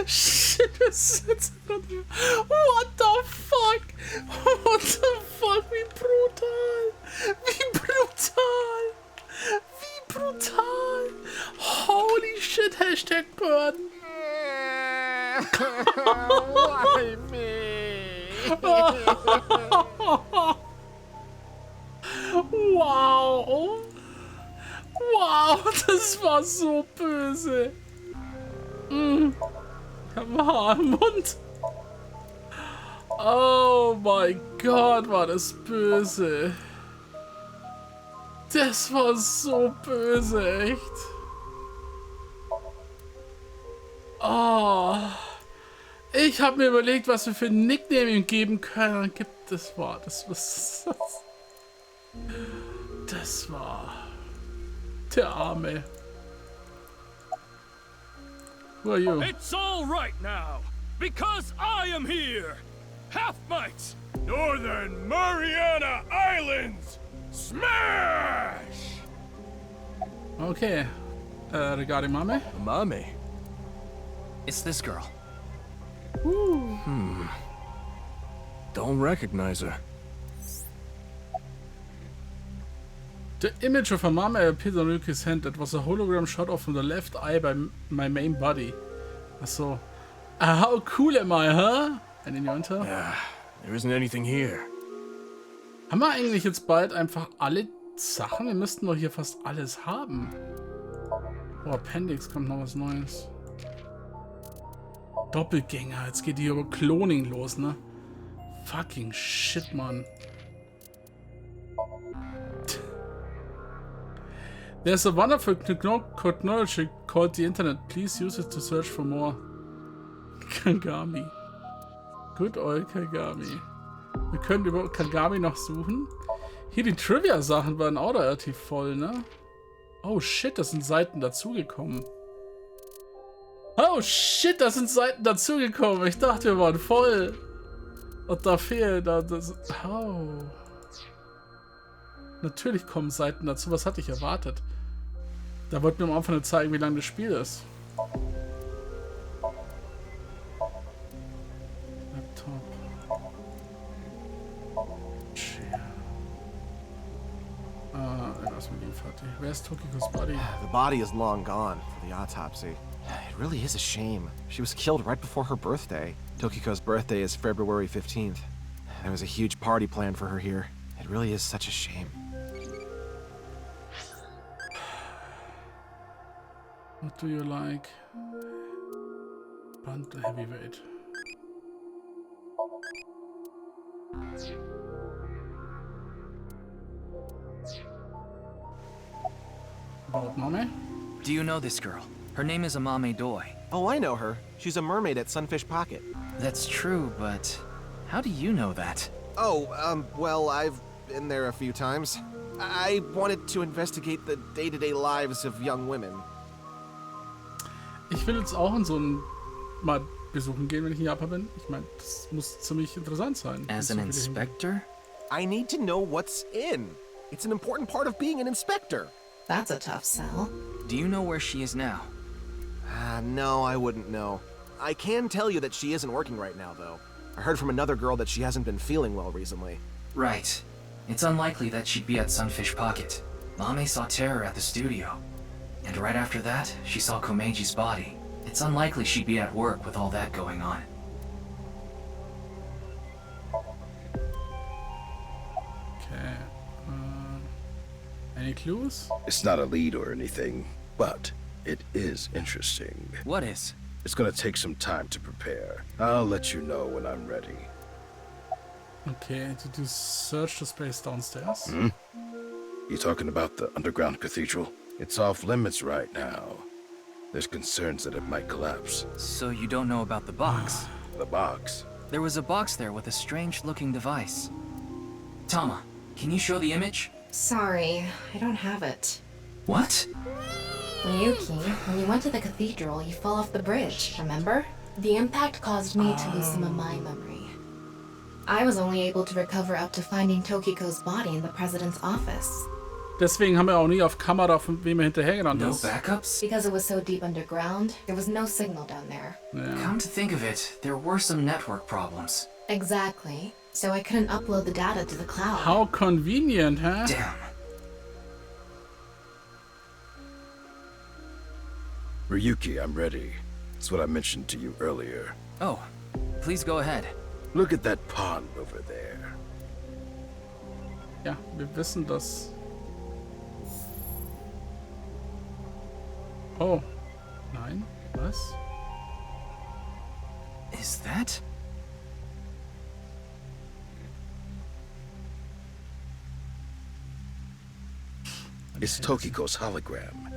Speaker 1: Shit, what the fuck? What the fuck? Wie brutal! Wie brutal! Wie brutal! Holy shit, Hashtag burn!
Speaker 17: Why me?
Speaker 1: Wow! Wow, das war so böse! Ich hab ein Haar im Mund. Oh mein Gott, war das böse. Das war so böse, echt. Oh. Ich habe mir überlegt, was wir für ein Nickname ihm geben können. Dann gibt das war. Das war. Der Arme. Who are you?
Speaker 18: It's all right now, because I am here. Half-Mites, Northern Mariana Islands, smash!
Speaker 1: Okay. Regarding Mame?
Speaker 18: Mame?
Speaker 3: It's this girl.
Speaker 18: Don't recognize her.
Speaker 1: The image of a mama appeared on Ryuki's hand. That was a hologram shot off from the left eye by my main body. Achso. How cool am I, huh? Any new enter?
Speaker 18: Yeah, there isn't anything here.
Speaker 1: Haben wir eigentlich jetzt bald einfach alle Sachen? Wir müssten doch hier fast alles haben. Oh, Appendix, kommt noch was Neues. Doppelgänger, jetzt geht hier über Cloning los, ne? Fucking shit, Mann. There's a wonderful technology called the Internet. Please use it to search for more. Kagami. Good old Kagami. Wir können über Kagami noch suchen. Hier die Trivia-Sachen waren auch relativ voll, ne? Oh shit, das sind Seiten dazugekommen. Oh shit, das sind Seiten dazugekommen. Ich dachte, wir waren voll. Und da fehlt das. Oh. Natürlich kommen Seiten dazu. Was hatte ich erwartet? Da wollten wir am Anfang zeigen, wie lang das Spiel ist. Laptop. Lass mich fertig. Where's Tokiko's body?
Speaker 17: The body is long gone for the autopsy. It really is a shame. She was killed right before her birthday. Tokiko's birthday is February 15th. There was a huge party planned for her here. It really is such a shame.
Speaker 1: What do you like? Band heavyweight. About Mame?
Speaker 3: Do you know this girl? Her name is Amame Doi.
Speaker 17: Oh, I know her. She's a mermaid at Sunfish Pocket.
Speaker 3: That's true, but how do you know that?
Speaker 17: Oh, well, I've been there a few times. I wanted to investigate the day-to-day lives of young women.
Speaker 1: Ich will jetzt auch in so ein mal besuchen gehen, wenn ich in Japan bin. Ich meine, das muss ziemlich interessant sein.
Speaker 3: As an inspector?
Speaker 17: I need to know what's in. It's an important part of being an inspector.
Speaker 5: That's a tough sell.
Speaker 3: Do you know where she is now?
Speaker 17: No, I wouldn't know. I can tell you that she isn't working right now, though. I heard from another girl that she hasn't been feeling well recently.
Speaker 3: Right. It's unlikely that she'd be at Sunfish Pocket. Mame saw Terror at the studio. And right after that, she saw Komeji's body. It's unlikely she'd be at work with all that going on.
Speaker 1: Okay. Any clues?
Speaker 19: It's not a lead or anything, but it is interesting.
Speaker 3: What is?
Speaker 19: It's gonna take some time to prepare. I'll let you know when I'm ready.
Speaker 1: Okay, did you search the space downstairs?
Speaker 19: Hmm? You talking about the underground cathedral? It's off limits right now. There's concerns that it might collapse.
Speaker 3: So you don't know about the box?
Speaker 19: The box?
Speaker 3: There was a box there with a strange-looking device. Tama, can you show the image?
Speaker 5: Sorry, I don't have it.
Speaker 3: What?
Speaker 5: Ryuki, when you went to the cathedral, you fell off the bridge, remember? The impact caused me to lose some of my memory. I was only able to recover up to finding Tokiko's body in the president's office.
Speaker 1: Deswegen haben wir auch nie auf Kamera, von wem er hinterhergerannt
Speaker 3: No
Speaker 1: ist.
Speaker 3: backups?
Speaker 5: Because it was so deep underground, there was no signal down there.
Speaker 1: Yeah.
Speaker 3: Come to think of it, there were some network problems.
Speaker 5: Exactly. So I couldn't upload the data to the cloud.
Speaker 1: How convenient, huh?
Speaker 3: Damn.
Speaker 19: Ryuki, I'm ready. It's what I mentioned to you earlier.
Speaker 3: Oh, please go ahead.
Speaker 19: Look at that pond over there.
Speaker 1: Ja, wir wissen das. Oh. Nein. Was?
Speaker 3: Is that?
Speaker 19: It's Tokiko's hologram.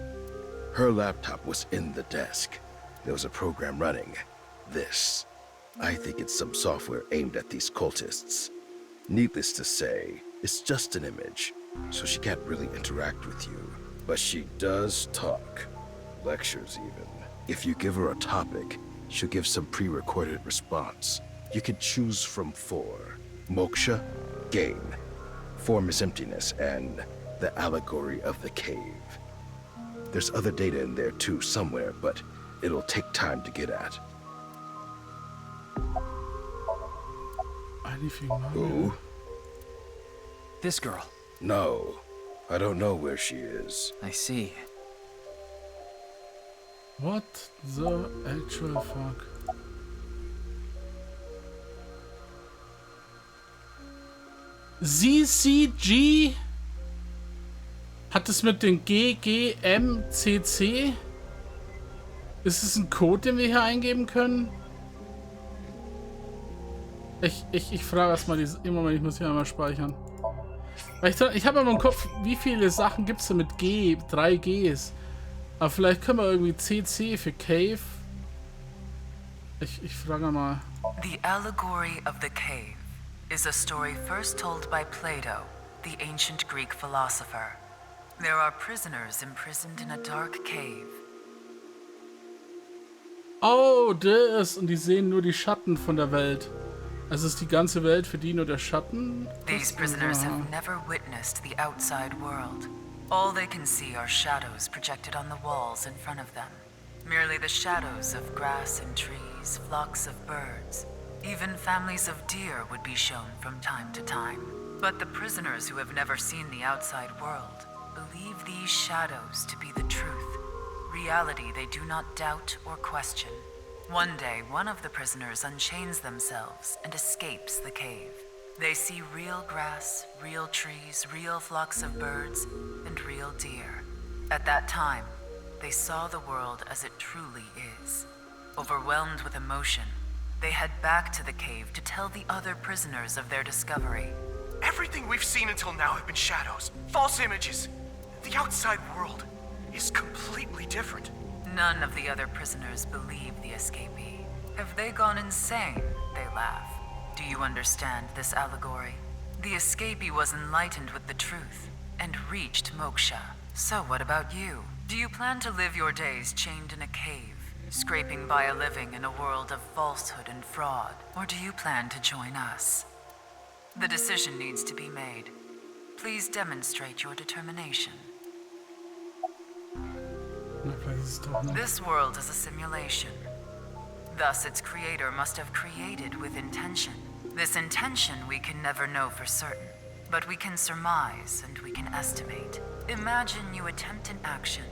Speaker 19: Her laptop was in the desk. There was a program running. This. I think it's some software aimed at these cultists. Needless to say, it's just an image, so she can't really interact with you. But she does talk. Lectures, even. If you give her a topic, she'll give some pre-recorded response. You can choose from 4. Moksha, gain. Form is emptiness, and the allegory of the cave. There's other data in there too somewhere, but it'll take time to get at. Who?
Speaker 3: This girl.
Speaker 19: No, I don't know where she is.
Speaker 3: I see.
Speaker 13: What the actual fuck? CCG? Hat es mit den GGMCC? Ist es ein Code, den wir hier eingeben können? Ich frage erstmal im Moment, ich muss hier einmal speichern. Weil ich habe immer im Kopf, wie viele Sachen gibt es denn mit G, 3 Gs? Aber vielleicht können wir irgendwie CC für Cave. Ich frage mal.
Speaker 4: The Allegory of the Cave is a story first told by Plato, the ancient Greek philosopher. There are prisoners imprisoned in a dark cave.
Speaker 13: Oh, das. Und die sehen nur die Schatten von der Welt. Also ist die ganze Welt für die nur der Schatten?
Speaker 4: These prisoners have never witnessed the outside world. All they can see are shadows projected on the walls in front of them. Merely the shadows of grass and trees, flocks of birds. Even families of deer would be shown from time to time. But the prisoners who have never seen the outside world believe these shadows to be the truth. Reality they do not doubt or question. One day, one of the prisoners unchains themselves and escapes the cave. They see real grass, real trees, real flocks of birds, and real deer. At that time, they saw the world as it truly is. Overwhelmed with emotion, they head back to the cave to tell the other prisoners of their discovery.
Speaker 20: Everything we've seen until now have been shadows, false images. The outside world is completely different.
Speaker 4: None of the other prisoners believe the escapee. Have they gone insane? They laugh. Do you understand this allegory? The escapee was enlightened with the truth and reached moksha. So what about you? Do you plan to live your days chained in a cave, scraping by a living in a world of falsehood and fraud? Or do you plan to join us? The decision needs to be made. Please demonstrate your determination. This world is a simulation. Thus, its creator must have created with intention. This intention we can never know for certain, but we can surmise and we can estimate. Imagine you attempt an action,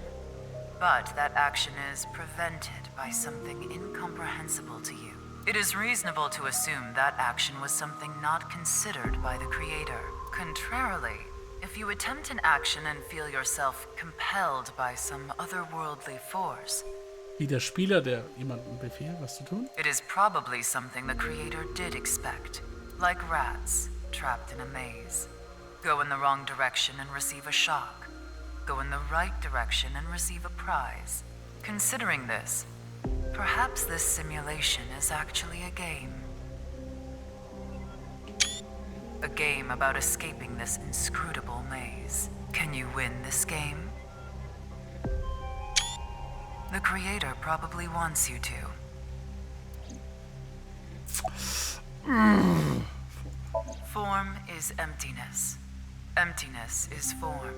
Speaker 4: but that action is prevented by something incomprehensible to you. It is reasonable to assume that action was something not considered by the creator. Contrarily, if you attempt an action and feel yourself compelled by some otherworldly force,
Speaker 13: Wie der Spieler, der jemandem befehlt, was zu tun?
Speaker 4: it is probably something the creator did expect. Like rats, trapped in a maze. Go in the wrong direction and receive a shock. Go in the right direction and receive a prize. Considering this, perhaps this simulation is actually a game. A game about escaping this inscrutable maze. Can you win this game? The creator probably wants you to. Form is emptiness. Emptiness is form.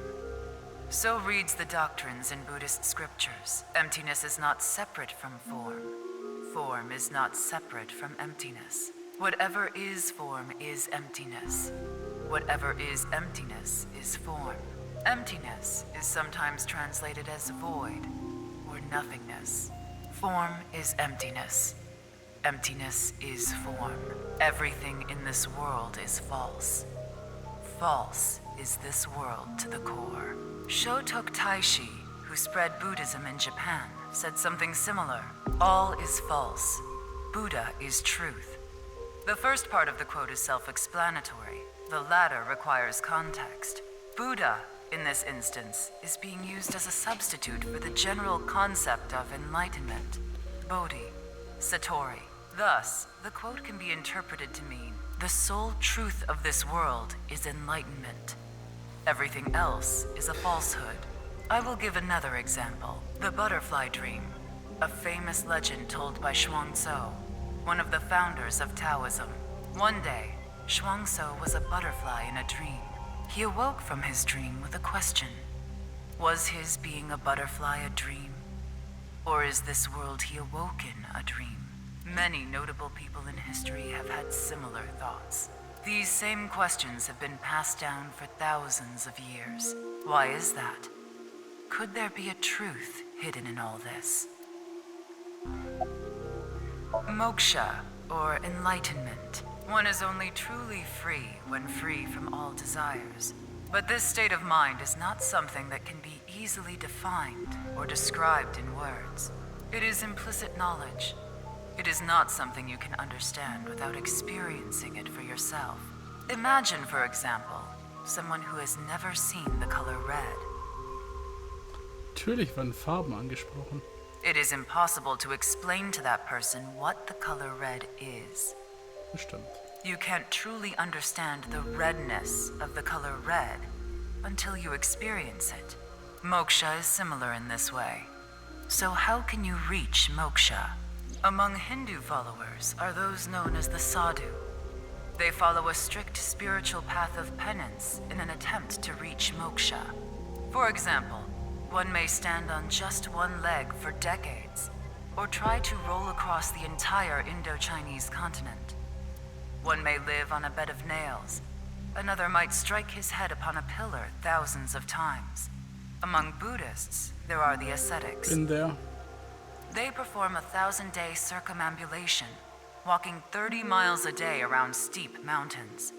Speaker 4: So reads the doctrines in Buddhist scriptures. Emptiness is not separate from form. Form is not separate from emptiness. Whatever is form is emptiness. Whatever is emptiness is form. Emptiness is sometimes translated as void or nothingness. Form is emptiness. Emptiness is form. Everything in this world is false. False is this world to the core. Shotok Taishi, who spread Buddhism in Japan, said something similar. All is false. Buddha is truth. The first part of the quote is self-explanatory. The latter requires context. Buddha, in this instance, is being used as a substitute for the general concept of enlightenment. Bodhi, Satori. Thus, the quote can be interpreted to mean, the sole truth of this world is enlightenment. Everything else is a falsehood. I will give another example. The butterfly dream, a famous legend told by Xuangtzu, one of the founders of Taoism. One day, Xuangtzu was a butterfly in a dream. He awoke from his dream with a question. Was his being a butterfly a dream? Or is this world he awoke in a dream? Many notable people in history have had similar thoughts. These same questions have been passed down for thousands of years. Why is that? Could there be a truth hidden in all this? Moksha, or enlightenment. One is only truly free when free from all desires. But this state of mind is not something that can be easily defined or described in words. It is implicit knowledge. It is not something you can understand without experiencing it for yourself. Imagine, for example, someone who has never seen the color red.
Speaker 13: Natürlich werden Farben angesprochen.
Speaker 4: It is impossible to explain to that person what the color red is.
Speaker 13: Bestimmt.
Speaker 4: You can't truly understand the redness of the color red until you experience it. Moksha is similar in this way. So how can you reach moksha? Among Hindu followers are those known as the sadhu. They follow a strict spiritual path of penance in an attempt to reach moksha. For example, one may stand on just one leg for decades, or try to roll across the entire Indo-Chinese continent. One may live on a bed of nails. Another might strike his head upon a pillar thousands of times. Among Buddhists, there are the ascetics.
Speaker 13: Been there.
Speaker 4: They perform a 1,000-day circumambulation, walking 30 miles a day around steep mountains.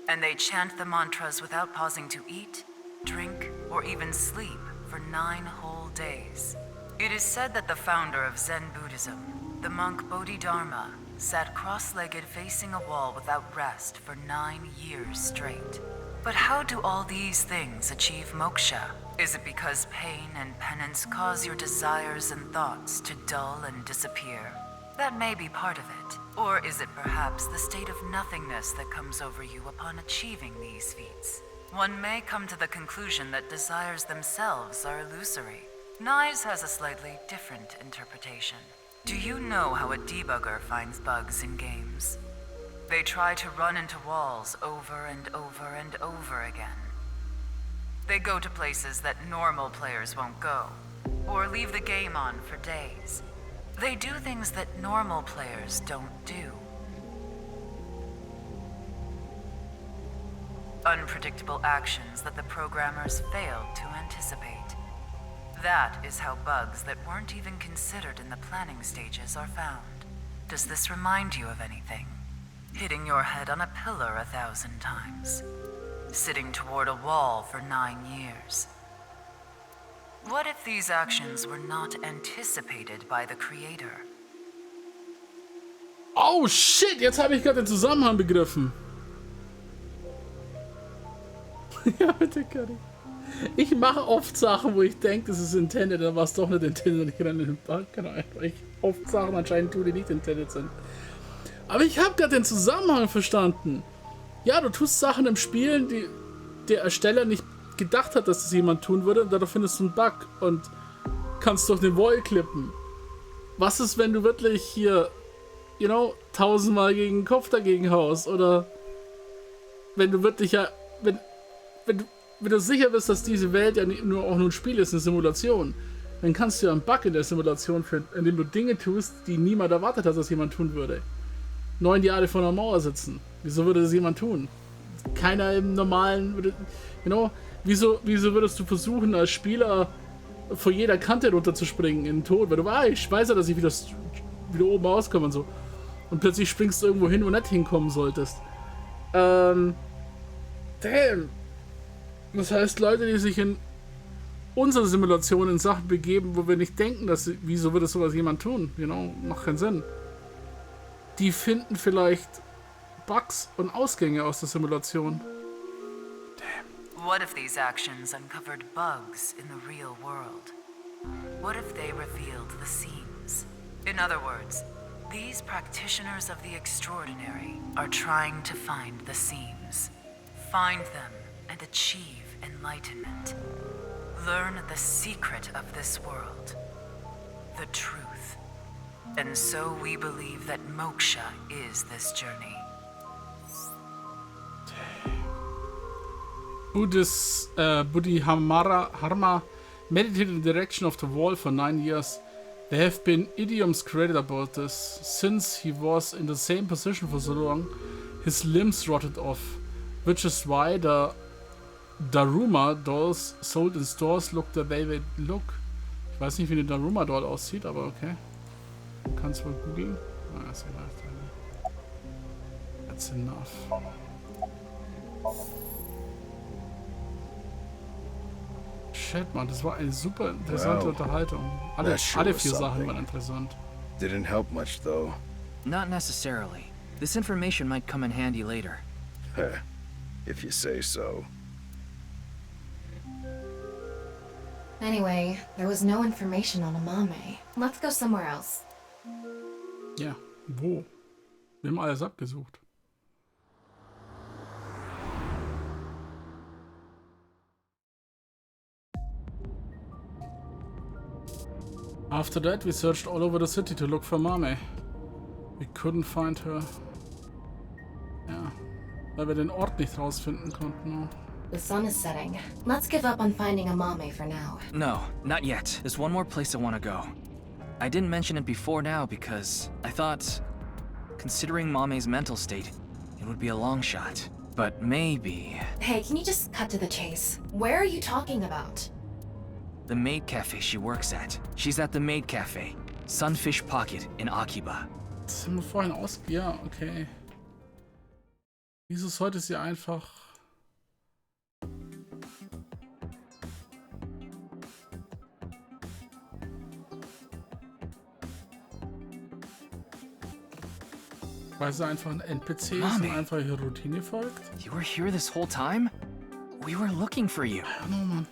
Speaker 4: And they chant the mantras without pausing to eat, drink, or even sleep for 9 whole days. It is said that the founder of Zen Buddhism, the monk Bodhidharma, sat cross-legged facing a wall without rest for 9 years straight. But how do all these things achieve moksha? Is it because pain and penance cause your desires and thoughts to dull and disappear? That may be part of it. Or is it perhaps the state of nothingness that comes over you upon achieving these feats? One may come to the conclusion that desires themselves are illusory. Nyes has a slightly different interpretation. Do you know how a debugger finds bugs in games? They try to run into walls over and over and over again. They go to places that normal players won't go, or leave the game on for days. They do things that normal players don't do. Unpredictable actions that the programmers failed to anticipate. That is how bugs that weren't even considered in the planning stages are found. Does this remind you of anything? Hitting your head on a pillar 1,000 times. Sitting toward a wall for 9 years. What if these actions were not anticipated by the creator?
Speaker 13: Oh shit, jetzt habe ich gerade den Zusammenhang begriffen. Ja, bitte, Cuddy. Ich mache oft Sachen, wo ich denke, das ist intended, dann war es doch nicht intended und ich renne in den Park, keine Ahnung, weil ich oft Sachen anscheinend tue, die nicht intended sind. Aber ich habe gerade den Zusammenhang verstanden. Ja, du tust Sachen im Spiel, die der Ersteller nicht gedacht hat, dass das jemand tun würde, und dadurch findest du einen Bug und kannst durch den Wall klippen. Was ist, wenn du wirklich hier, 1000-mal gegen den Kopf dagegen haust? Oder wenn du wirklich wenn du sicher bist, dass diese Welt ja nur ein Spiel ist, eine Simulation, dann kannst du ja einen Bug in der Simulation finden, indem du Dinge tust, die niemand erwartet hat, dass jemand tun würde. 9 Jahre vor einer Mauer sitzen. Wieso würde das jemand tun? Keiner im normalen... Wieso würdest du versuchen, als Spieler vor jeder Kante runterzuspringen in den Tod? Weil du ich weiß ja, dass ich wieder oben rauskomme und so. Und plötzlich springst du irgendwo hin, wo nicht hinkommen solltest. Damn. Das heißt, Leute, die sich in unsere Simulation in Sachen begeben, wo wir nicht denken, wieso würde sowas jemand tun? Macht keinen Sinn. Die finden vielleicht Bugs und Ausgänge aus der Simulation.
Speaker 4: What if these actions uncovered bugs in the real world? What if they revealed the seams? In other words, These practitioners of the extraordinary are trying to find the seams. Find them and achieve enlightenment. Learn the secret of this world. The truth. And so we believe that moksha is this journey.
Speaker 13: Harma meditated in the direction of the wall for 9 years. There have been idioms created about this. Since he was in the same position for so long, his limbs rotted off, which is why the Daruma Dolls sold in stores look the way they look. Ich weiß nicht, wie eine Daruma Doll aussieht, aber okay. Kannst wohl googeln. Ah, ist egal. That's enough. Shit, man, das war eine super interessante Unterhaltung. Alle 4 Sachen waren interessant.
Speaker 19: Didn't help much, though.
Speaker 3: Not necessarily. This information might come in handy later.
Speaker 19: If you say so.
Speaker 5: Anyway, there was no information on Amame. Let's go somewhere else.
Speaker 13: Ja, wo? Wir haben alles abgesucht. After that, we searched all over the city to look for Mame. We couldn't find her. Ja, weil wir den Ort nicht rausfinden konnten.
Speaker 5: The sun is setting. Let's give up on finding Amame for now.
Speaker 3: No, not yet. There's one more place I want to go. I didn't mention it before now because I thought, considering Mame's mental state, it would be a long shot. But maybe...
Speaker 5: Hey, can you just cut to the chase? Where are you talking about?
Speaker 3: The maid cafe she works at. She's at the maid cafe. Sunfish Pocket in Akiba.
Speaker 13: Das haben wir vorhin aus... Ja, okay. Wieso sollte sie einfach... Weil sie einfach ein NPC ist und einfach ihre Routine folgt?
Speaker 3: You were here this whole time? We were looking for you.
Speaker 13: I don't know, man.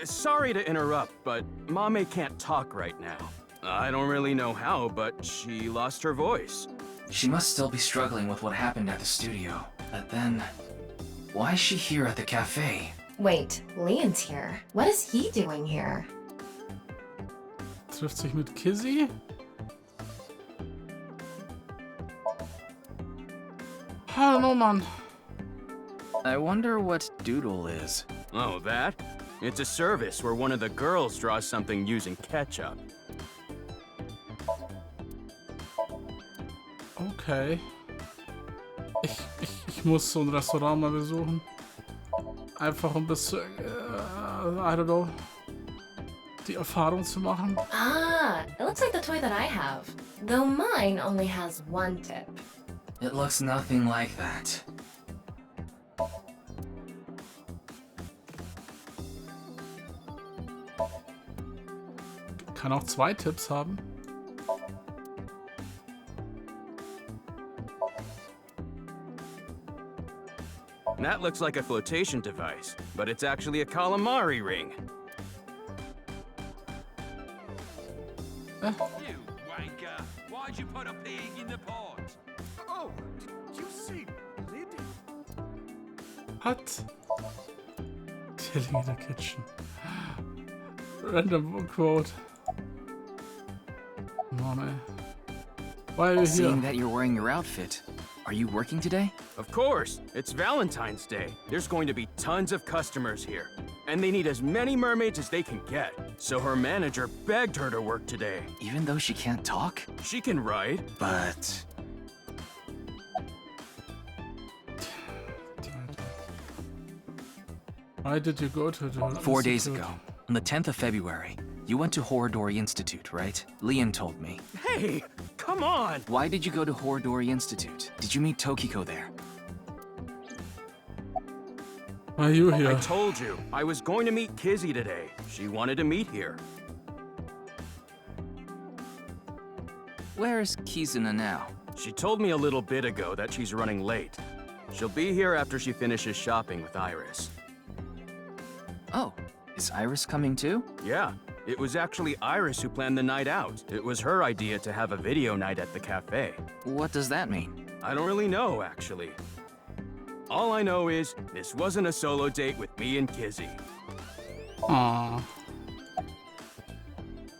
Speaker 10: Sorry to interrupt, but Mame can't talk right now. I don't really know how, but she lost her voice.
Speaker 3: She must still be struggling with what happened at the studio. But then, why is she here at the cafe?
Speaker 5: Wait, Leon's here. What is he doing here?
Speaker 13: Trifft sich mit Kizzy? I don't know, man.
Speaker 3: I wonder what Doodle is.
Speaker 10: Oh, that? It's a service where one of the girls draws something using ketchup.
Speaker 13: Okay. Ich muss so ein Restaurant mal besuchen. Einfach ein bisschen, I don't know, die Erfahrung zu machen.
Speaker 5: Ah, it looks like the toy that I have. Though mine only has 1 tip.
Speaker 3: It looks nothing like that.
Speaker 13: Kann auch 2 Tipps haben.
Speaker 10: That looks like a flotation device, but it's actually a calamari ring.
Speaker 21: You wanker! Why'd you put a pig in the pot? Oh, did you see Lid?
Speaker 13: What? Killing in the kitchen. Random quote. Mame. Why are you here?
Speaker 3: Seeing that you're wearing your outfit, are you working today?
Speaker 10: Of course. It's Valentine's Day. There's going to be tons of customers here. And they need as many mermaids as they can get. So her manager begged her to work today.
Speaker 3: Even though she can't talk?
Speaker 10: She can write.
Speaker 3: But...
Speaker 13: Why did you go to the
Speaker 3: 4 days ago, on the 10th of February, you went to Horodori Institute, right? Leon told me.
Speaker 10: Hey, come on!
Speaker 3: Why did you go to Horodori Institute? Did you meet Tokiko there?
Speaker 13: Why are you here?
Speaker 10: I told you, I was going to meet Kizzy today. She wanted to meet here.
Speaker 3: Where's Kizuna now?
Speaker 10: She told me a little bit ago that she's running late. She'll be here after she finishes shopping with Iris.
Speaker 3: Oh, is Iris coming too?
Speaker 10: Yeah,
Speaker 6: It was actually Iris who planned the night out. It was her idea to have a video night at the cafe.
Speaker 3: What does that mean?
Speaker 6: I don't really know, actually. All I know is this wasn't a solo date with me and Kizzy.
Speaker 13: Aww.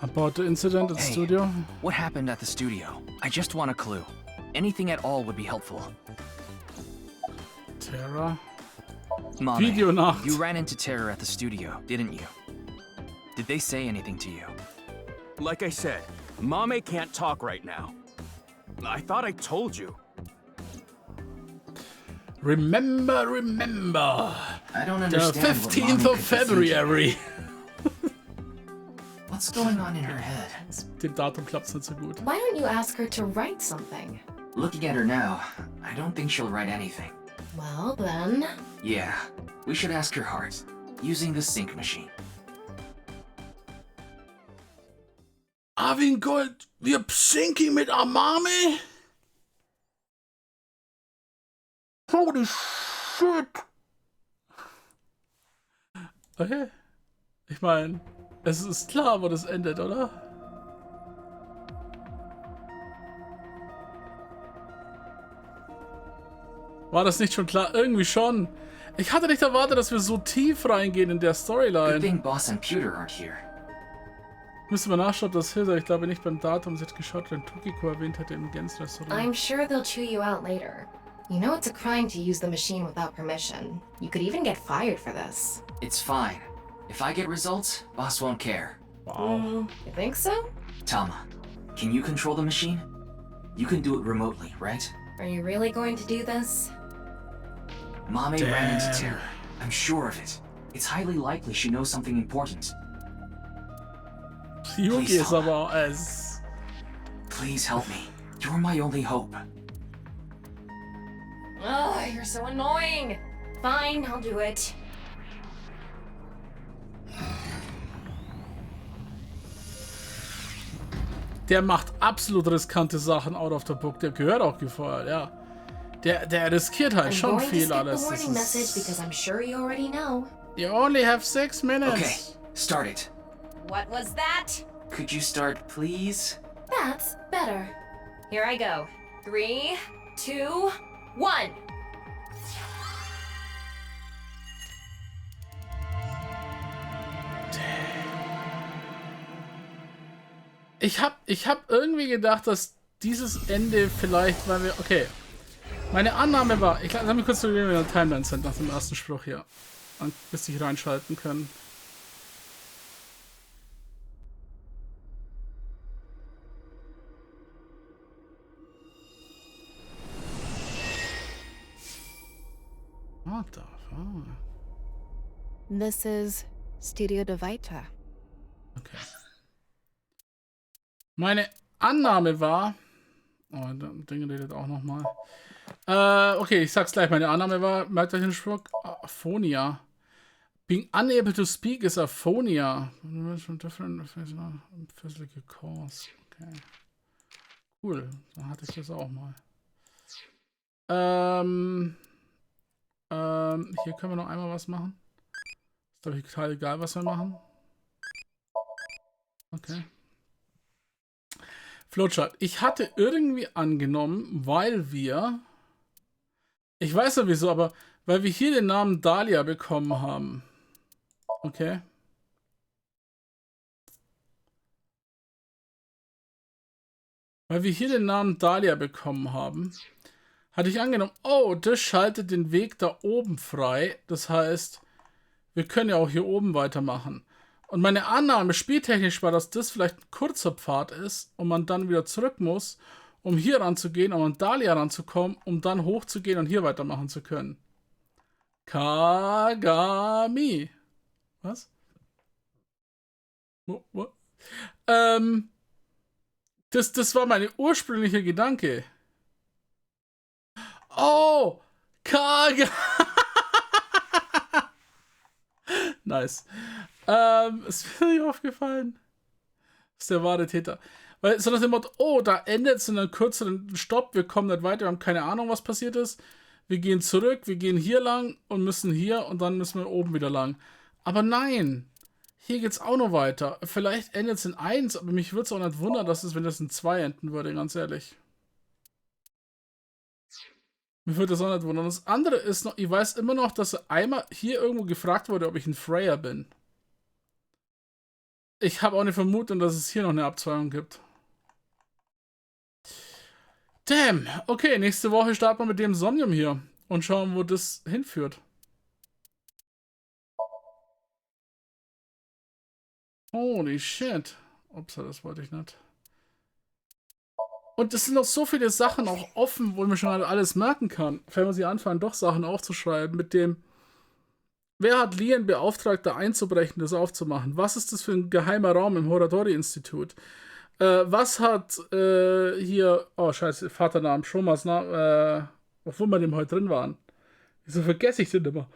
Speaker 13: About the incident at the studio?
Speaker 3: What happened at the studio? I just want a clue. Anything at all would be helpful.
Speaker 13: Terra?
Speaker 3: Mame,
Speaker 13: Video Nacht.
Speaker 3: you ran into Terror at the studio, didn't you? Did they say anything to you?
Speaker 6: Like I said, Mame can't talk right now. I thought I told you.
Speaker 13: Remember.
Speaker 3: I don't
Speaker 13: The
Speaker 3: understand.
Speaker 13: 15th of February.
Speaker 3: What's going on in her head?
Speaker 13: Dem Datum klappt's nicht so gut.
Speaker 2: Why don't you ask her to write something?
Speaker 3: Looking at her now, I don't think she'll write anything.
Speaker 2: Well, then...
Speaker 3: Yeah, we should ask her heart, using the sync machine.
Speaker 13: Arvin Gold, wir sinking mit Amame? Holy shit! Okay. Ich meine, es ist klar, wo das endet, oder? War das nicht schon klar? Irgendwie schon. Ich hatte nicht erwartet, dass wir so tief reingehen in der Storyline.
Speaker 3: Good thing Boss and Pewter aren't here.
Speaker 13: Müssen wir nachschauen, ob das hilft. Ich glaube nicht beim Datum. Sie hat geschaut, wenn Tokiko erwähnt hätte im Gens-Restaurant.
Speaker 2: I'm sure they'll chew you out later. You know it's a crime to use the machine without permission. You could even get fired for this.
Speaker 3: It's fine. If I get results, Boss won't care.
Speaker 13: Wow.
Speaker 2: You think so?
Speaker 3: Tama, can you control the machine? You can do it remotely, right?
Speaker 2: Are you really going to do this?
Speaker 3: Mame ran into Terror. I'm sure of it. It's highly likely she knows something important.
Speaker 13: Yuki ist aber as...
Speaker 3: Please help me. You're my only hope.
Speaker 2: Ugh, you're so annoying. Fine, I'll do it.
Speaker 13: Der macht absolut riskante Sachen out of the book. Der gehört auch gefeuert, ja. Der riskiert halt schon viel alles.
Speaker 2: I'm going to skip the warning message because I'm sure you already know.
Speaker 13: You only have 6 minutes.
Speaker 3: Okay, start it.
Speaker 2: What was that?
Speaker 3: Could you start, please?
Speaker 2: That's better. Here I go. 3, 2, 1.
Speaker 13: Ich hab irgendwie gedacht, dass dieses Ende vielleicht, weil wir... Okay. Meine Annahme war... Lass mich kurz in der Timeline sind nach dem ersten Spruch hier. Und bis ich reinschalten können. What the fuck?
Speaker 9: This is Studio de Vita.
Speaker 13: Okay. Meine Annahme war... Oh, das Ding redet auch nochmal. Okay, ich sag's gleich. Meine Annahme war, merkt euch den Spruch, Aphonia. Being unable to speak is aphonia. Different physical cause. Okay. Cool, dann hatte ich das auch mal. Hier können wir noch einmal was machen. Ist glaube ich total egal, was wir machen. Okay. Flowchart. Ich hatte irgendwie angenommen, weil wir... Ich weiß ja wieso, aber weil wir hier den Namen Dahlia bekommen haben. Okay. Weil wir hier den Namen Dahlia bekommen haben, hatte ich angenommen, oh, das schaltet den Weg da oben frei. Das heißt, wir können ja auch hier oben weitermachen. Und meine Annahme spieltechnisch war, dass das vielleicht ein kurzer Pfad ist und man dann wieder zurück muss, um hier ranzugehen, um an Dahlia ranzukommen, um dann hochzugehen und hier weitermachen zu können. Kagami. Was? What? Das war mein ursprünglicher Gedanke. Oh! Kagami. Nice. Ist mir nicht aufgefallen. Das ist der wahre Täter. Weil so nach dem Motto, oh, da endet es in einem kürzeren Stopp, wir kommen nicht weiter, wir haben keine Ahnung, was passiert ist. Wir gehen zurück, wir gehen hier lang und müssen hier und dann müssen wir oben wieder lang. Aber nein, Hier geht's auch noch weiter. Vielleicht endet es in 1, aber mich würde es auch nicht wundern, dass es, wenn das in 2 enden würde, ganz ehrlich. Mich würde das auch nicht wundern. Das andere ist noch, ich weiß immer noch, dass einmal hier irgendwo gefragt wurde, ob ich ein Freya bin. Ich habe auch eine Vermutung, dass es hier noch eine Abzweigung gibt. Damn. Okay, nächste Woche starten wir mit dem Somnium hier und schauen, wo das hinführt. Holy shit. Ups, das wollte ich nicht. Und es sind noch so viele Sachen auch offen, wo man schon alles merken kann. Wenn man sie anfangen, doch Sachen aufzuschreiben mit dem... Wer hat Lien beauftragt, da einzubrechen, das aufzumachen? Was ist das für ein geheimer Raum im Horadori-Institut? Was hat hier... Oh, scheiße, Vaternamen, Shomas Namen, obwohl wir dem heute drin waren. Wieso vergesse ich den immer?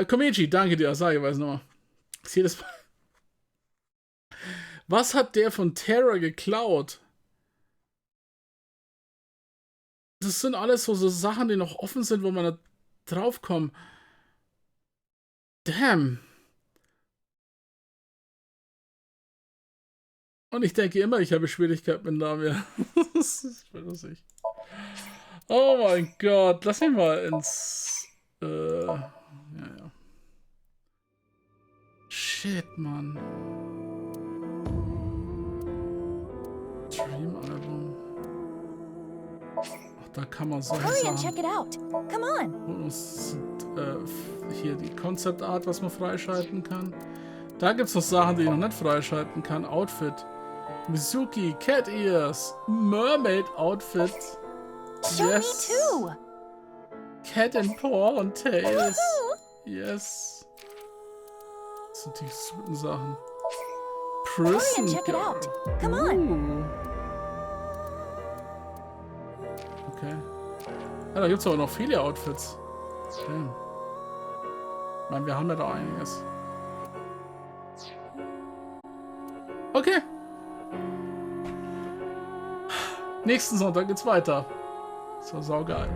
Speaker 13: Komeiji, danke dir, sage ich weiß nochmal. Ich sehe das mal. Was hat der von Terra geklaut? Das sind alles so Sachen, die noch offen sind, wo man da draufkommt. Damn. Und ich denke immer, ich habe Schwierigkeiten mit Namen. Das ist lustig. Oh mein Gott. Lass mich mal ins... ja. Shit, Mann. Dream-Album. Ach, da kann man solche Sachen...
Speaker 8: check it out. Come on.
Speaker 13: Und es sind hier die Concept Art, was man freischalten kann. Da gibt es noch Sachen, die ich noch nicht freischalten kann. Outfit. Mizuki, Cat Ears, Mermaid Outfit.
Speaker 8: Show me too.
Speaker 13: Cat and Paw und Tails. Yes. Das sind die guten Sachen. Prison
Speaker 8: check it out. Come
Speaker 13: on. Okay. Ja, da gibt es aber noch viele Outfits. Damn. Ich meine, wir haben ja da einiges. Okay. Nächsten Sonntag geht's weiter. Das war saugeil.